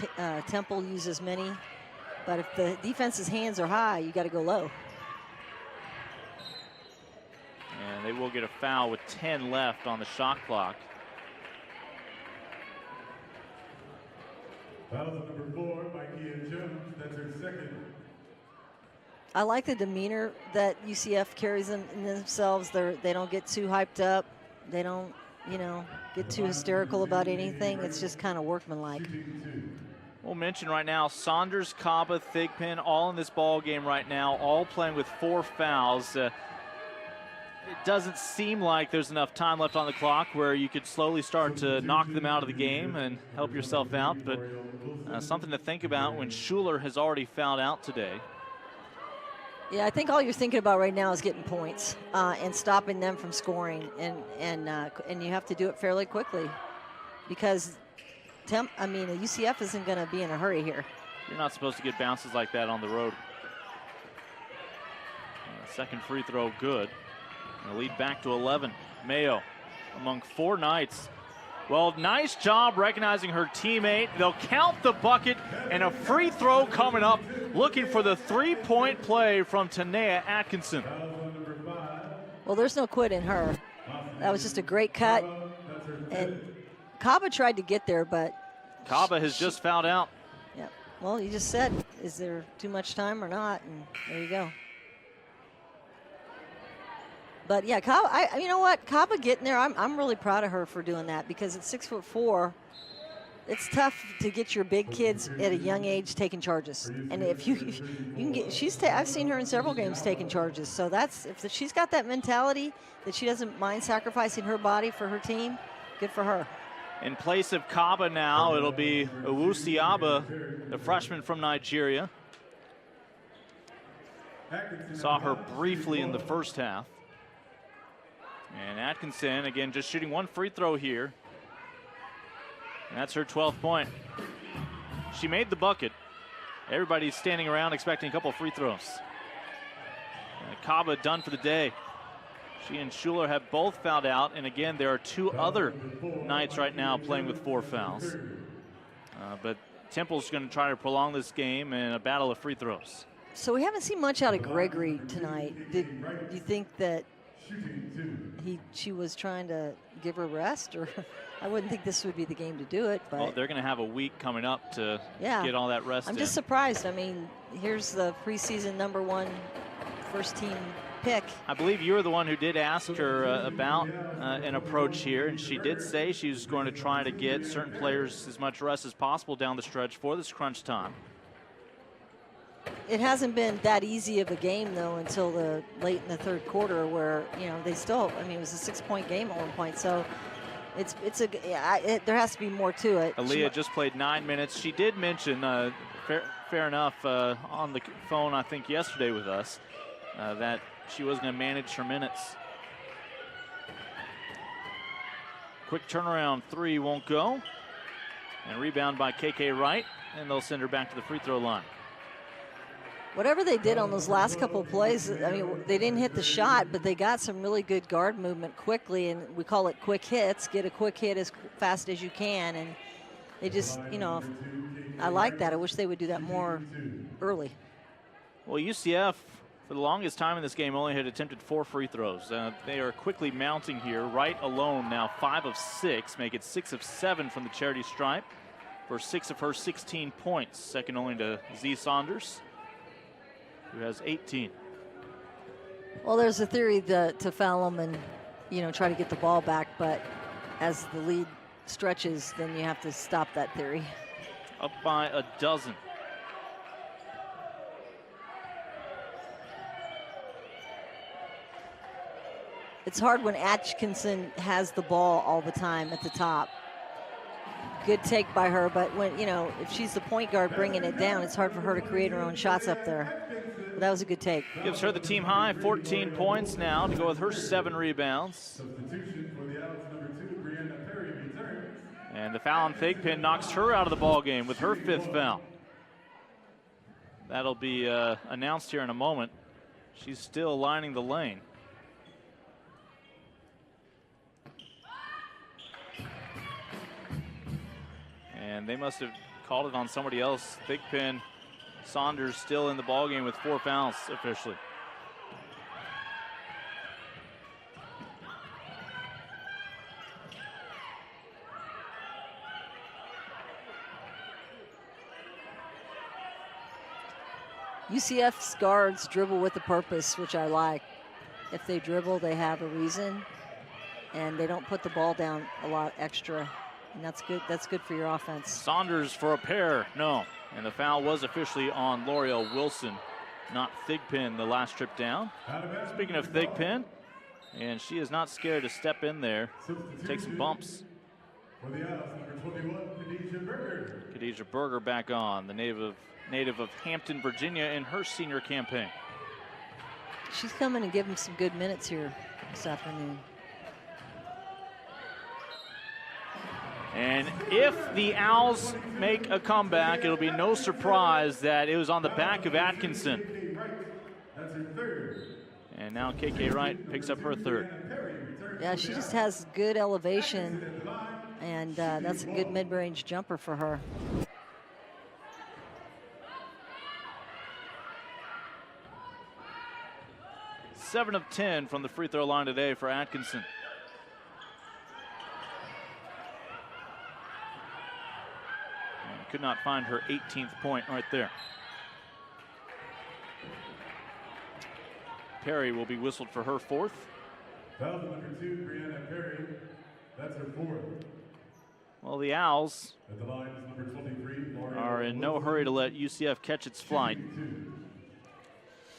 Temple use as many, but if the defense's hands are high, you got to go low. And They will get a foul with 10 left on the shot clock. Foul number 4 by Kia Jones. That's her second. I like the demeanor that UCF carries in themselves. They don't get too hyped up. They don't, get too hysterical about anything. It's just kind of workmanlike. We'll mention right now, Saunders, Kaba, Thigpen, all in this ball game right now, all playing with 4 fouls. It doesn't seem like there's enough time left on the clock where you could slowly start to knock them out of the game and help yourself out, but something to think about when Schuler has already fouled out today. Yeah, I think all you're thinking about right now is getting points and stopping them from scoring, and you have to do it fairly quickly because UCF isn't going to be in a hurry here. You're not supposed to get bounces like that on the road. Second free throw, good. And the lead back to 11. Mayo among 4 Knights. Well, nice job recognizing her teammate. They'll count the bucket, and a free throw coming up, looking for the 3-point play from Tanea Atkinson. Well, there's no quit in her. That was just a great cut. And Kaba tried to get there, but Kaba has just fouled out. Yeah. Well, you just said, is there too much time or not? And there you go. But yeah, Kaba, you know what? Kaba getting there, I'm really proud of her for doing that because at 6'4", it's tough to get your big kids at a young age taking charges. And if you can get, I've seen her in several games taking charges. So if she's got that mentality that she doesn't mind sacrificing her body for her team, good for her. In place of Kaba now, it'll be Owusu-Aba, the freshman from Nigeria. Saw her briefly in the first half. And Atkinson, again, just shooting 1 free throw here. And that's her 12th point. She made the bucket. Everybody's standing around expecting a couple free throws. Kaba done for the day. She and Schuler have both fouled out. And again, there are 2 other Knights right now playing with 4 fouls. But Temple's going to try to prolong this game in a battle of free throws. So we haven't seen much out of Gregory tonight. Do you think that she was trying to give her rest, or I wouldn't think this would be the game to do it. But well, they're going to have a week coming up to get all that rest. I'm just surprised. I mean, here's the preseason #1 first team pick. I believe you were the one who did ask her about an approach here, and she did say she was going to try to get certain players as much rest as possible down the stretch for this crunch time. It hasn't been that easy of a game, though, until the late in the third quarter where, they still, it was a 6-point game at one point. So there has to be more to it. Aaliyah just played 9 minutes. She did mention, fair enough, on the phone, I think, yesterday with us, that she was going to manage her minutes. Quick turnaround 3 won't go. And rebound by KK Wright, and they'll send her back to the free throw line. Whatever they did on those last couple of plays, they didn't hit the shot, but they got some really good guard movement quickly, and we call it quick hits. Get a quick hit as fast as you can, and they just, I like that. I wish they would do that more early. Well, UCF, for the longest time in this game, only had attempted 4 free throws. They are quickly mounting here. Wright alone now 5 of 6, make it 6 of 7 from the charity stripe for 6 of her 16 points, second only to Z Saunders, who has 18. Well, there's a theory to foul them and, try to get the ball back, but as the lead stretches, then you have to stop that theory. Up by a dozen. It's hard when Atkinson has the ball all the time at the top. Good take by her, but when, if she's the point guard bringing it down, it's hard for her to create her own shots up there. But that was a good take. Gives her the team high, 14 points now to go with her 7 rebounds. And the foul on Thigpen knocks her out of the ball game with her 5th foul. That'll be announced here in a moment. She's still lining the lane. And they must have called it on somebody else. Thigpen, Saunders still in the ballgame with 4 fouls officially. UCF's guards dribble with a purpose, which I like. If they dribble, they have a reason, and they don't put the ball down a lot extra, and that's good. That's good for your offense. Saunders for a pair, no. And the foul was officially on L'Oreal Wilson, not Thigpen the last trip down. Speaking of Thigpen, and she is not scared to step in there, take some bumps. For the Owls, number 21, Khadijah Berger. Khadijah Berger back on, the native of Hampton, Virginia, in her senior campaign. She's coming and giving some good minutes here this afternoon. And if the Owls make a comeback, it'll be no surprise that it was on the back of Atkinson. That's her third. And now KK Wright picks up her third. Yeah, she just has good elevation, and that's a good mid-range jumper for her. Seven of 10 from the free throw line today for Atkinson. And could not find her 18th point right there. Perry will be whistled for her fourth. Foul number 2, Brianna Perry. That's her fourth. Well, the Owls At the line is number 23, are in no hurry to let UCF catch its flight.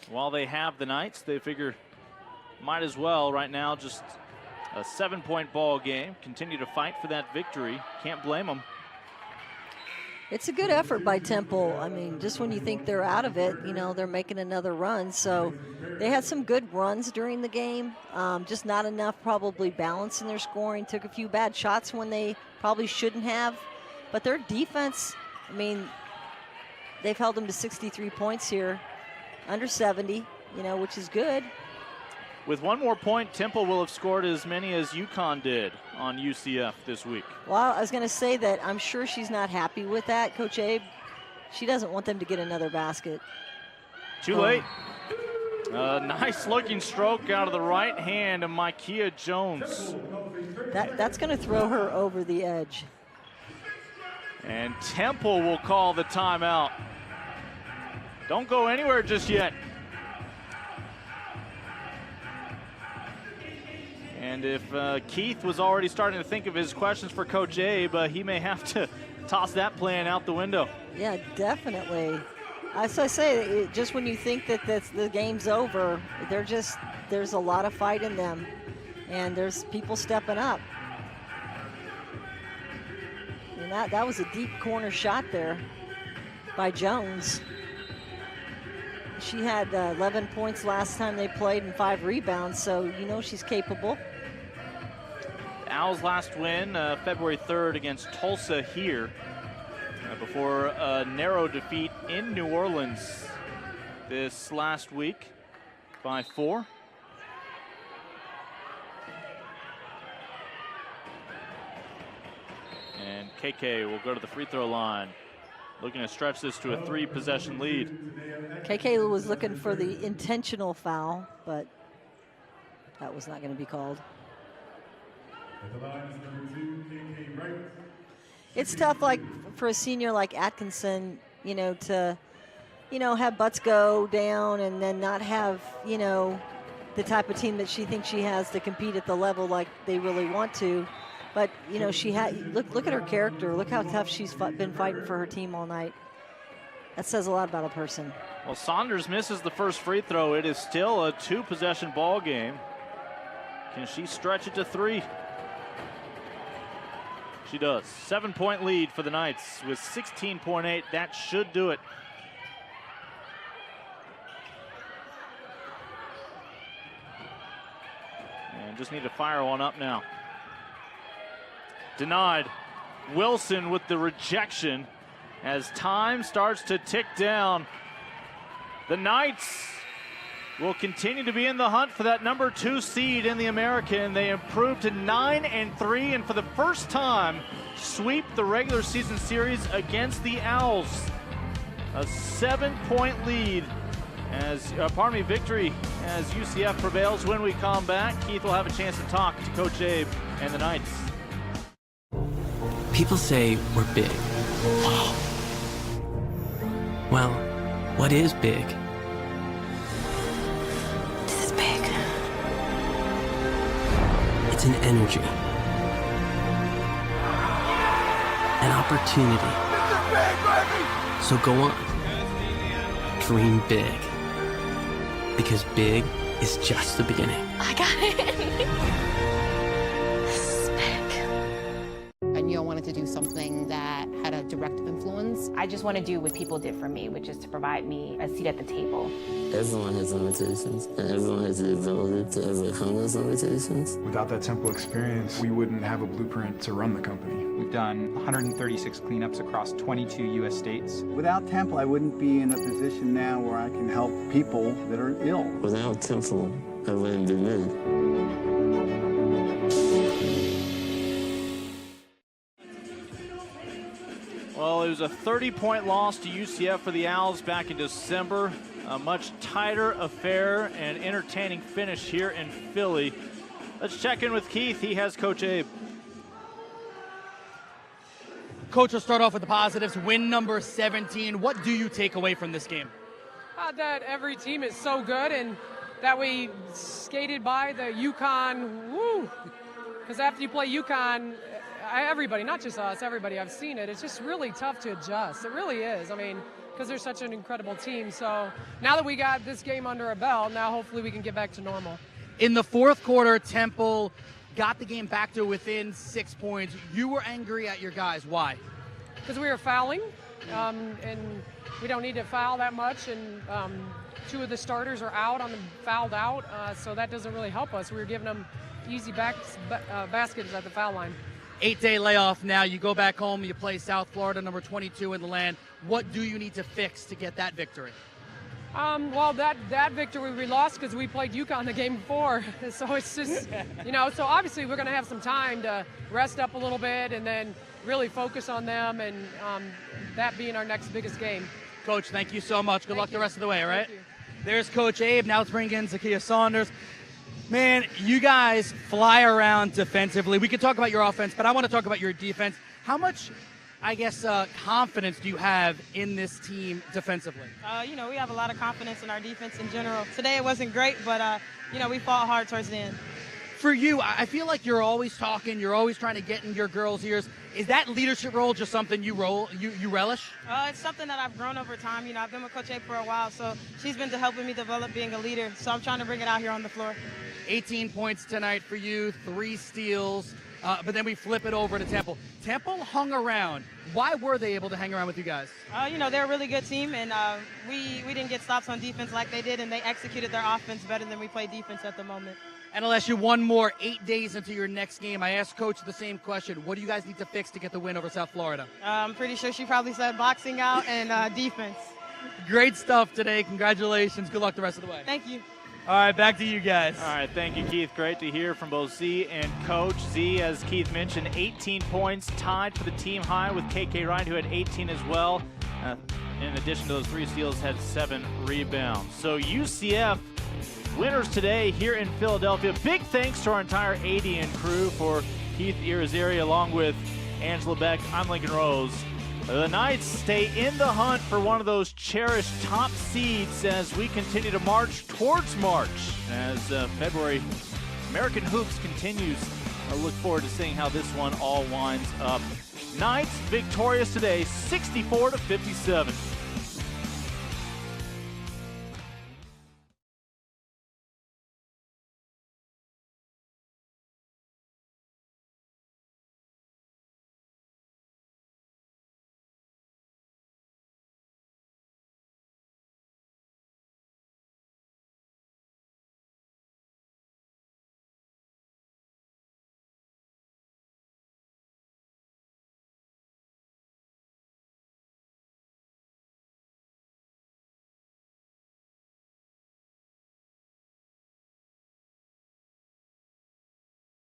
While they have the Knights, they figure might as well right now, just a 7-point ball game, continue to fight for that victory. Can't blame them. It's a good effort by Temple. I mean, just when you think they're out of it, you know, they're making another run. So they had some good runs during the game, just not enough probably balance in their scoring. Took a few bad shots when they probably shouldn't have. But their defense, I mean, they've held them to 63 points here, under 70, you know, which is good. With one more point, Temple will have scored as many as UConn did on UCF this week. Well, I was going to say that I'm sure she's not happy with that, Coach Abe. She doesn't want them to get another basket. Too late. Nice looking stroke out of the right hand of Micaiah Jones. That's going to throw her over the edge. And Temple will call the timeout. Don't go anywhere just yet. And if Keith was already starting to think of his questions for Coach Abe, he may have to toss that plan out the window. Yeah, definitely. As I say, just when you think that the game's over, there's a lot of fight in them, and there's people stepping up. And that was a deep corner shot there by Jones. She had 11 points last time they played and 5 rebounds, so you know she's capable. The Owls' last win, February 3rd against Tulsa here, before a narrow defeat in New Orleans this last week by 4. And KK will go to the free throw line, looking to stretch this to a 3-possession lead. KK was looking for the intentional foul, but that was not going to be called. At the line is number 2, KK Wright. It's tough, like for a senior like Atkinson, you know, to, you know, have butts go down and then not have, you know, the type of team that she thinks she has to compete at the level like they really want to. But, you know, she had, look at her character. Look how tough she's been fighting for her team all night. That says a lot about a person. Well, Saunders misses the first free throw. It is still a 2-possession ball game. Can she stretch it to 3? She does. 7-point lead for the Knights with 16.8. That should do it. And just need to fire one up now. Denied. Wilson with the rejection as time starts to tick down. The Knights will continue to be in the hunt for that number 2 seed in the American. They improved to 9-3 and for the first time sweep the regular season series against the Owls. A 7-point lead victory as UCF prevails. When we come back, Keith will have a chance to talk to Coach Abe and the Knights. People say we're big. Well, what is big? It's an energy, an opportunity. So go on, dream big, because big is just the beginning. I got it. This is big. I knew I wanted to do something that had a direct influence. I just want to do what people did for me, which is to provide me a seat at the table. Everyone has limitations, and everyone has the ability to overcome those limitations. Without that Temple experience, we wouldn't have a blueprint to run the company. We've done 136 cleanups across 22 U.S. states. Without Temple, I wouldn't be in a position now where I can help people that are ill. Without Temple, I wouldn't be me. Well, it was a 30-point loss to UCF for the Owls back in December. A much tighter affair and entertaining finish here in Philly. Let's check in with Keith. He has Coach Abe. Coach, we'll start off with the positives. Win number 17. What do you take away from this game? That every team is so good and that we skated by the UConn. Woo! Because after you play UConn, everybody, not just us, everybody, I've seen it. It's just really tough to adjust. It really is. I mean, because they're such an incredible team. So now that we got this game under our belt, now hopefully we can get back to normal. In the fourth quarter, Temple got the game back to within 6 points. You were angry at your guys. Why? Because we were fouling, and we don't need to foul that much. And two of the starters are out fouled out, so that doesn't really help us. We were giving them easy baskets at the foul line. 8-day layoff now. You go back home. You play South Florida, number 22 in the land. What do you need to fix to get that victory? Well, that victory we lost because we played UConn the game before. So it's just, so obviously we're going to have some time to rest up a little bit and then really focus on them and that being our next biggest game. Coach, thank you so much. Good luck the rest of the way, all right? Thank you. There's Coach Abe. Now let's bring in Zakiya Saunders. Man, you guys fly around defensively. We could talk about your offense, but I want to talk about your defense. How much, confidence do you have in this team defensively? We have a lot of confidence in our defense in general. Today it wasn't great, but, we fought hard towards the end. For you, I feel like you're always talking. You're always trying to get in your girls' ears. Is that leadership role just something you relish? It's something that I've grown over time. I've been with Coach A for a while, so she's been helping me develop being a leader. So I'm trying to bring it out here on the floor. 18 points tonight for you, 3 steals, but then we flip it over to Temple. Temple hung around. Why were they able to hang around with you guys? They're a really good team, and we didn't get stops on defense like they did, and they executed their offense better than we play defense at the moment. And I'll ask you one more. 8 days into your next game, I asked Coach the same question. What do you guys need to fix to get the win over South Florida? I'm pretty sure she probably said boxing out and defense. Great stuff today. Congratulations. Good luck the rest of the way. Thank you. All right, back to you guys. All right, thank you, Keith. Great to hear from both Z and Coach. Z, as Keith mentioned, 18 points, tied for the team high with KK Ryan, who had 18 as well. In addition to those 3 steals, had 7 rebounds. So UCF winners today here in Philadelphia. Big thanks to our entire ADN crew, for Keith Irizarry along with Angela Beck. I'm Lincoln Rose. The Knights stay in the hunt for one of those cherished top seeds as we continue to march towards March. As February American Hoops continues, I look forward to seeing how this one all winds up. Knights victorious today, 64-57.